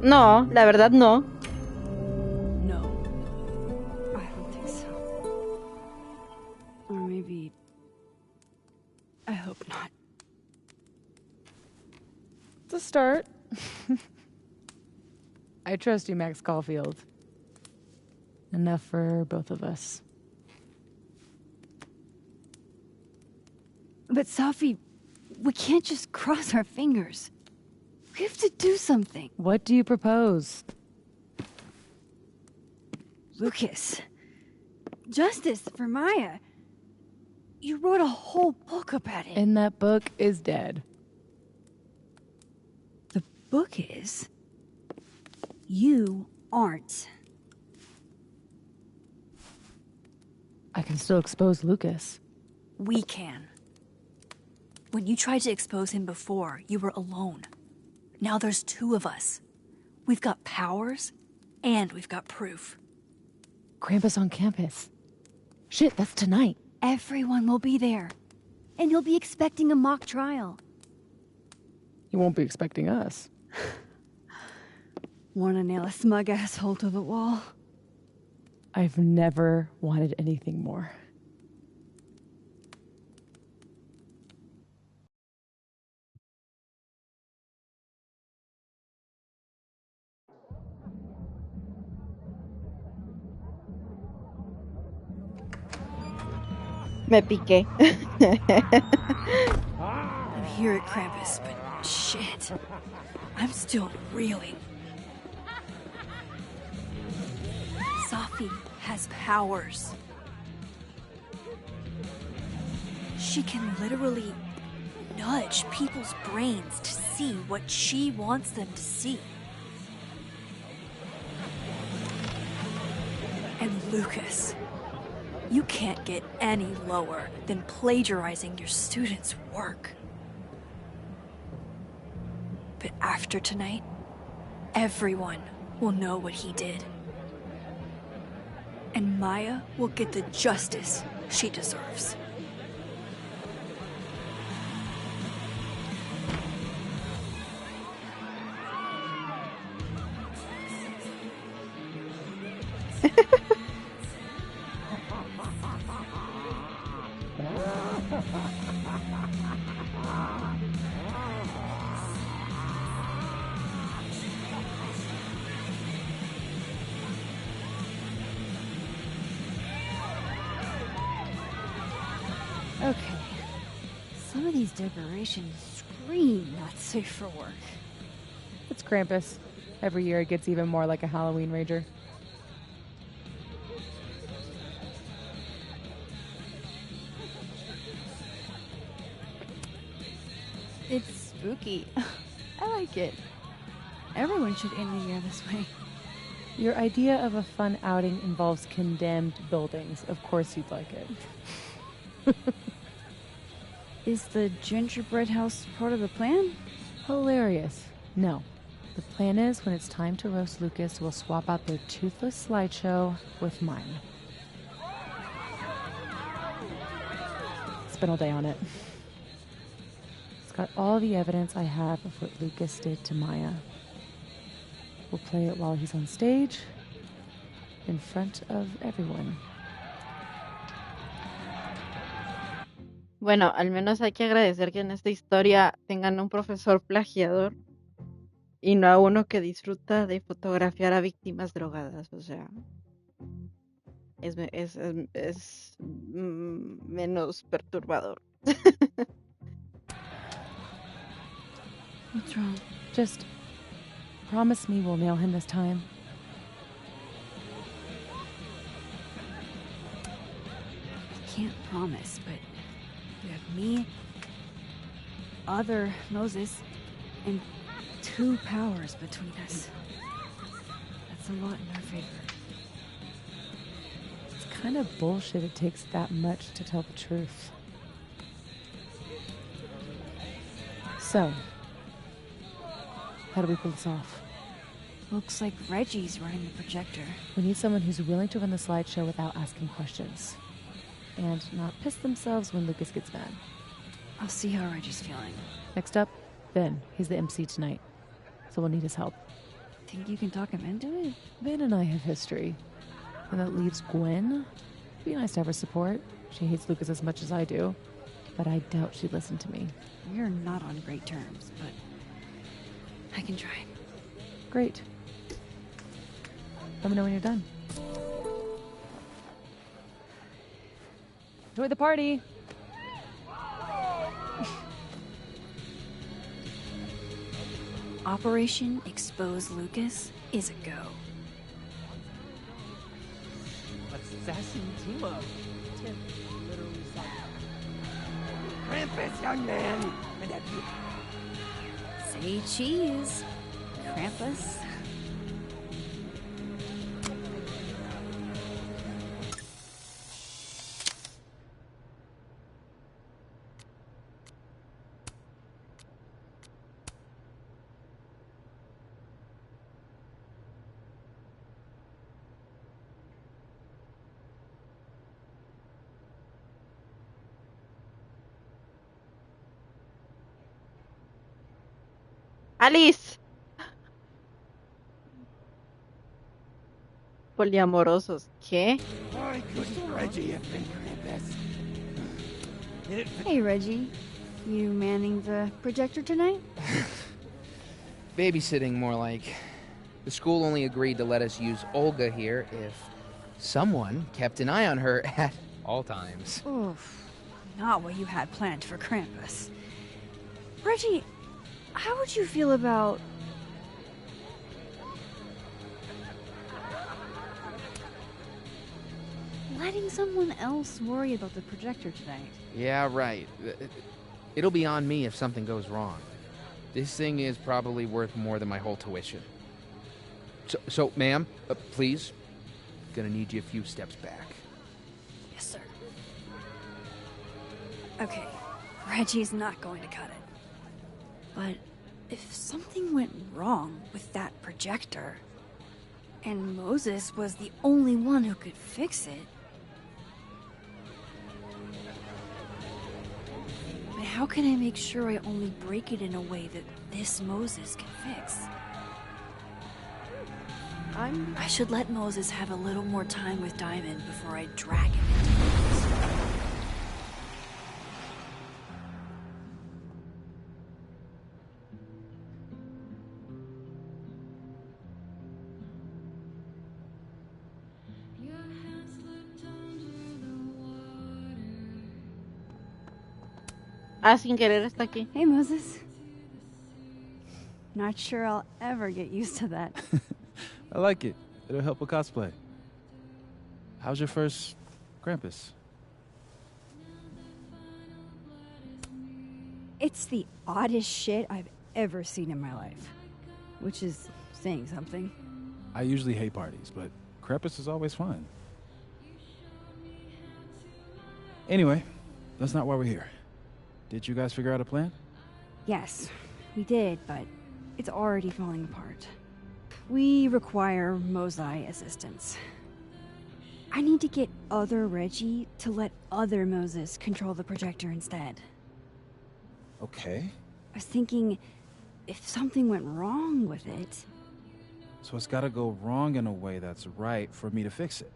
No, la verdad no. No. I don't think so. Or maybe... I hope not. It's a start. I trust you, Max Caulfield. Enough for both of us. But Safi, we can't just cross our fingers. We have to do something. What do you propose? Lucas. Justice for Maya. You wrote a whole book about it. And that book is dead. The book is... You aren't. I can still expose Lucas. We can. When you tried to expose him before, you were alone. Now there's two of us. We've got powers, and we've got proof. Krampus on campus. Shit, that's tonight. Everyone will be there. And he'll be expecting a mock trial. He won't be expecting us. Wanna nail a smug asshole to the wall? I've never wanted anything more. Me piqué. I'm here at Krampus, but shit. I'm still reeling. Safi has powers. She can literally nudge people's brains to see what she wants them to see. And Lucas, you can't get any lower than plagiarizing your students' work. But after tonight, everyone will know what he did. And Maya will get the justice she deserves. Okay. Some of these decorations scream not safe for work. It's Krampus. Every year it gets even more like a Halloween rager. It's spooky. I like it. Everyone should end the year this way. Your idea of a fun outing involves condemned buildings. Of course you'd like it. Is the gingerbread house part of the plan? Hilarious. No. The plan is when it's time to roast Lucas, we'll swap out their toothless slideshow with mine. Spent all day on it. It's got all the evidence I have of what Lucas did to Maya. We'll play it while he's on stage, in front of everyone. Bueno, al menos hay que agradecer que en esta historia tengan un profesor plagiador y no a uno que disfruta de fotografiar a víctimas drogadas. O sea, es menos perturbador. What's wrong? Just promise me we'll nail him this time. I can't promise, but you have me, other Moses, and 2 powers between us. That's a lot in our favor. It's kind of bullshit it takes that much to tell the truth. So, how do we pull this off? Looks like Reggie's running the projector. We need someone who's willing to run the slideshow without asking questions. And not piss themselves when Lucas gets mad. I'll see how Reggie's feeling. Next up, Ben. He's the MC tonight. So we'll need his help. Think you can talk him into it? Ben and I have history. And that leaves Gwen. It'd be nice to have her support. She hates Lucas as much as I do. But I doubt she'd listen to me. We're not on great terms, but I can try. Great. Let me know when you're done. Enjoy the party. Operation Expose Lucas is a go. Assassin team up. Tim literally saw Krampus, young man! And have you... Say cheese. Krampus. Alice. Poliamorosos. ¿Qué? Why couldn't Reggie have been Krampus? Hey, Reggie. You manning the projector tonight? Babysitting, more like. The school only agreed to let us use Olga here if someone kept an eye on her at all times. Oof. Not what you had planned for Krampus. Reggie, how would you feel about... letting someone else worry about the projector tonight? Yeah, right. It'll be on me if something goes wrong. This thing is probably worth more than my whole tuition. So ma'am, please, gonna need you a few steps back. Yes, sir. Okay, Reggie's not going to cut it. But if something went wrong with that projector, and Moses was the only one who could fix it, but how can I make sure I only break it in a way that this Moses can fix? I should let Moses have a little more time with Diamond before I drag him into this. Ah, sin querer está aquí. Hey, Moses. Not sure I'll ever get used to that. I like it. It'll help with cosplay. How's your first Krampus? It's the oddest shit I've ever seen in my life. Which is saying something. I usually hate parties, but Krampus is always fun. Anyway, that's not why we're here. Did you guys figure out a plan? Yes, we did, but It's already falling apart. We require Mosai assistance. I need to get other Reggie to let other Moses control the projector instead. Okay. I was thinking, if something went wrong with it... So it's gotta go wrong in a way that's right for me to fix it.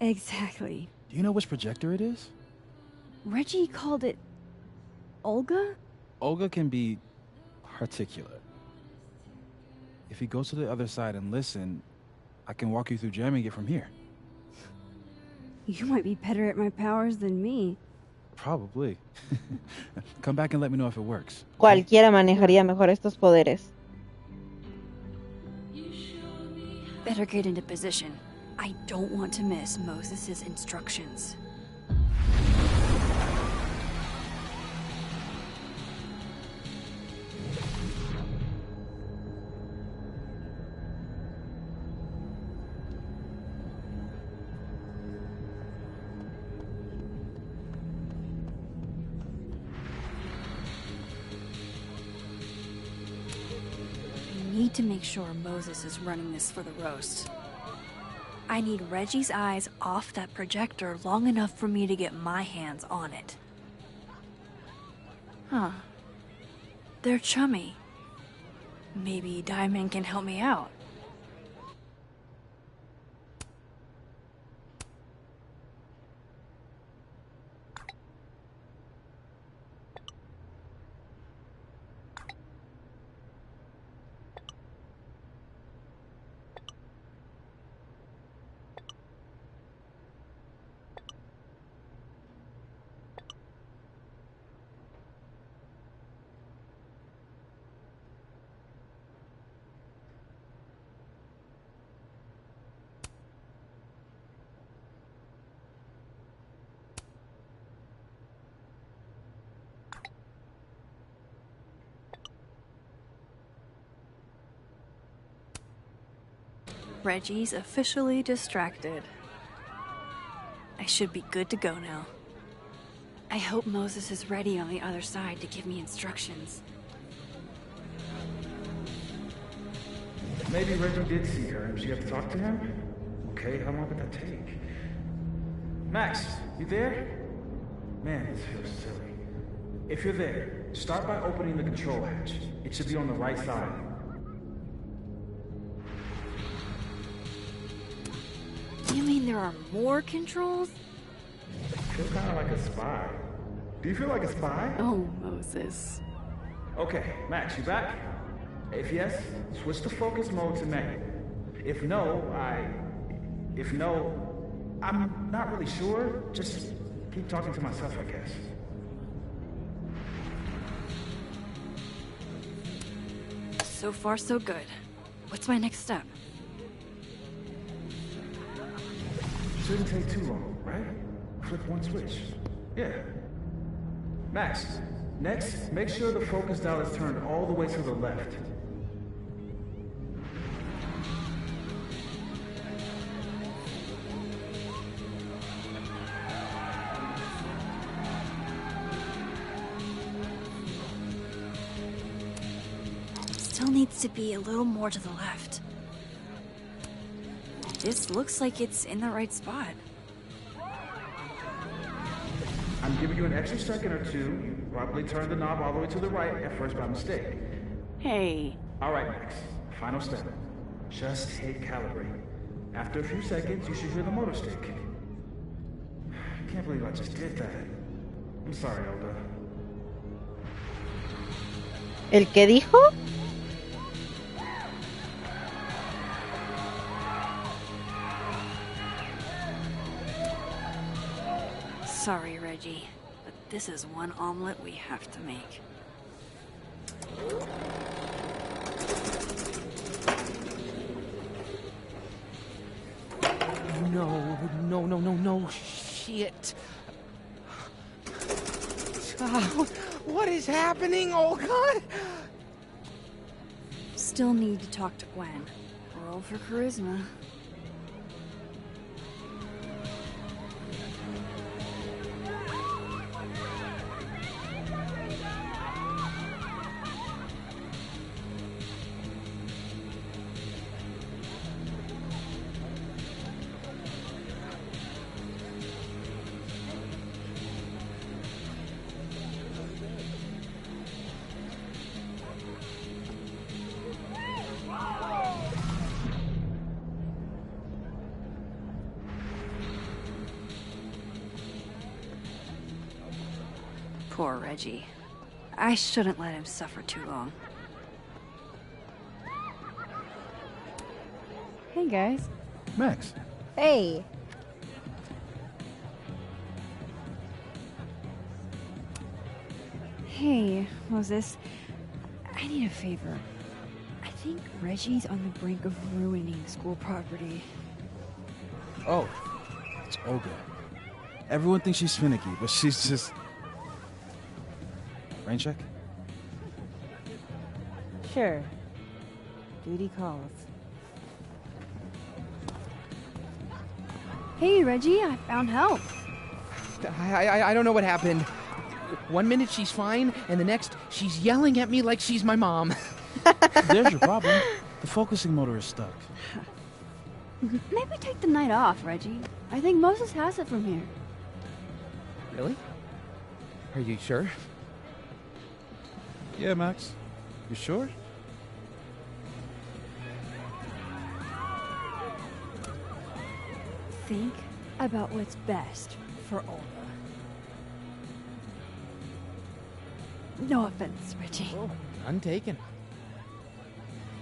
Exactly. Do you know which projector it is? Reggie called it... Olga? Olga can be articulate. If you go to the other side and listen, I can walk you through jamming it from here. You might be better at my powers than me. Probably. Come back and let me know if it works. Cualquiera manejaría mejor estos poderes. Better get into position. I don't want to miss Moses' instructions. Need to make sure Moses is running this for the roast. I need Reggie's eyes off that projector long enough for me to get my hands on it. Huh. They're chummy. Maybe Diamond can help me out. Reggie's officially distracted. I should be good to go now. I hope Moses is ready on the other side to give me instructions. Maybe Reggie did see her and she had to talk to him? Okay, how long would that take? Max, you there? Man, this feels silly. If you're there, start by opening the control hatch. It should be on the right side. You mean there are more controls? I feel kind of like a spy. Do you feel like a spy? Oh, Moses. Okay, Max, you back? If yes, switch to focus mode to manual. If no, I'm not really sure. Just keep talking to myself, I guess. So far, so good. What's my next step? Shouldn't take too long, right? Flip one switch. Yeah. Max, next, make sure the focus dial is turned all the way to the left. Still needs to be a little more to the left. This looks like it's in the right spot. I'm giving you an extra second or two. You probably turned the knob all the way to the right at first by mistake. Hey. All right, Max. Final step. Just hit calibrate. After a few seconds, you should hear the motor stick. I can't believe I just did that. I'm sorry, Olga. ¿El qué dijo? Sorry, Reggie, but this is one omelet we have to make. No, shit. What is happening? Oh, God! Still need to talk to Gwen. Roll for charisma. Poor Reggie. I shouldn't let him suffer too long. Hey, guys. Max. Hey. Hey, Moses. I need a favor. I think Reggie's on the brink of ruining school property. Oh, it's Olga. Everyone thinks she's finicky, but she's just... Rain check? Sure. Duty calls. Hey, Reggie, I found help. I don't know what happened. One minute she's fine, and the next she's yelling at me like she's my mom. There's your problem. The focusing motor is stuck. Maybe take the night off, Reggie. I think Moses has it from here. Really? Are you sure? Yeah, Max. You sure? Think about what's best for Olga. No offense, Reggie. Oh, none taken.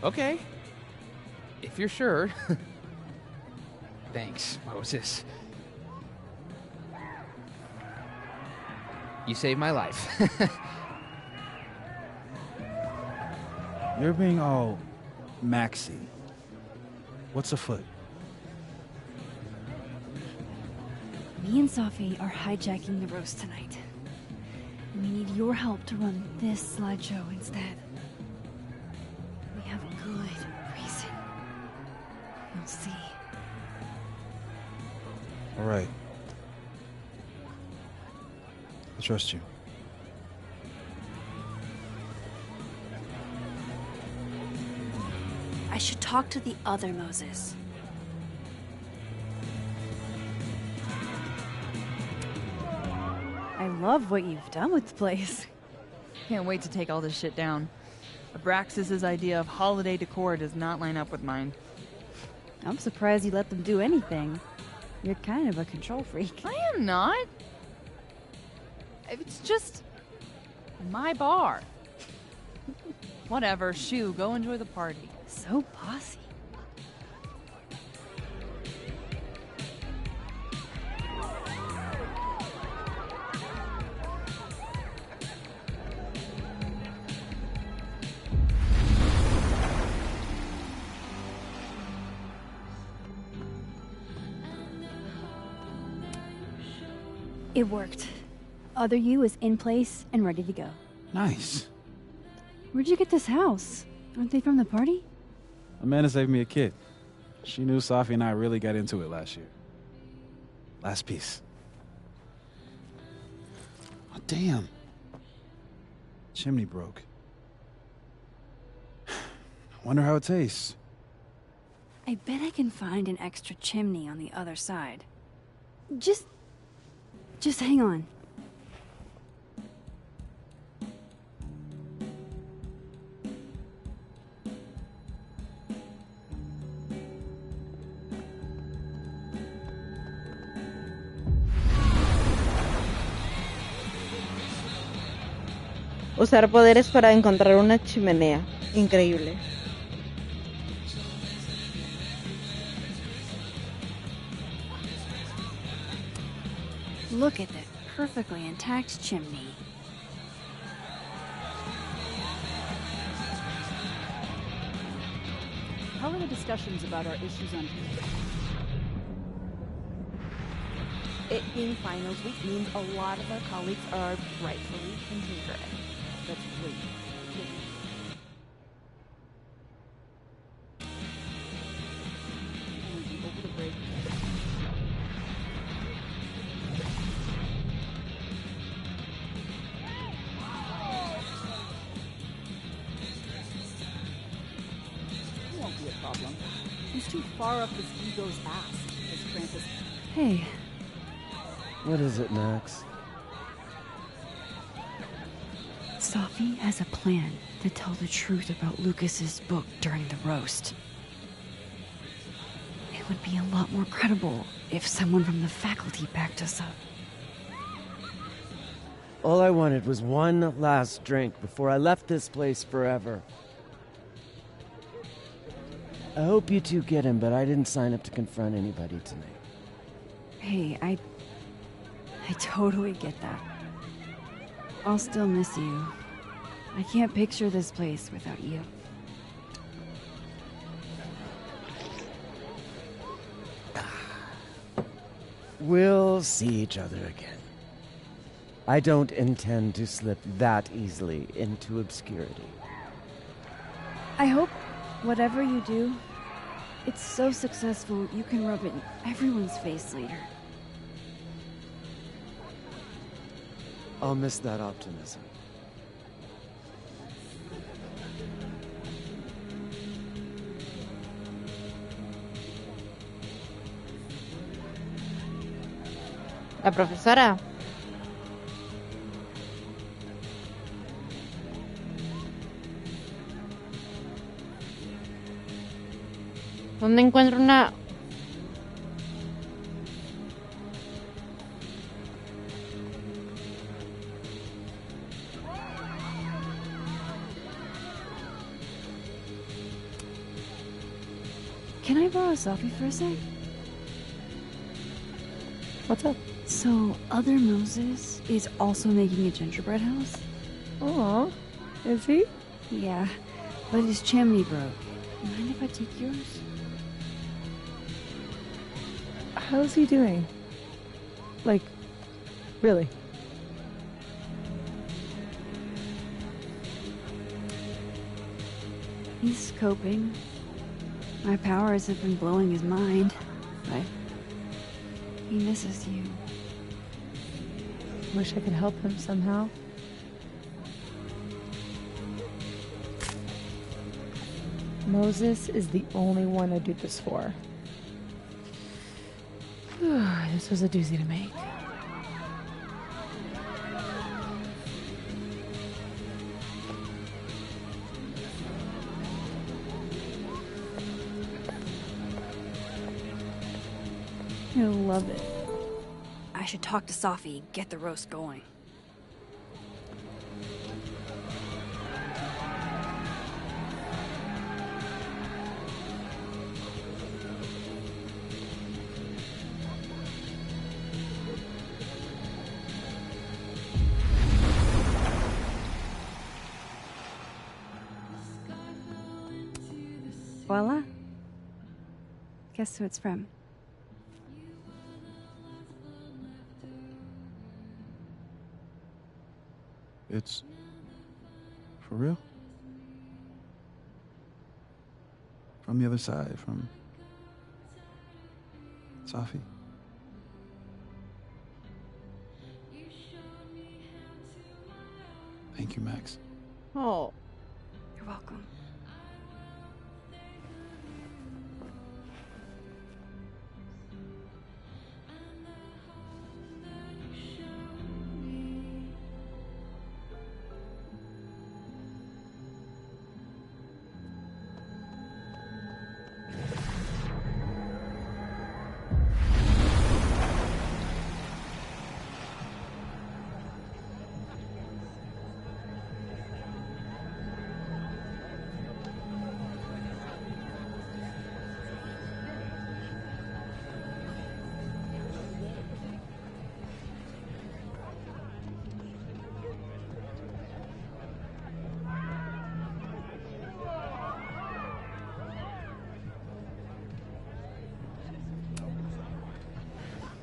Okay. If you're sure. Thanks, Moses. You saved my life. You're being all Maxy. What's afoot? Me and Sophie are hijacking the roast tonight. We need your help to run this slideshow instead. We have a good reason. You'll see. All right. I trust you. I should talk to the other Moses. I love what you've done with the place. Can't wait to take all this shit down. Abraxas's idea of holiday decor does not line up with mine. I'm surprised you let them do anything. You're kind of a control freak. I am not. It's just my bar. Whatever, shoo, go enjoy the party. So bossy. It worked. Other you is in place and ready to go. Nice. Where'd you get this house? Aren't they from the party? Amanda saved me a kid. She knew Sophie and I really got into it last year. Last piece. Oh, damn. Chimney broke. I wonder how it tastes. I bet I can find an extra chimney on the other side. Just hang on. Usar poderes para encontrar una chimenea. Increíble. Look at that perfectly intact chimney. How are the discussions about our issues on... It being finals week means a lot of our colleagues are rightfully inconsiderate. That's great. Over the break. It won't be a problem. He's too far up his ego's ass, as Krampus. Hey. What is it, Max? Sophie has a plan to tell the truth about Lucas's book during the roast. It would be a lot more credible if someone from the faculty backed us up. All I wanted was one last drink before I left this place forever. I hope you two get him, but I didn't sign up to confront anybody tonight. Hey, I totally get that. I'll still miss you. I can't picture this place without you. We'll see each other again. I don't intend to slip that easily into obscurity. I hope whatever you do, it's so successful you can rub it in everyone's face later. I'll miss that optimism. La profesora. ¿Dónde encuentro una...? Can I borrow Sophie for a sec? What's up? So, other Moses is also making a gingerbread house? Aw, is he? Yeah, but his chimney broke. Mind if I take yours? How's he doing? Like, really? He's coping. My powers have been blowing his mind, but he misses you. Wish I could help him somehow. Moses is the only one I'd do this for. This was a doozy to make. I love it. I should talk to Sophie and get the roast going. Voila. Guess who it's from? It's... for real? From the other side, from... Sophie? Thank you, Max. Oh. You're welcome.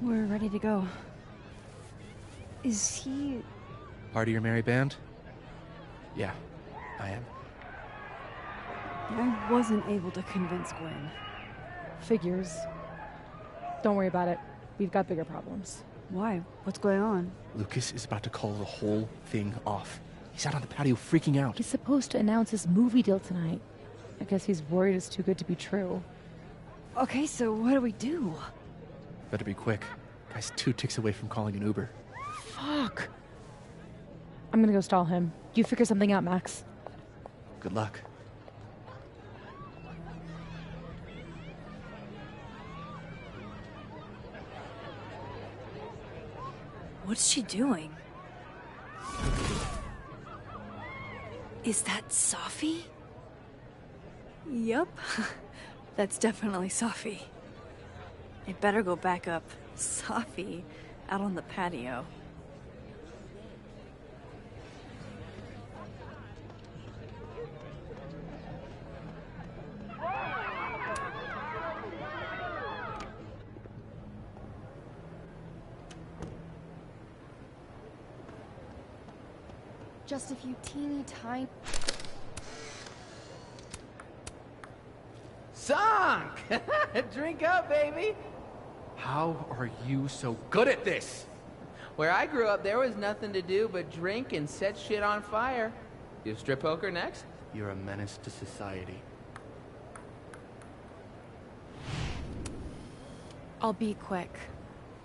We're ready to go. Is he... Part of your merry band? Yeah, I am. I wasn't able to convince Gwen. Figures. Don't worry about it. We've got bigger problems. Why? What's going on? Lucas is about to call the whole thing off. He's out on the patio freaking out. He's supposed to announce his movie deal tonight. I guess he's worried it's too good to be true. Okay, so what do we do? Better be quick. Guy's 2 ticks away from calling an Uber. Fuck. I'm gonna go stall him. You figure something out, Max. Good luck. What's she doing? Is that Safi? Yup. That's definitely Safi. It better go back up. Safi out on the patio. Just a few teeny tiny... Sunk! Drink up, baby! How are you so good at this? Where I grew up, there was nothing to do but drink and set shit on fire. You strip poker next? You're a menace to society. I'll be quick.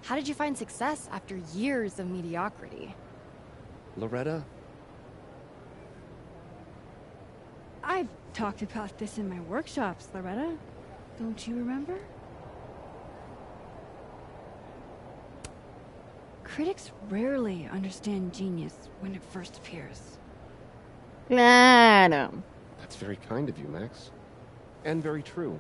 How did you find success after years of mediocrity? Loretta? I've talked about this in my workshops, Loretta. Don't you remember? Critics rarely understand genius when it first appears. Claro. That's very kind of you, Max. And very true.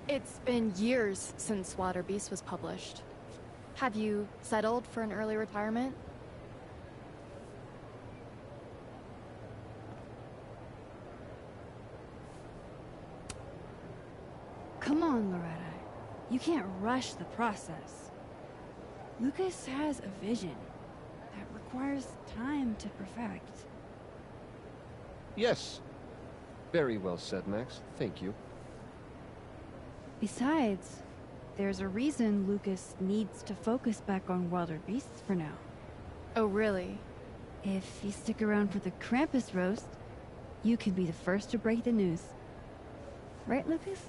It's been years since Water Beast was published. Have you settled for an early retirement? Come on, Loretta. You can't rush the process. Lucas has a vision that requires time to perfect. Yes. Very well said, Max. Thank you. Besides, there's a reason Lucas needs to focus back on wilder beasts for now. Oh, really? If you stick around for the Krampus roast, you can be the first to break the news. Right, Lucas?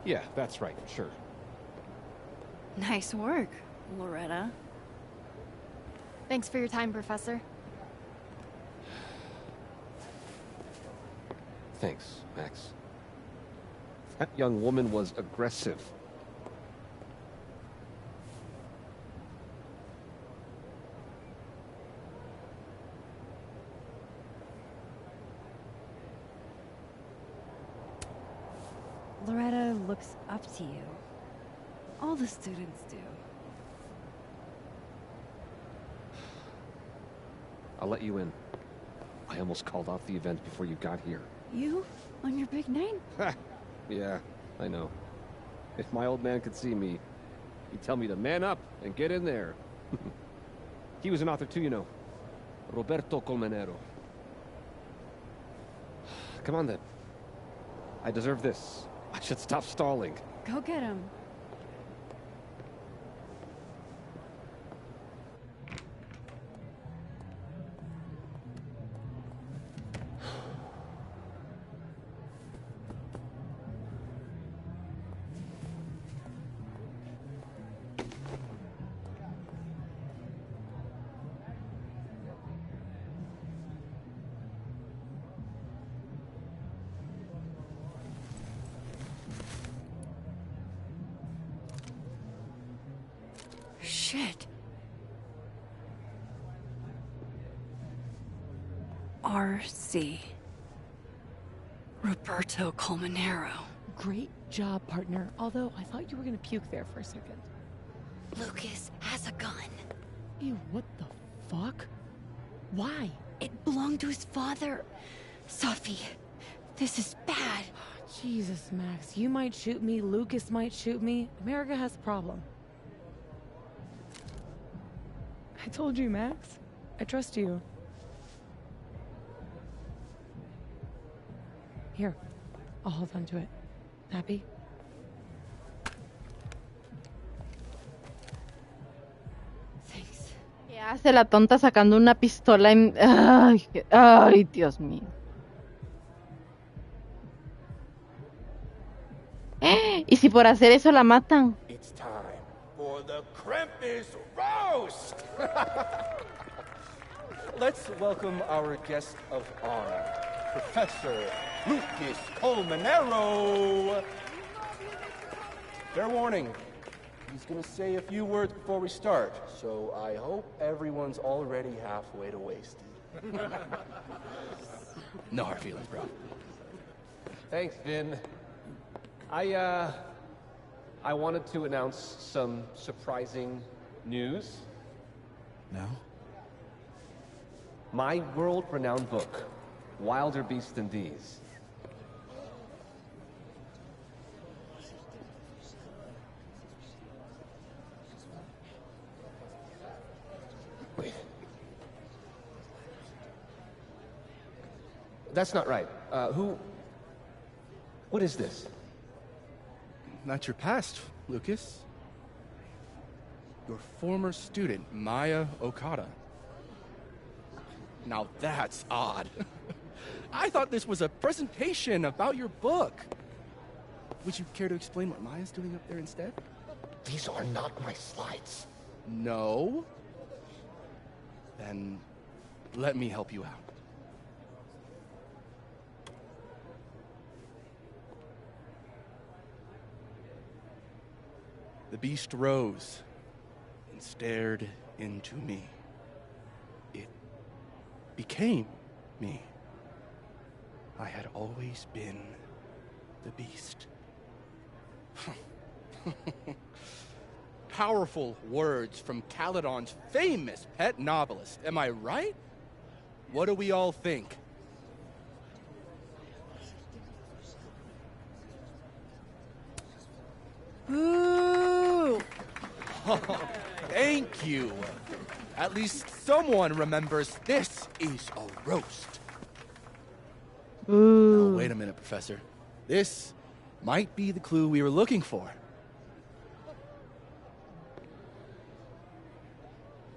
Yeah, that's right, sure. Nice work, Loretta. Thanks for your time, Professor. Thanks, Max. That young woman was aggressive. Loretta looks up to you. All the students do. I'll let you in. I almost called off the event before you got here. You? On your big night? Yeah, I know. If my old man could see me, he'd tell me to man up and get in there. He was an author too, you know. Roberto Colmenero. Come on then. I deserve this. I should stop stalling. Go get him. Shit. R.C. Roberto Colmenero. Great job, partner. Although, I thought you were gonna puke there for a second. Lucas has a gun. Ew, what the fuck? Why? It belonged to his father. Safi, this is bad. Jesus, Max. You might shoot me, Lucas might shoot me. America has a problem. I told you, Max. I trust you. Here, I'll hold on to it. Happy? Thanks. ¿Qué hace la tonta sacando una pistola en... Ay, Dios mío. ¿Y si por hacer eso la matan? It's time for the Krampus roast! Let's welcome our guest of honor, Professor Lucas Colmenero. Fair warning, He's gonna say a few words before we start, so I hope everyone's already halfway to wasted. No hard feelings, bro. Thanks, Vin. I wanted to announce some surprising news. No? My world-renowned book, Wilder Beasts Than These. Wait. That's not right. What is this? That's your past, Lucas. Your former student, Maya Okada. Now that's odd. I thought this was a presentation about your book. Would you care to explain what Maya's doing up there instead? These are not my slides. No? Then let me help you out. The beast rose and stared into me. It became me. I had always been the beast. Powerful words from Caledon's famous pet novelist. Am I right? What do we all think? Boo! Thank you. At least someone remembers this is a roast. Ooh. Now, wait a minute, Professor. This might be the clue we were looking for.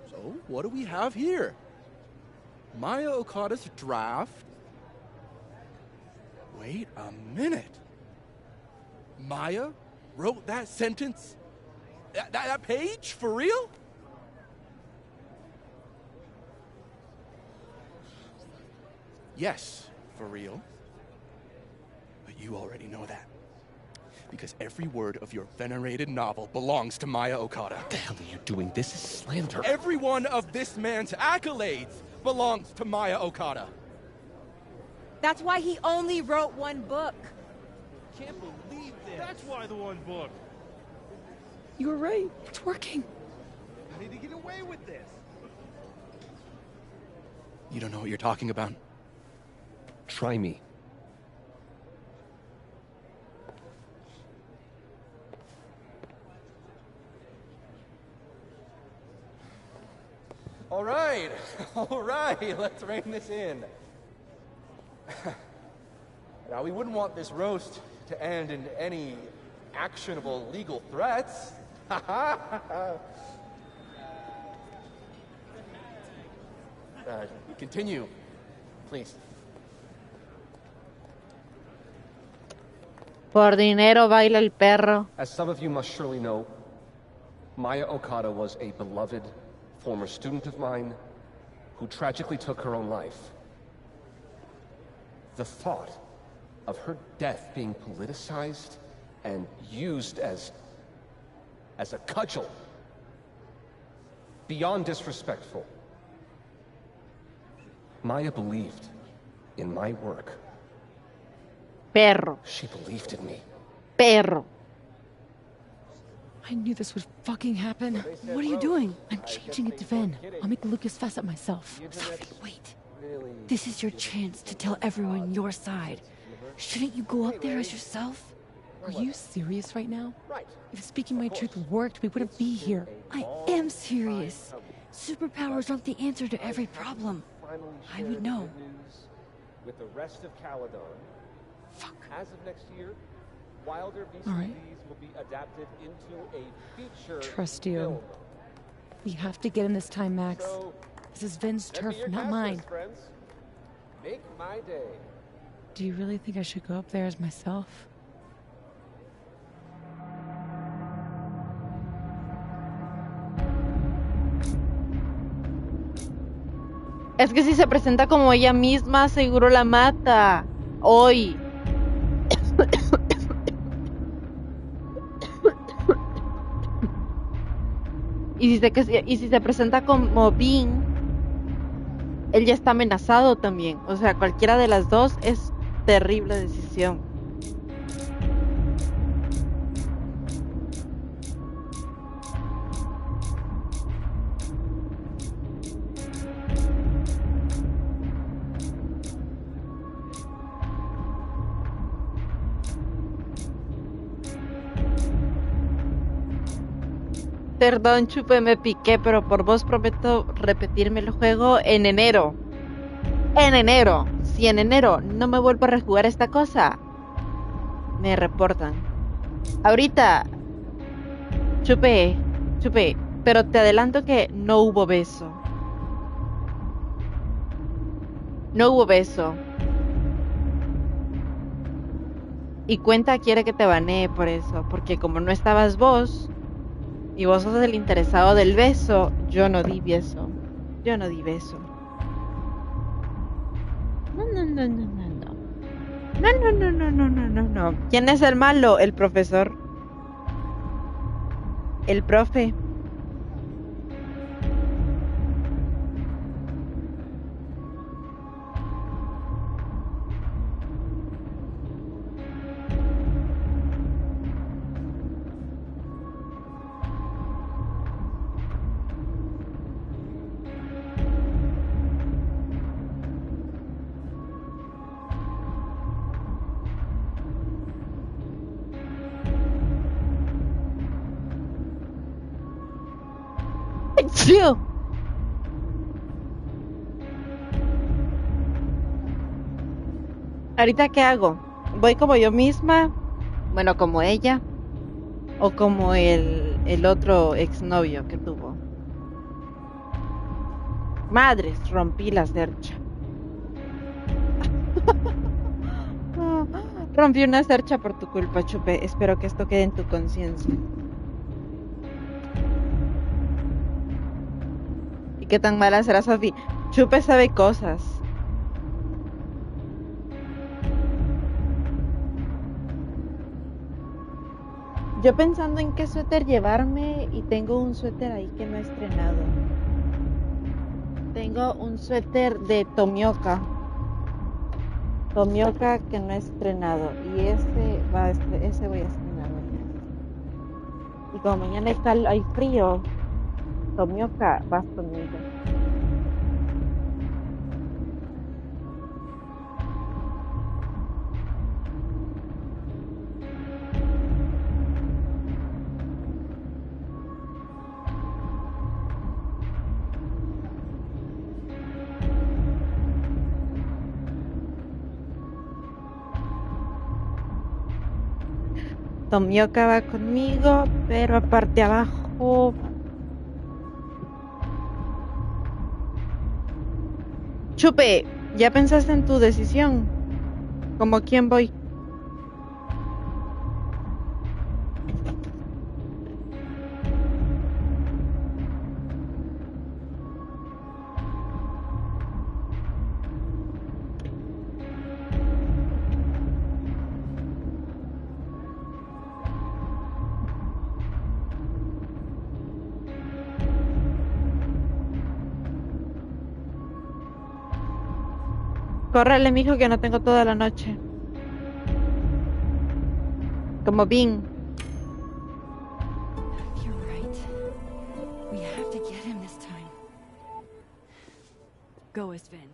So, what do we have here? Maya Okada's draft. Wait a minute. Maya wrote that sentence? That page? For real? Yes, for real. But you already know that. Because every word of your venerated novel belongs to Maya Okada. What the hell are you doing? This is slander. Every one of this man's accolades belongs to Maya Okada. That's why he only wrote one book. Can't believe this. That's why the one book. You were right. It's working. How did he get away with this? You don't know what you're talking about. Try me. All right, let's rein this in. Now, we wouldn't want this roast to end in any actionable legal threats. Continue, please. Por dinero baila el perro. As some of you must surely know, Maya Okada was a beloved former student of mine who tragically took her own life. The thought of her death being politicized and used as a cudgel, beyond disrespectful. Maya believed in my work. Perro. She believed in me. Perro. I knew this would fucking happen. What are you doing? I'm changing it to Vin. I'll make Lucas fess up myself. Sophie, wait. This is your chance to tell everyone your side. Shouldn't you go up there as yourself? Are you serious right now? If speaking my truth worked, we wouldn't be here. I am serious. Superpowers aren't the answer to every problem. I would know. With the rest of Caledon. Fuck. As of next year, Wilder Beasts All right. and These will be adapted into a feature Trust you. film. We have to get him this time, Max. So, This is Vin's send me turf, your not cast mine. list, friends. Make my day. Do you really think I should go up there as myself? Es que si se presenta como ella misma, seguro la mata. Hoy. Y si se presenta como Bean, él ya está amenazado también. O sea, cualquiera de las dos es terrible decisión. Perdón, Chupe, me piqué, pero por vos prometo repetirme el juego en enero. En enero. Si en enero no me vuelvo a rejugar esta cosa, me reportan. Ahorita, Chupe, pero te adelanto que no hubo beso. No hubo beso. Y Cuenta quiere que te banee por eso, porque como no estabas vos, y vos sos el interesado del beso, yo no di beso. Yo no di beso. No. No. ¿Quién es el malo? El profesor. El profe. ¡Chill! ¿Ahorita qué hago? ¿Voy como yo misma? Bueno, como ella. ¿O como el otro exnovio que tuvo? Madres, rompí la cercha. Rompí una cercha por tu culpa, Chupe. Espero que esto quede en tu conciencia. ¿Y qué tan mala será Sophie? Chupe sabe cosas. Yo pensando en qué suéter llevarme y tengo un suéter ahí que no he estrenado. Tengo un suéter de Tomioka. Tomioka que no he estrenado. Y ese voy a estrenar mañana. Y como mañana hay frío, Tomioka, vas conmigo. Tomioka va conmigo, pero aparte abajo. Chupe, ¿ya pensaste en tu decisión? ¿Como quién voy? Córrele, mijo, que no tengo toda la noche. Como Bean. You're right. We have to get him this time. Go, Sven.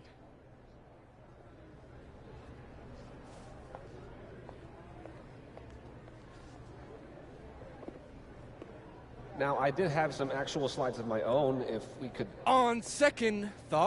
Now, I did have some actual slides of my own, if we could... On second thought.